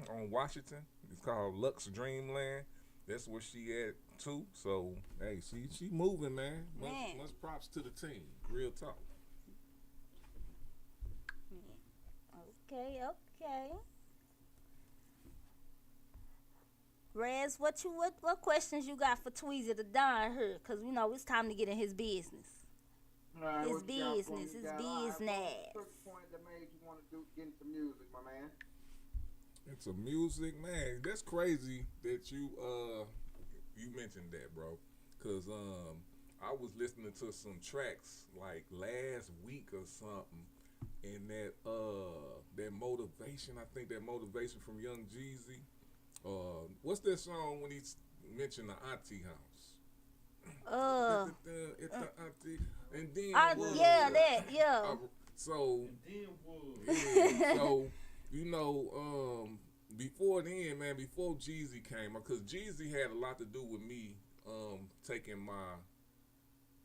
on Washington. It's called Lux Dreamland. That's where she at too. So hey, she moving, man. Much props to the team. Real talk. Okay. Rez, what questions you got for Tweezie the Don here? Because it's time to get in his business. Right, His business. First point that made you want to get into music, my man. It's a music, man. That's crazy that you mentioned that, bro. Cause I was listening to some tracks like last week or something, and that motivation. I think that motivation from Young Jeezy. What's that song when he mentioned the auntie house? It's the auntie, and then so before then, man, before Jeezy came, because Jeezy had a lot to do with me taking my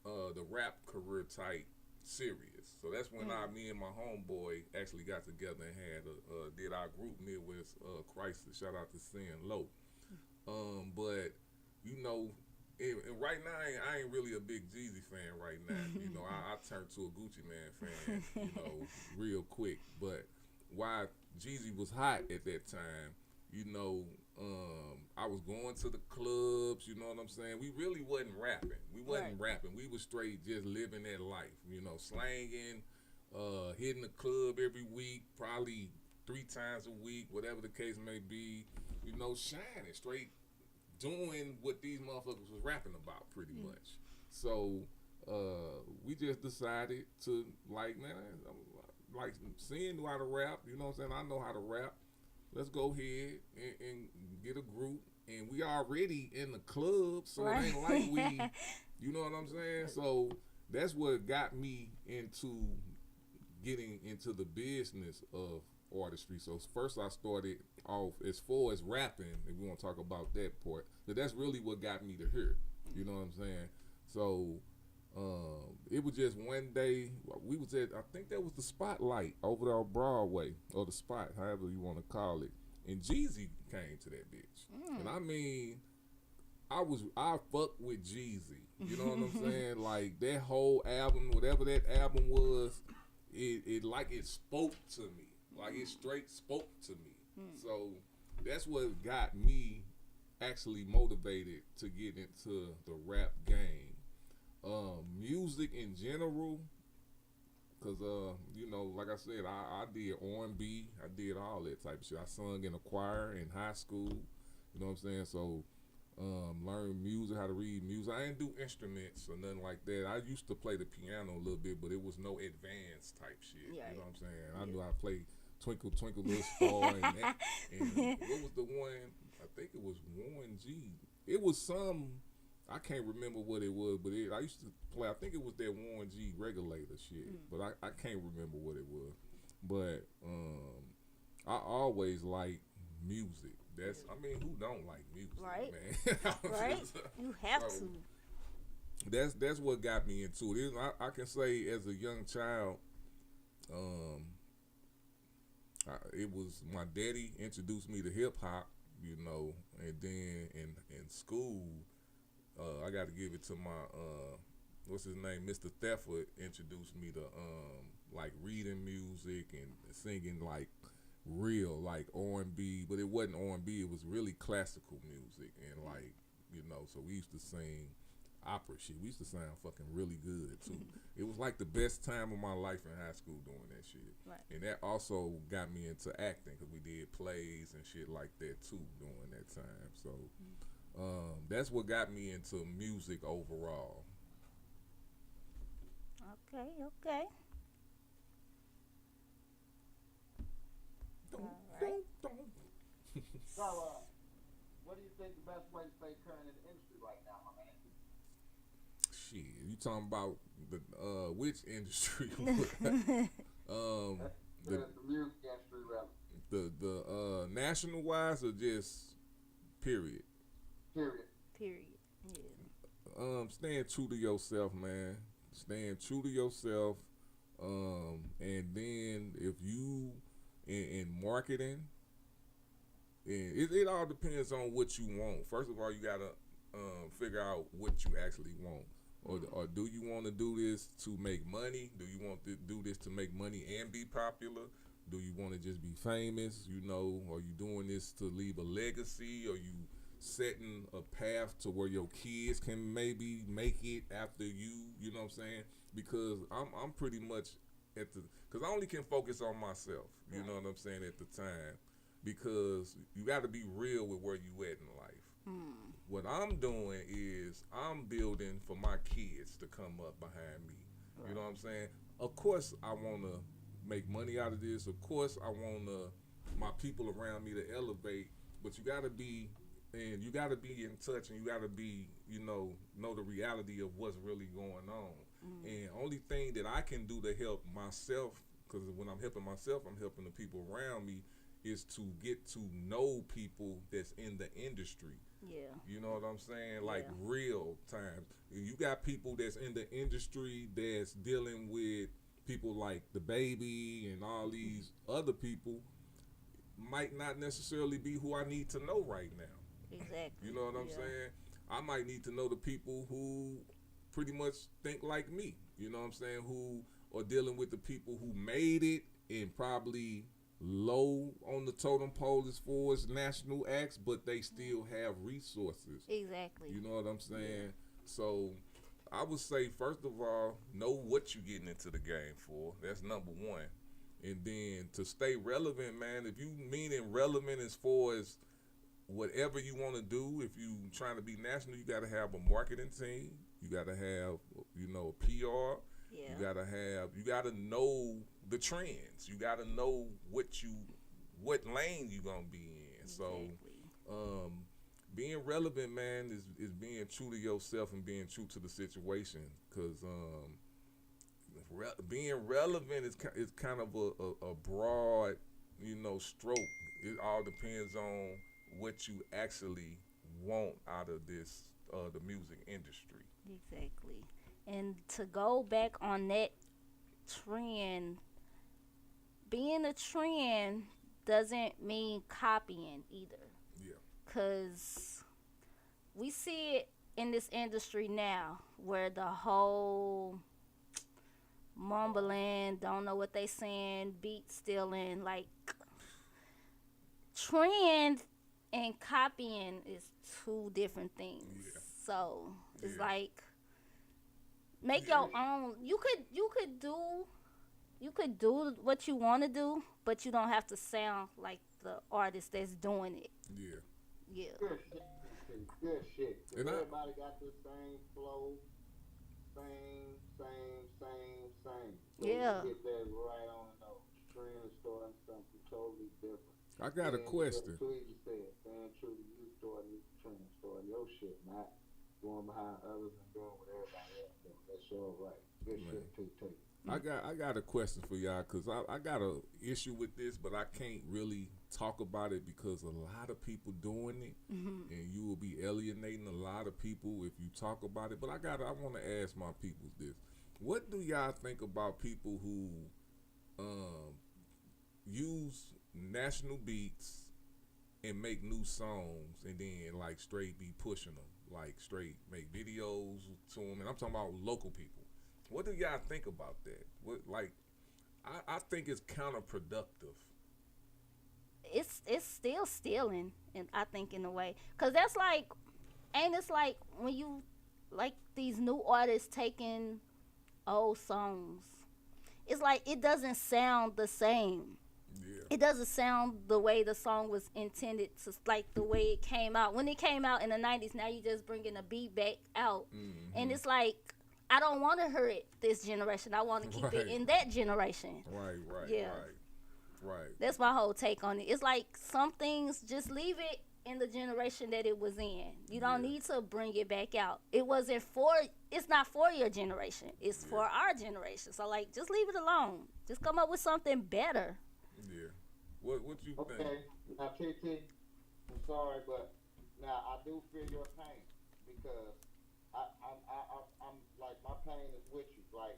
the rap career type serious. So that's when me and my homeboy actually got together and had did our group Midwest Crisis. Shout out to Sin Low. But and right now I ain't really a big Jeezy fan right now. You know, I turned to a Gucci Man fan, you know, real quick. But why Jeezy was hot at that time, you know, I was going to the clubs, you know what I'm saying? We really wasn't rapping. We wasn't rapping. We was straight just living that life, you know, slanging, hitting the club every week, probably 3 times a week, whatever the case may be, you know, shining, straight doing what these motherfuckers was rapping about pretty much. So we just decided to, like, man, like, seeing how to rap, you know what I'm saying? I know how to rap. Let's go ahead and get a group. And we already in the club, so it ain't like we, you know what I'm saying? So that's what got me into getting into the business of artistry. So first I started off as far as rapping, and we want to talk about that part. But that's really what got me to here. You know what I'm saying? So it was just one day we was at, I think that was the Spotlight over there on Broadway, or the Spot, however you want to call it. And Jeezy came to that bitch. And I mean, I fucked with Jeezy. You know what I'm saying? Like, that whole album, whatever that album was, it like it spoke to me. Like, it straight spoke to me. So that's what got me actually motivated to get into the rap game. Music in general, because, you know, like I said, I did R&B, I did all that type of shit. I sung in a choir in high school, you know what I'm saying? So, learned music, how to read music. I didn't do instruments or nothing like that. I used to play the piano a little bit, but it was no advanced type shit, you know what I'm saying? I knew how to play Twinkle, Twinkle, Little Star, and that. And what was the one? I think it was Warren G. It was some, I can't remember what it was, but I used to play, I think it was that Warren G regulator shit, but I can't remember what it was. But I always like music. That's, I mean, who don't like music, man? Right? You have to. That's what got me into it. I can say as a young child, it was my daddy introduced me to hip hop, you know, and then in school, I got to give it to my what's his name, Mr. Thetford, introduced me to like reading music and singing like real like R&B, but it wasn't R&B, it was really classical music, and like, you know, so we used to sing opera shit. We used to sound fucking really good too. It was like the best time of my life in high school doing that shit. And that also got me into acting, because we did plays and shit like that too during that time. So that's what got me into music overall. Okay. So, what do you think the best way to stay current in the industry right now, my man? Shit, you talking about the which industry? The music industry, rather. The national wise, or just period? Period. Yeah. Staying true to yourself, man. Staying true to yourself. And then if you in marketing, and it all depends on what you want. First of all, you gotta figure out what you actually want. Or do you want to do this to make money? Do you want to do this to make money and be popular? Do you want to just be famous? You know, are you doing this to leave a legacy? Are you setting a path to where your kids can maybe make it after you? You know what I'm saying? Because I'm pretty much because I only can focus on myself. You know what I'm saying, at the time, because you got to be real with where you at in life. What I'm doing is I'm building for my kids to come up behind me. You know what I'm saying? Of course, I want to make money out of this. Of course, I want my people around me to elevate. But you got to be, and you got to be in touch, and you got to be, you know the reality of what's really going on. And only thing that I can do to help myself, because when I'm helping myself, I'm helping the people around me, is to get to know people that's in the industry. Yeah. You know what I'm saying? Like real time. You got people that's in the industry that's dealing with people like the Baby and all these other people, might not necessarily be who I need to know right now. Exactly. You know what I'm saying? I might need to know the people who pretty much think like me. You know what I'm saying? Who are dealing with the people who made it and probably low on the totem pole as far as national acts, but they still have resources. Exactly. You know what I'm saying? So I would say, first of all, know what you're getting into the game for. That's number one. And then to stay relevant, man, if you meaning relevant as far as whatever you want to do, if you trying to be national, you got to have a marketing team. You got to have, you know, PR. Yeah. You got to know the trends. You got to know what lane you going to be in. Exactly. So, being relevant, man, is being true to yourself and being true to the situation. Because being relevant is kind of a broad, you know, stroke. It all depends on what you actually want out of this, the music industry. Exactly. And to go back on that trend, being a trend doesn't mean copying either. Yeah. Because we see it in this industry now where the whole mumbling, don't know what they saying, beat stealing, like trend and copying is two different things. Yeah. So it's like make your own. You could do what you want to do, but you don't have to sound like the artist that's doing it. Yeah. Yeah. Good shit. And Everybody got the same flow, same. So Yeah. you get that right on the nose. Trend starting something totally different. I got a question. Tweezie said, staying true to you, starting your trend, starting your shit, not going behind others and doing what everybody else doing. That's all right. Good shit too. I got a question for y'all, because I got a issue with this, but I can't really talk about it because a lot of people doing it, and you will be alienating a lot of people if you talk about it. But I want to ask my peoples this: what do y'all think about people who use national beats and make new songs and then like straight be pushing them, like straight make videos to them? And I'm talking about local people. What do y'all think about that? I think it's counterproductive. It's still stealing, and I think in a way, cause that's like, ain't it's like when you like these new artists taking old songs, it's like it doesn't sound the same. Yeah. It doesn't sound the way the song was intended to, like the way it came out. When it came out in the 90s, now you just bringing the beat back out. And it's like, I don't want to hear it this generation. I want to keep it in that generation. Right. That's my whole take on it. It's like some things, just leave it in the generation that it was in. You don't need to bring it back out. It's not for your generation. It's for our generation. So like, just leave it alone. Just come up with something better. Yeah. What you think? Okay. Now, TT, I'm sorry, but now I do feel your pain because I'm like, my pain is with you. Like,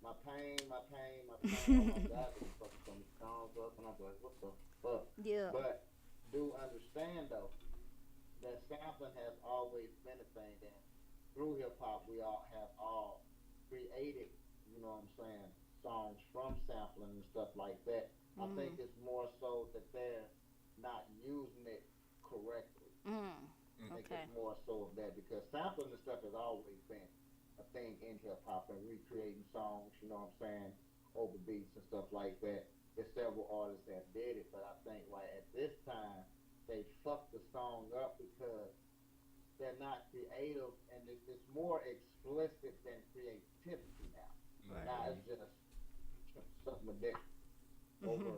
my pain. Oh my God, this fucking some songs up, and I'm like, what the fuck? Yeah. But do understand though that sampling has always been a thing. And through hip hop, we all have created, you know what I'm saying, songs from sampling and stuff like that. I think it's more so that they're not using it correctly. I think it's more so of that, because sampling and stuff has always been a thing in hip hop and recreating songs, you know what I'm saying, over beats and stuff like that. There's several artists that did it, but I think like at this time they fucked the song up because they're not creative, and it's more explicit than creativity now. Now it's just something with dick over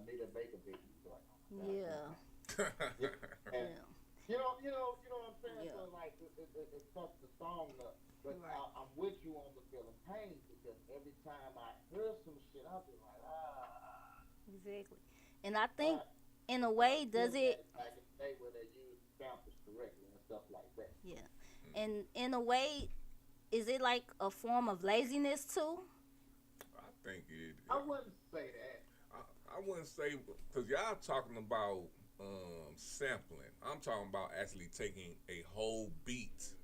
Anita Baker beat. Like, oh my God. And you know what I'm saying. So like it fucks the song up. But I'm with you on the feeling pain, because every time I hear some shit, I'll be like, Exactly. And I think in a way, does it? Back in the day where they use samples correctly and stuff like that. Yeah. And in a way, is it like a form of laziness too? I think it. I wouldn't say that. I wouldn't say, because y'all talking about sampling. I'm talking about actually taking a whole beat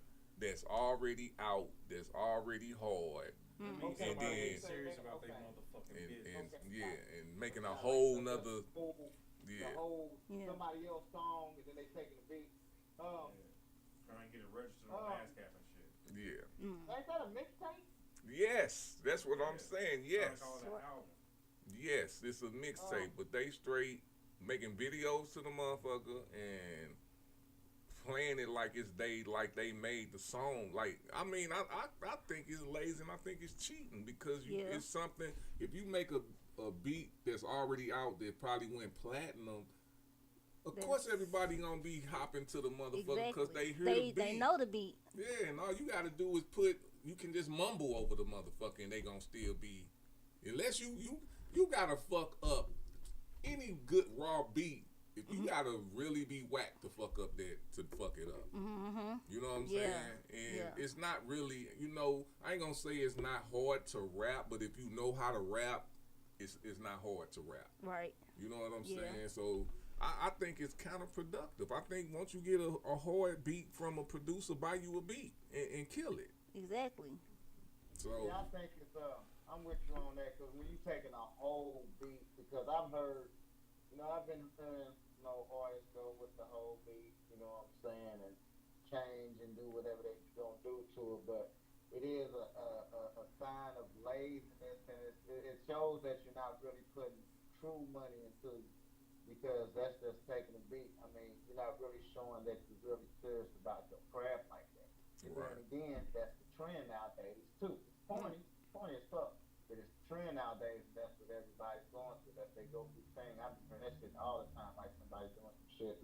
that's already out, that's already hard, and then serious about their motherfucking business. and making a whole nother the whole somebody else song, and then they taking the beat. Trying to get it registered on ASCAP and shit. Yeah. Ain't that a mixtape? Yes, that's what I'm saying. Yes. Album. Yes, it's a mixtape, but they straight making videos to the motherfucker and playing it like it's like they made the song. Like, I mean, I think it's lazy and I think it's cheating because it's something. If you make a beat that's already out that probably went platinum, of course everybody gonna be hopping to the motherfucker because they hear the beat. They know the beat. Yeah, and all you gotta do is you can just mumble over the motherfucker and they gonna still be, unless you gotta fuck up any good raw beat. If you gotta really be whacked to fuck up that, to fuck it up. You know what I'm saying? And it's not really, I ain't gonna say it's not hard to rap, but if you know how to rap, it's not hard to rap. Right. You know what I'm saying? So I think it's kind of productive. I think once you get a hard beat from a producer, buy you a beat and kill it. Exactly. So I think it's I'm with you on that, because when you taking a whole beat, because I've heard, I've been hearing, artists go with the whole beat, you know what I'm saying, and change and do whatever they gonna do to it, but it is a sign of laziness, and it shows that you're not really putting true money into it, because that's just taking a beat. I mean, you're not really showing that you're really serious about your craft like that. Right. And again, that's the trend nowadays too. Corny as fuck. But it's the trend nowadays, and that's what everybody's going through. That they go through thing. I'm doing that shit all the time, like somebody doing some shit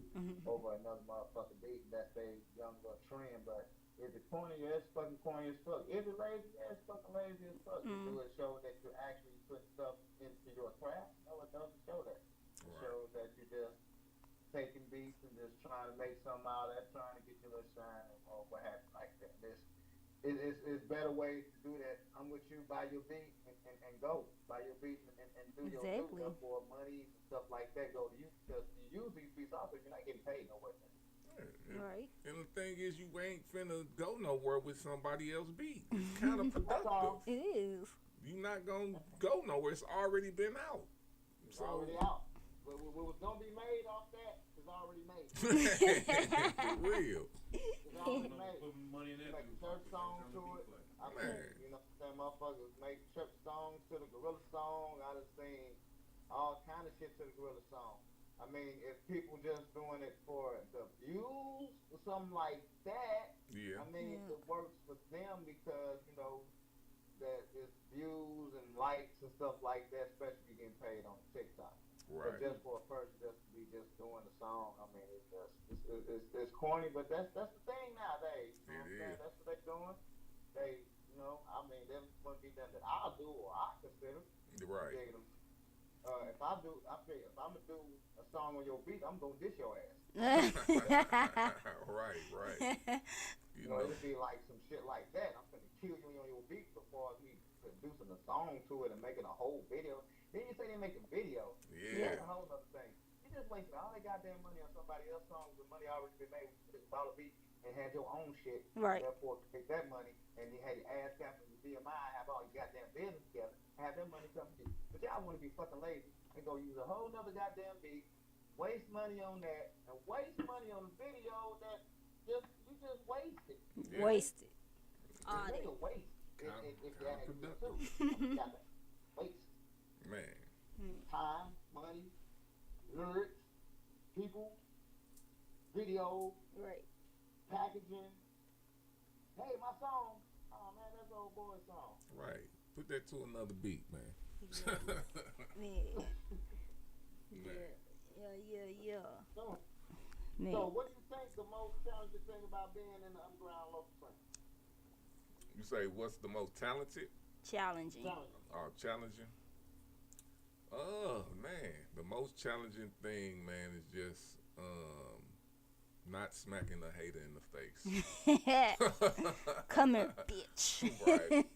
over another motherfucking beat. That's their young little trend. But is it corny? Yeah, it's fucking corny as fuck. Is it lazy? Yeah, it's fucking lazy as fuck. Do it show that you're actually putting stuff into your craft? No, it doesn't show that. It shows that you're just taking beats and just trying to make something out of that, trying to get your little shine or what have you like that. It's better ways to do that. I'm with you. Buy your beat and go. Buy your beat and do your thing. Therefore, money and stuff like that go to you, because you use these beats also. You're not getting paid nowhere. Right. And the thing is, you ain't finna go nowhere with somebody else's beat. It's kind of productive. It is. You're not gonna go nowhere. It's already been out. It's already out. What was gonna be made off that is already made. For real. It's already made. Put money in that. Make a church song to it. I mean, that motherfuckers make church songs to the Gorilla song. I done seen all kind of shit to the Gorilla song. I mean, if people just doing it for the views or something like that, I mean, it works for them because, that it's views and likes and stuff like that, especially getting paid on TikTok. Right. But just for a person just to be just doing the song, I mean, it's corny, but that's the thing nowadays. You know what I'm saying? That's what they're doing. They, I mean, that wouldn't be nothing that I'll do or I consider. Right. If I'm gonna do a song on your beat, I'm gonna diss your ass. Right. It'd be like some shit like that. I'm gonna kill you on your beat before me producing a song to it and making a whole video. Then you say they make a video. Yeah. That's a whole other thing. You just wasted all that goddamn money on somebody else's song with money already been made. You just bought a beat and had your own shit. Right. Therefore, take that money and you had your ass cap and your BMI, have all your goddamn business together, have that money come to you. But y'all want to be fucking lazy and go use a whole nother goddamn beat, waste money on that, and waste money on the video that you just wasted. Yeah. Wasted. It's a waste. If you had productive. Waste. Man. Time, money, lyrics, people, video, packaging. Hey, my song. Oh man, that's old boy's song. Right. Put that to another beat, man. Yeah. So what do you think the most challenging thing about being in the underground local scene? You say what's the most talented? Challenging. Oh, challenging. Oh man, the most challenging thing, man, is just not smacking a hater in the face. Come here, bitch. Right.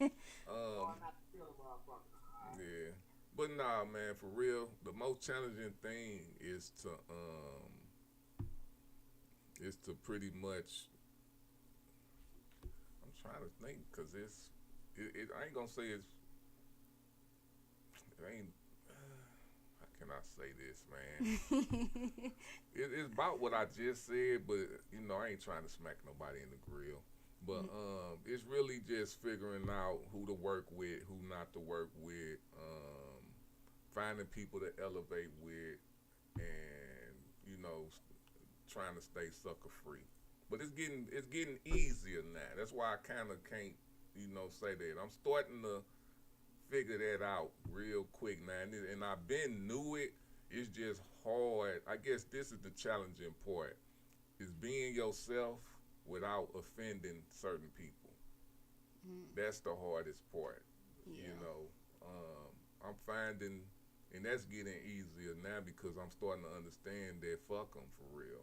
Yeah. But nah, man, for real, the most challenging thing is to is to pretty much. I'm trying to think because I ain't gonna say it ain't. How can I say this, man? It's about what I just said, but I ain't trying to smack nobody in the grill. But it's really just figuring out who to work with, who not to work with, finding people to elevate with, and trying to stay sucker free. But it's getting easier now. That's why I kind of can't say that. I'm starting to figure that out real quick now, and I've been knew it. It's just hard. I guess this is the challenging part: is being yourself without offending certain people. That's the hardest part. I'm finding, and that's getting easier now because I'm starting to understand that fuck them for real.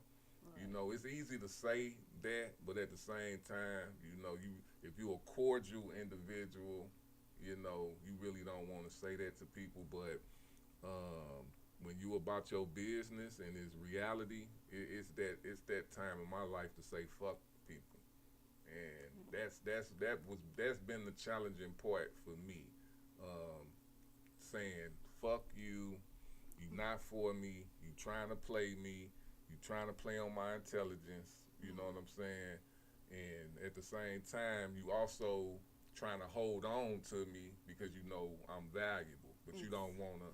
Right. It's easy to say that, but at the same time, if you're a cordial individual, you really don't want to say that to people. But when you about your business and it's reality, it's that time in my life to say fuck people, and that's been the challenging part for me. Saying fuck you, you not for me, you trying to play me, you trying to play on my intelligence. You know what I'm saying? And at the same time, you also trying to hold on to me because I'm valuable, but you don't want to,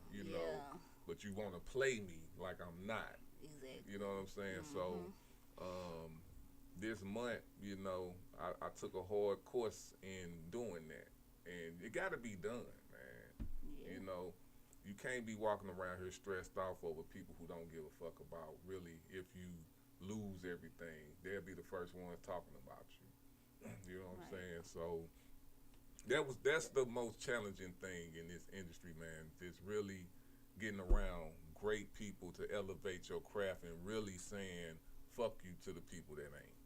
but you want to play me like I'm not. Exactly. You know what I'm saying? So this month, I took a hard course in doing that, and it got to be done, man. Yeah. You can't be walking around here stressed off over people who don't give a fuck about really. If you lose everything, they'll be the first ones talking about you. You know what I'm saying? So that's the most challenging thing in this industry, man. It's really getting around great people to elevate your craft and really saying fuck you to the people that ain't.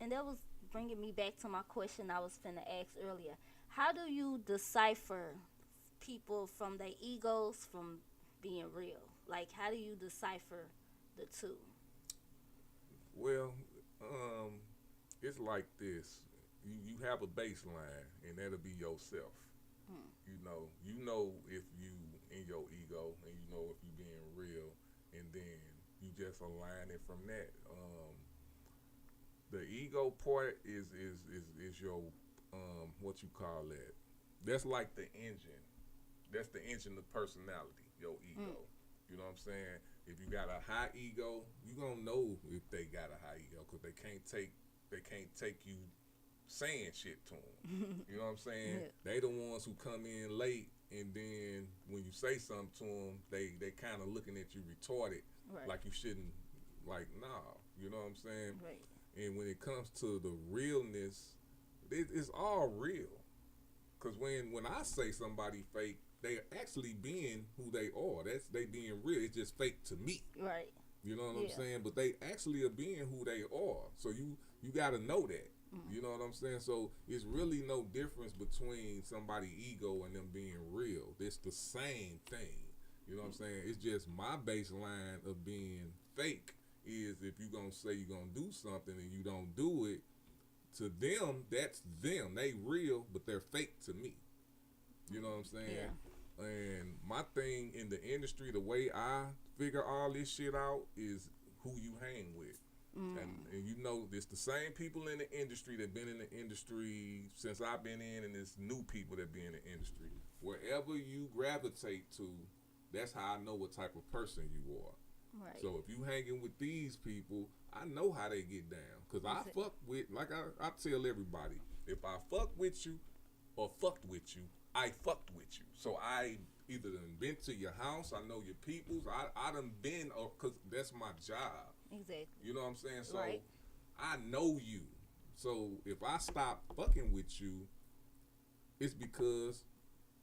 And that was bringing me back to my question I was finna ask earlier. How do you decipher people from their egos from being real? Like, how do you decipher the two? Well, it's like this. You have a baseline, and that'll be yourself. You know if you in your ego, and you know if you being real, and then you just align it from that. The ego part is your what you call that? That's like the engine. That's the engine of personality, your ego. You know what I'm saying? If you got a high ego, you gonna know if they got a high ego because they can't take you saying shit to them. You know what I'm saying? Yeah. They the ones who come in late, and then when you say something to them, they kind of looking at you retarded, right. Like you shouldn't. Like, nah. You know what I'm saying? Right. And when it comes to the realness, it's all real. Cause when I say somebody fake, they actually being who they are. They being real. It's just fake to me. Right. You know what I'm saying? But they actually are being who they are. So you got to know that. You know what I'm saying? So it's really no difference between somebody's ego and them being real. It's the same thing. You know what I'm saying? It's just my baseline of being fake is if you're going to say you're going to do something and you don't do it, to them, that's them. They real, but they're fake to me. You know what I'm saying? Yeah. And my thing in the industry, the way I figure all this shit out is who you hang with. And it's the same people in the industry that been in the industry since I've been in, and it's new people that be in the industry. Wherever you gravitate to, that's how I know what type of person you are. Right. So if you hanging with these people, I know how they get down. Because I fuck with, like I tell everybody, if I fuck with you or fucked with you, I fucked with you. So I either done been to your house, I know your peoples, I done been, because that's my job. Exactly. You know what I'm saying? So right. I know you. So if I stop fucking with you, it's because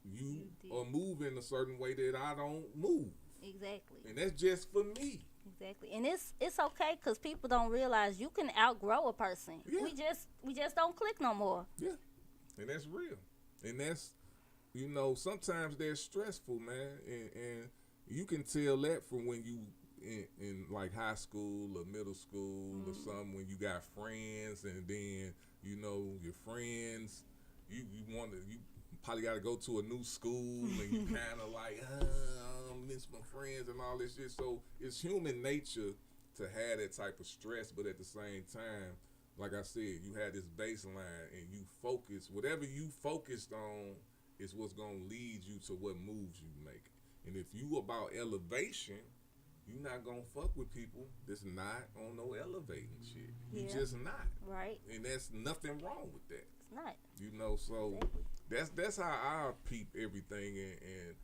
you are moving a certain way that I don't move. Exactly. And that's just for me. Exactly. And it's okay because people don't realize you can outgrow a person. Yeah. We just don't click no more. Yeah. And that's real. And that's, sometimes they're stressful, man. And you can tell that from when you in like high school or middle school or something, when you got friends and then your friends, you probably got to go to a new school and you kind of like I miss my friends and all this shit. So it's human nature to have that type of stress, but at the same time, like I said, you had this baseline and you focus. Whatever you focused on is what's gonna lead you to what moves you make. And if you about elevation, you're not gonna fuck with people that's not on no elevating shit. You just not. Right. And there's nothing wrong with that. It's not. So that's how I peep everything, and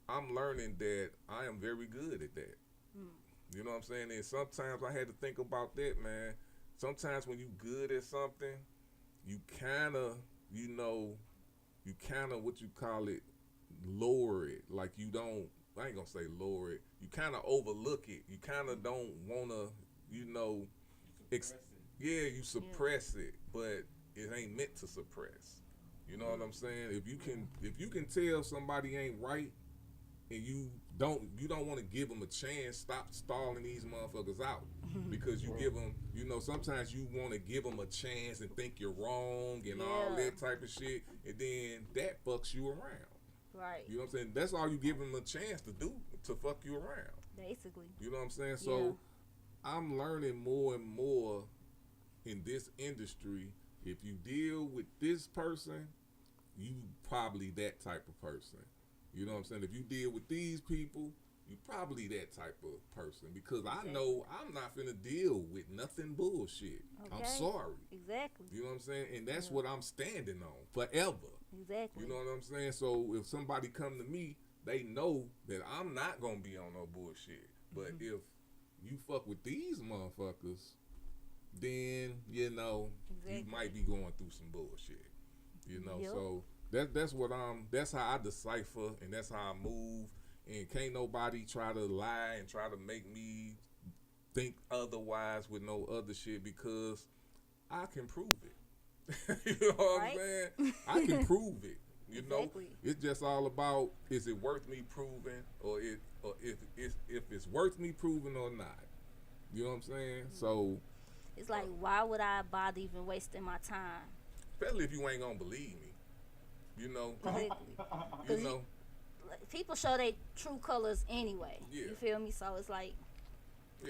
I'm learning that I am very good at that. You know what I'm saying? And sometimes I had to think about that, man. Sometimes when you good at something, you kind of, what you call it, lower it. Like I ain't gonna say lower it. You kind of overlook it. You kind of don't want to, you suppress it, but it ain't meant to suppress. You know what I'm saying? If you can tell somebody ain't right, and you don't want to give them a chance, stop stalling these motherfuckers out. Because you give them, sometimes you want to give them a chance and think you're wrong and all that type of shit, and then that fucks you around. Right. You know what I'm saying? That's all you give them a chance to do, to fuck you around. Basically. You know what I'm saying? So I'm learning more and more in this industry. If you deal with this person, you probably that type of person. You know what I'm saying? If you deal with these people, you probably that type of person, because I know I'm not finna deal with nothing bullshit. Okay. I'm sorry. Exactly. You know what I'm saying? And that's what I'm standing on forever. Exactly. You know what I'm saying? So if somebody come to me, they know that I'm not gonna be on no bullshit. But if you fuck with these motherfuckers, then you might be going through some bullshit. So that's how I decipher, and that's how I move. And can't nobody try to lie and try to make me think otherwise with no other shit, because I can prove it. You know what I'm saying? I can prove it. You know, it's just all about, is it worth me proving, or if it's worth me proving or not. You know what I'm saying? So it's like, why would I bother even wasting my time? Especially if you ain't gonna believe me. People show their true colors anyway. Yeah. You feel me? So it's like,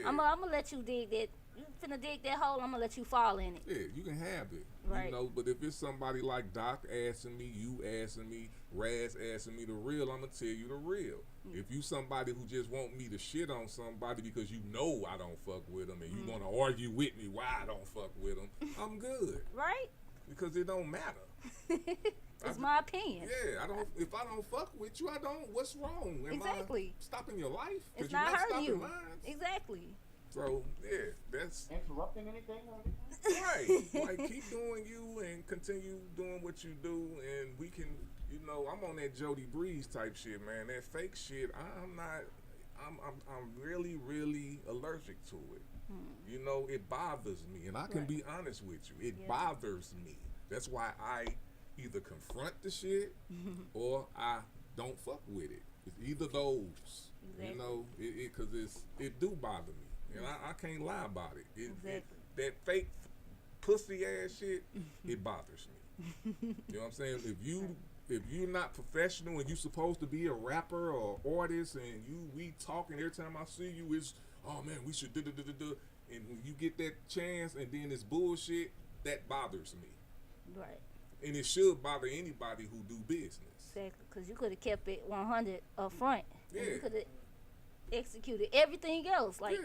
I'm gonna let you dig that. You finna dig that hole, I'm gonna let you fall in it. Yeah, you can have it. Right. But if it's somebody like Doc asking me, you asking me, Raz asking me the real, I'm gonna tell you the real. If you somebody who just want me to shit on somebody because you know I don't fuck with them, and you wanna argue with me why I don't fuck with them, I'm good. Right. Because it don't matter. It's my opinion. Yeah, if I don't fuck with you, I don't. What's wrong? Am I stopping your life? It's not hurting you. Mine? Exactly. So that's interrupting anything. Right. Like, keep doing you and continue doing what you do, and we can. I'm on that Jody Breeze type shit, man. That fake shit. I'm not. I'm really, really allergic to it. It bothers me, and I can be honest with you. It bothers me. That's why I either confront the shit or I don't fuck with it. It's either those. Exactly. Because it do bother me, and I can't lie about it. That fake pussy ass shit, it bothers me. You know what I'm saying? If you're not professional and you supposed to be a rapper or artist, and we talking every time I see you, it's, oh man, we should do. And when you get that chance and then it's bullshit, that bothers me. Right. And it should bother anybody who do business. Exactly, because you could have kept it 100 up front. Yeah. And you could have executed everything else, like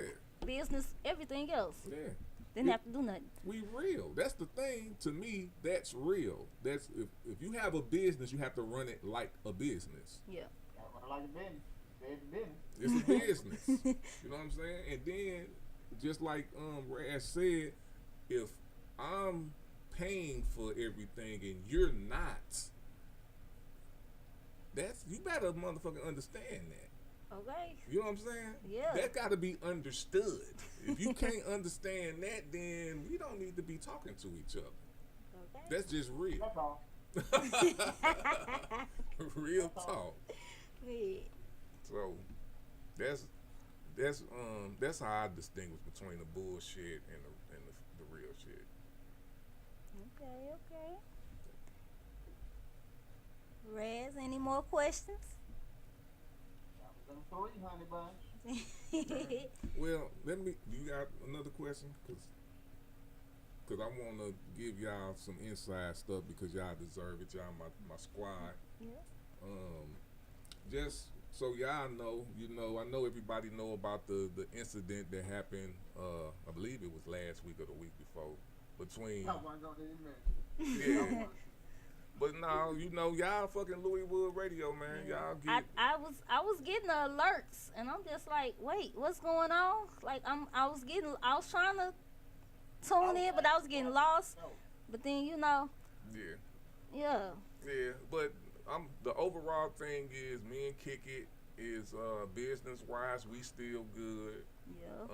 business, everything else. Yeah. Didn't have to do nothing. We real. That's the thing. To me, that's real. That's if you have a business, you have to run it like a business. Yeah. Like a business. It's a business. You know what I'm saying? And then, just like Raz said, if I'm paying for everything and you're not, you better motherfucking understand that. Okay. You know what I'm saying? Yeah. That gotta be understood. If you can't understand that, then we don't need to be talking to each other. Okay. That's just real. That's all. Real talk. Yeah. So that's how I distinguish between the bullshit and the real shit. Okay. Rez, any more questions? Them 300 bucks. Well, you got another question? Cause I want to give y'all some inside stuff because y'all deserve it. Y'all my squad. Yeah. Just so y'all know, I know everybody know about the incident that happened. I believe it was last week or the week before between. Oh my God, they mentioned. Yeah. But no, y'all fucking Louiswood radio, man. Y'all get. I was getting the alerts, and I'm just like, wait, what's going on? Like I was trying to tune in, but I was getting lost. But then Yeah. But the overall thing is me and Kick It is business wise we still good. Yeah.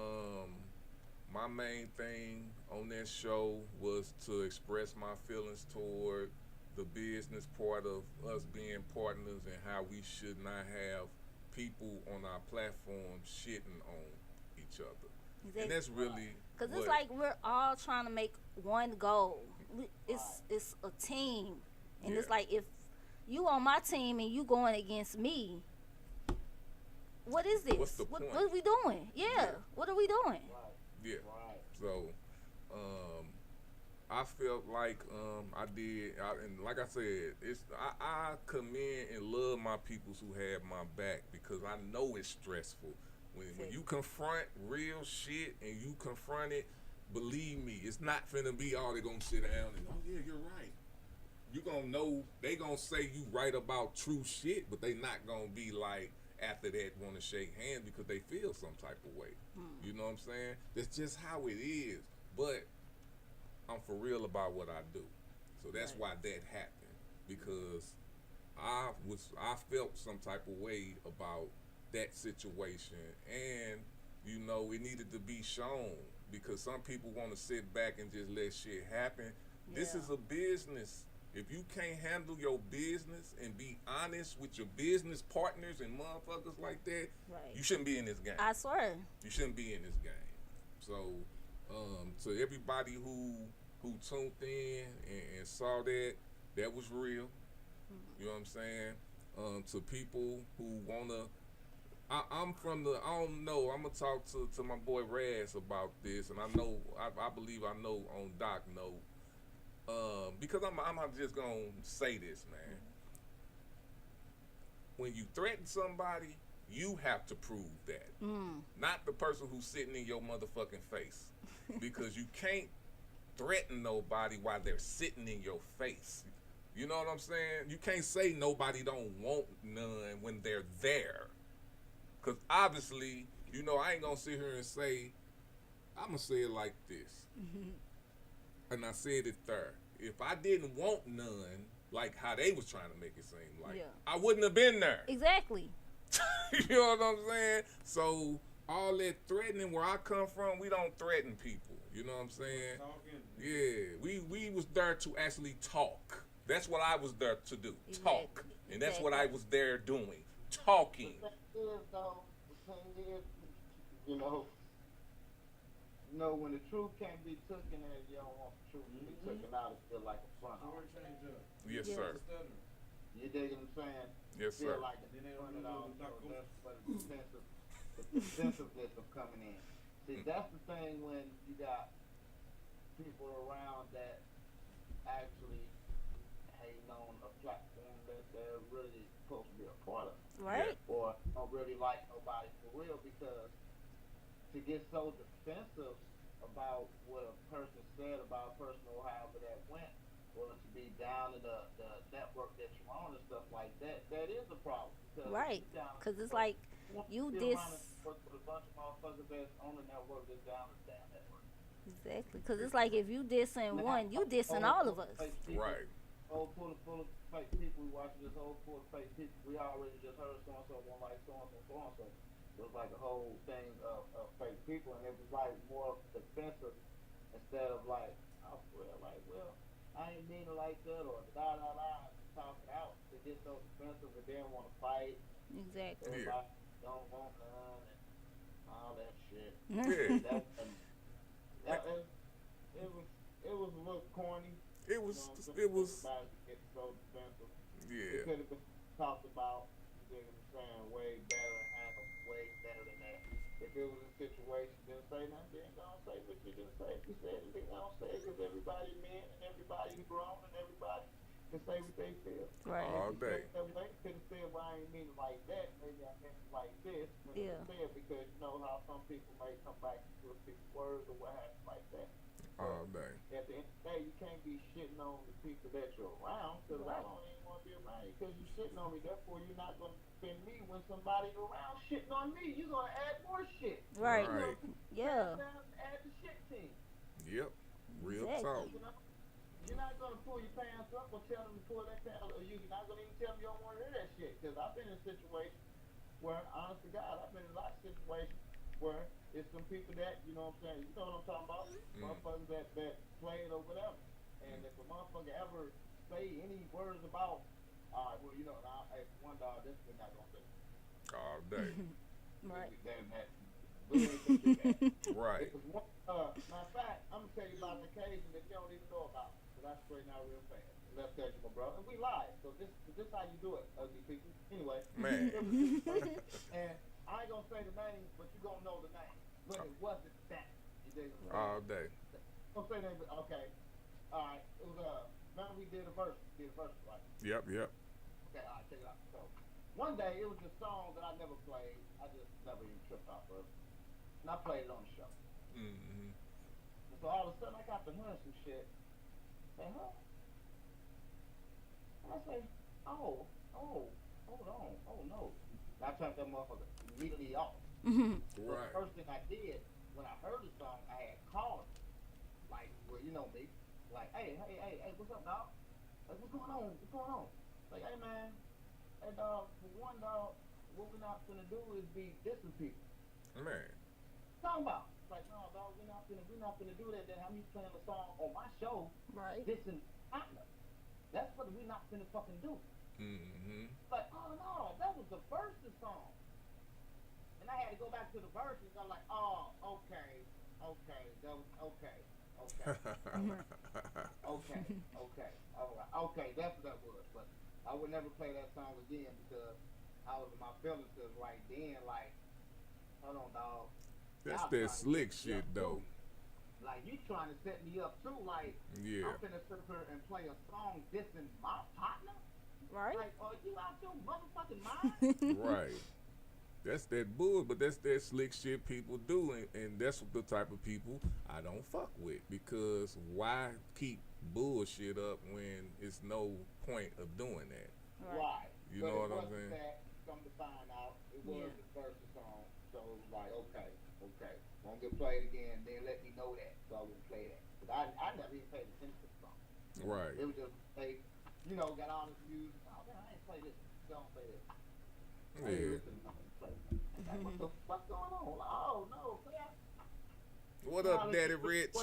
My main thing on that show was to express my feelings toward the business part of us being partners and how we should not have people on our platform shitting on each other. Exactly. And that's really because it's like we're all trying to make one goal. It's a team, and it's like if you on my team and you going against me, what is this? What's the point? What are we doing? Yeah. What are we doing? Yeah. So, I felt like I did, and like I said, I commend and love my peoples who have my back because I know it's stressful. When you confront real shit and you confront it, believe me, it's not finna be all they gonna sit down and, oh yeah, you're right. You gonna know, they gonna say you right about true shit, but they not gonna be like, after that, want to shake hands because they feel some type of way. You know what I'm saying? That's just how it is. But I'm for real about what I do. So that's why that happened. Because I felt some type of way about that situation. And, it needed to be shown. Because some people want to sit back and just let shit happen. Yeah. This is a business. If you can't handle your business and be honest with your business partners and motherfuckers like that, you shouldn't be in this game. I swear. You shouldn't be in this game. So, to everybody who tuned in and saw that was real. You know what I'm saying? To people who wanna, I'm gonna talk to my boy Raz about this, and I believe I know on Doc know. Because I'm just gonna say this, man. When you threaten somebody, you have to prove that. Not the person who's sitting in your motherfucking face. Because you can't threaten nobody while they're sitting in your face. You know what I'm saying? You can't say nobody don't want none when they're there. Because obviously, I ain't gonna sit here and say, I'm gonna say it like this. And I said it there. If I didn't want none, like how they was trying to make it seem like, I wouldn't have been there. Exactly. You know what I'm saying? So all that threatening, where I come from, we don't threaten people. You know what I'm saying? Yeah, we was there to actually talk. That's what I was there to do, talk. And that's what I was there doing, talking. The thing is, though, when the truth can't be taken as you don't want the truth to be taken out, it's still like a fun. Yes, sir. You dig what I'm saying? Yes, sir. Feel like it's fun at all, but it's the defensiveness of coming in. See, that's the thing when you got people around that actually hating on a platform that they're really supposed to be a part of. Right. Or don't really like nobody for real, because to get so defensive about what a person said about a person or however that went, or to be down to the network that you're on and stuff like that, that is a problem. Right. Because it's like you diss. With a bunch of motherfuckers that's on the network that's down to the damn network. Exactly. Because it's like if you dissing one, you dissing all of us. Right. Whole full of fake people. We watching this whole full of fake people. We already just heard so-and-so won't like so-and-so, so-and-so. It was like a whole thing of fake people, and it was like more defensive instead of like, I feel like, well, I ain't mean it like that, or da-da-da, talk it out. They get so defensive and then want to fight. Exactly. Everybody don't want none, and all that shit. Yeah. It was a little corny. It was. Everybody gets so defensive. Yeah. It could have been talked about. You know what I'm saying? Way better and handled way better than that. If it was a situation, then say nothing. Then don't say what you just say. If you said it, then don't say it, because everybody men and everybody grown and everybody can say what they feel. Right. All day. They could have said, well, I ain't mean it like that. Maybe I meant it like this. Yeah. Because you know how some people may come back to a few words or what have you like that. All day. At the end of the day, you can't be shitting on the people that you're around, because I don't even want to be around you because you're shitting on me. Therefore, you're not going to defend me when somebody around shitting on me. You're going to add more shit. Right. Right. Yeah. Add the shit team. Yep. Real Exactly. talk. You know? You're not going to pull your pants up or tell them to pull their pants up, or you're not going to even tell them you don't want to hear that shit. Because I've been in situations where, honest to God, I've been in a lot of situations where it's some people that, you know what I'm saying, you know what I'm talking about, motherfuckers that play it or whatever. And if a motherfucker ever say any words about, well, you know, hey, one dog, this we're not going to do. All day. Right. We ain't gonna do that. Right. It was one, matter of fact, I'm going to tell you about an occasion that you don't even know about. So that's straight out real fast. Let's tell you, my brother. And we live. So this how you do it, ugly people. Anyway. Man. And I ain't going to say the name, but you're going to know the name. But it wasn't that. You dig what I'm saying? All day. Don't say that, but okay. All right. It was, remember we did a verse. Right? Yep. Okay, all right, check it out. So, one day, it was a song that I never played. I just never even tripped off of it. And I played it on the show. Mm-hmm. And so all of a sudden, I got to hearing some shit. Say, huh? And I say, hold on, oh no. And I turned that motherfucker immediately off. Right. The first thing I did, when I heard the song, I had called him. Like, well, you know me. Like, hey, what's up, dog? Like, what's going on? Like, hey, man. Hey, dog, for one, dog, what we're not gonna do is be dissing people. Man. Talking about. Like, no, dog, we're not gonna do that. Then how you playing the song on my show, right? Dissing partner. That's what we're not gonna fucking do. Mm-hmm. Like, oh no, that was the verses song. And I had to go back to the verses. I'm like, oh, okay, that was okay. Okay, all right, okay, that's what that was. But I would never play that song again because I was in my feelings. Cause right then, like, hold on, dog. That's that slick shit, though. Like, you trying to set me up too? Like, yeah. I'm finna sit here and play a song dissing my partner. Right. Like, are you out your motherfucking mind? Right. That's that bull, but that's that slick shit people do, and that's the type of people I don't fuck with, because why keep bullshit up when it's no point of doing that? Right. You know what I'm saying? That, come to find out, it was the first song, so it was like, okay, won't get played again, then let me know that, so I wouldn't play that. Because I never even paid attention to the song. Right. It was just, they, you know, got all this music, oh man, I ain't play this, don't play this. Yeah. Like, what the fuck going on? Oh no, man. What up, Daddy Rich?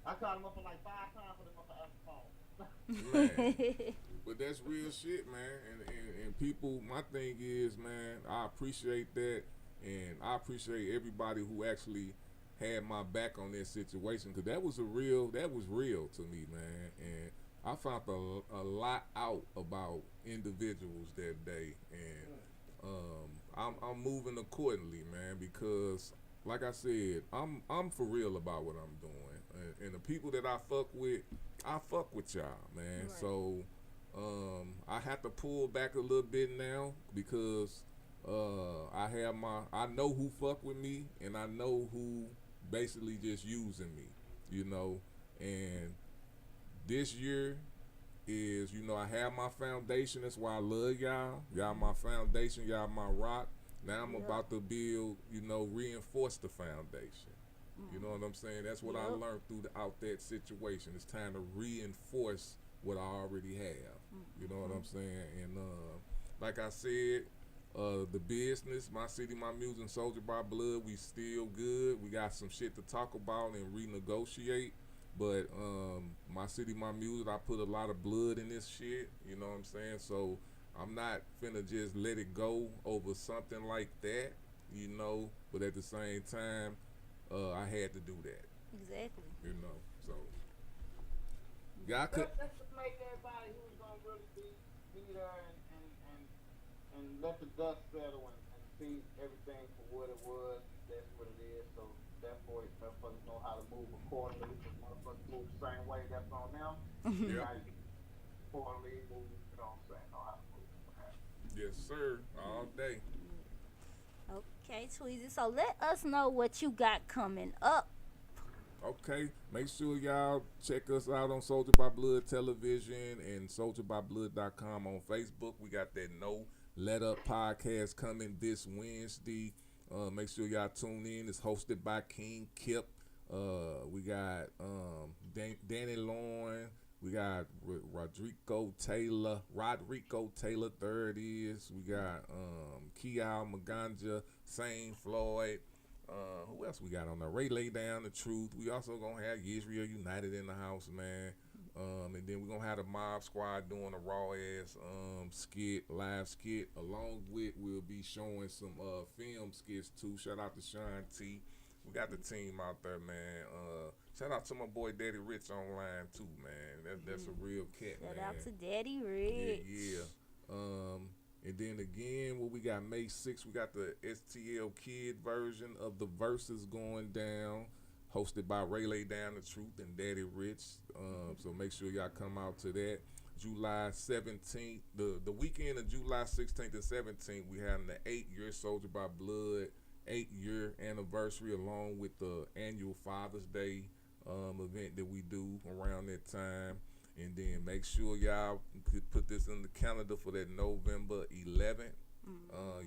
I called him up for like 5 times for the motherfucking phone. Man. But that's real shit, man. And people, my thing is, man, I appreciate that, and I appreciate everybody who actually had my back on that situation, because that was real to me, man. And I found a lot out about individuals that day, and I'm moving accordingly, man, because like I said, I'm for real about what I'm doing, and the people that I fuck with y'all, man. Right. So I have to pull back a little bit now, because I know who fuck with me, and I know who basically just using me, you know. And this year is, you know, I have my foundation. That's why I love y'all. Y'all my foundation. Y'all my rock. Now I'm about to build, you know, reinforce the foundation. You know what I'm saying? That's what I learned throughout that situation. It's time to reinforce what I already have. You know what I'm saying? And like I said, the business, my city, my music, Soldier by Blood, we still good. We got some shit to talk about and renegotiate. But my city, my music, I put a lot of blood in this shit. You know what I'm saying? So I'm not finna just let it go over something like that. You know, but at the same time, I had to do that. Exactly. You know, so y'all could. Let's just make everybody who's gonna really be there and let the dust settle and see everything for what it was. That's what it is. So therefore, motherfuckers know how to move accordingly. Because motherfuckers move the same way. That's on them. Yep. Accordingly, move. You know what I'm saying? Know how to move. Yes, sir. All day. Okay, Tweezie. So let us know what you got coming up. Okay, make sure y'all check us out on Soldier by Blood Television and soldierbyblood.com on Facebook. We got that No Let Up podcast coming this Wednesday. Make sure y'all tune in. It's hosted by King Kip. We got Danny Lorne. We got Rodrigo Taylor third is. We got Kial Maganja, Sane Floyd. Who else we got on there? Ray Lay Down the Truth. We also gonna have Israel United in the house, man. And then we're gonna have the Mob Squad doing a raw ass live skit. Along with we'll be showing some film skits too. Shout out to Sean T. We got the team out there, man. Shout out to my boy Daddy Rich online too, man. That's a real cat, man. Shout out to Daddy Rich. Yeah. And then again, what we got May 6th, we got the STL Kid version of the Verses going down, hosted by Ray Lay Down the Truth and Daddy Rich. So make sure y'all come out to that. July 17th, the weekend of July 16th and 17th, we having the 8-year Soldier by Blood 8-year anniversary, along with the annual Father's Day event that we do around that time. And then make sure y'all could put this in the calendar for that November 11th.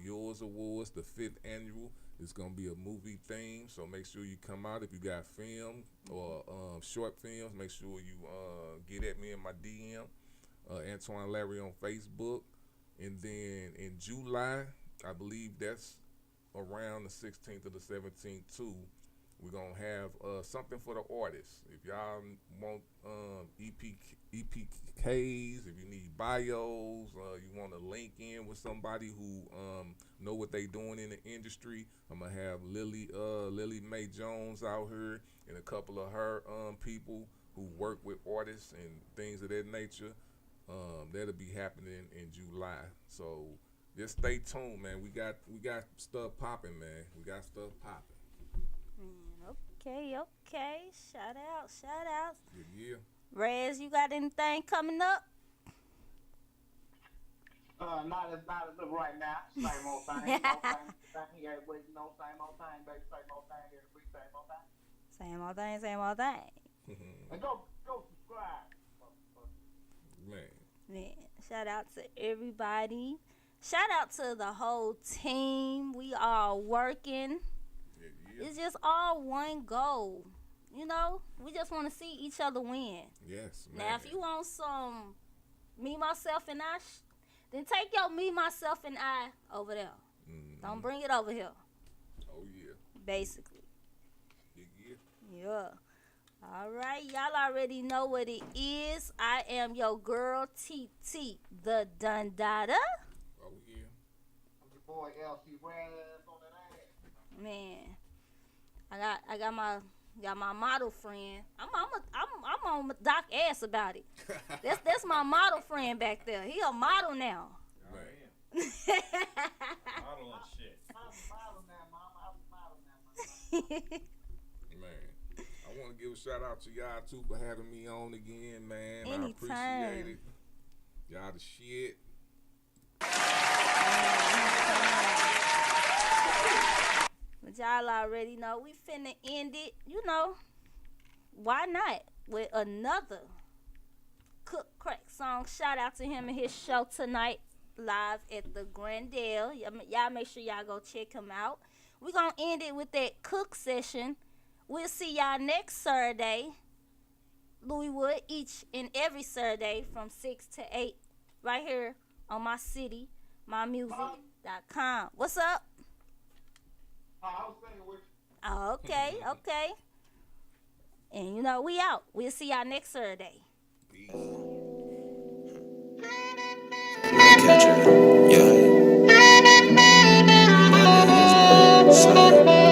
Yours Awards, the 5th annual. It's going to be a movie theme, so make sure you come out. If you got film or short films, make sure you get at me in my DM, Antoine Larry on Facebook. And then in July, I believe that's around the 16th or the 17th too, we're going to have something for the artists. If y'all want EPKs, if you need bios, you want to link in with somebody who know what they doing in the industry, I'm going to have Lily Mae Jones out here and a couple of her people who work with artists and things of that nature. That'll be happening in July. So just stay tuned, man. We got stuff popping, man. We got stuff popping. Okay. Shout out. Yeah. Rez, you got anything coming up? Not as of right now. Same old thing. Same old thing, baby. Same old thing every week. Same old thing. Same old thing. And go subscribe. Man, shout out to everybody. Shout out to the whole team. We all working. Yeah. It's just all one goal. You know, we just want to see each other win. Yes, man. Now, if you want some me, myself, and I, then take your me, myself, and I over there. Mm-hmm. Don't bring it over here. Oh, yeah. Basically. Yeah. All right, y'all already know what it is. I am your girl, TT, the Dundada. Oh, yeah. I'm your boy, LC Rez on that ass. Man, I got my model friend. I'm on Doc ass about it. That's my model friend back there. He a model now. Model and shit. I'm a model now, Mama. Man, I want to give a shout out to y'all too for having me on again, man. Anytime. I appreciate it. Y'all the shit. But y'all already know we finna end it. You know, why not? With another Cook Crack song. Shout out to him and his show tonight, live at the Grandel. Y'all make sure y'all go check him out. We're gonna end it with that Cook session. We'll see y'all next Saturday, Louiswood, each and every Saturday from 6 to 8, right here on my city, mymusic.com. What's up? I was saying with you. Oh, okay. And you know, we out. We'll see y'all next Saturday. Peace. Catch her, yeah. My name is Son.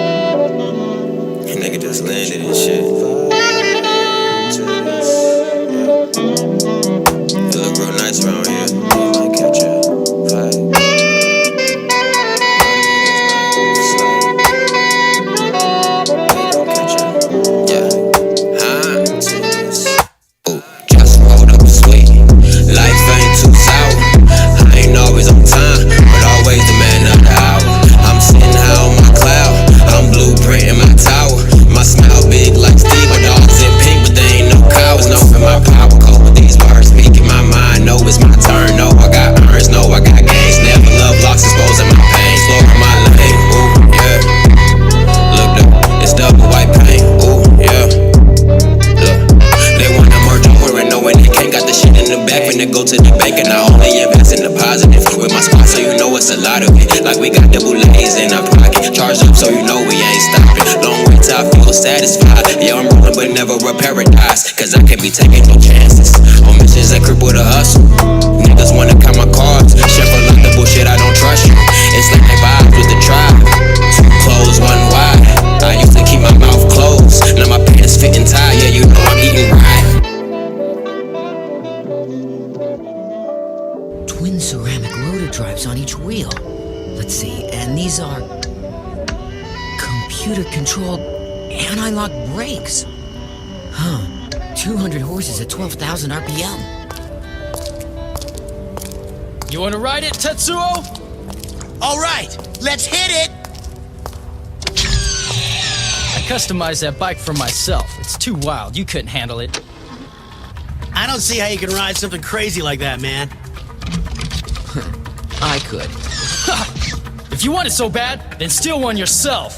faded and shit. It look real nice around here. You might catch a vibe. Always on time, but always the man of the hour. I'm sitting high on my cloud, I'm blueprinting my tower. My smile big like Steve, my dogs in pink, but they ain't no cowards. Know in my power code with these words, speaking my mind. Know it's my turn, know I got earns, know I got gains. Never love locks, exposing my pain, flooring my lane. Ooh, yeah. Look up, it's double white paint. Ooh, yeah. Look, they wanna merge over and knowing they can't got the shit in the back when they go to the bank and I only invest in the positive. With my spot, so you know it's a lot of it. Like we got double A's in our pocket. Charged up, so you know we ain't stopping. Long way till I feel satisfied. Yeah, I'm rolling, but never a paradise. Cause I can't be taking no chances. On missions that crip with a hustle. Niggas wanna count my cards. Chef a lot of bullshit, I don't trust you. It's like they vibes with the tribe. Two clothes, one wide. I used to keep my mouth closed. Now my pants fitting tight. Yeah, you know I'm eating right. Twin ceramic loader drives on each wheel. Let's see, and these are computer-controlled anti-lock brakes. Huh, 200 horses at 12,000 RPM. You wanna ride it, Tetsuo? All right, let's hit it! I customized that bike for myself. It's too wild, you couldn't handle it. I don't see how you can ride something crazy like that, man. I could. If you want it so bad, then steal one yourself.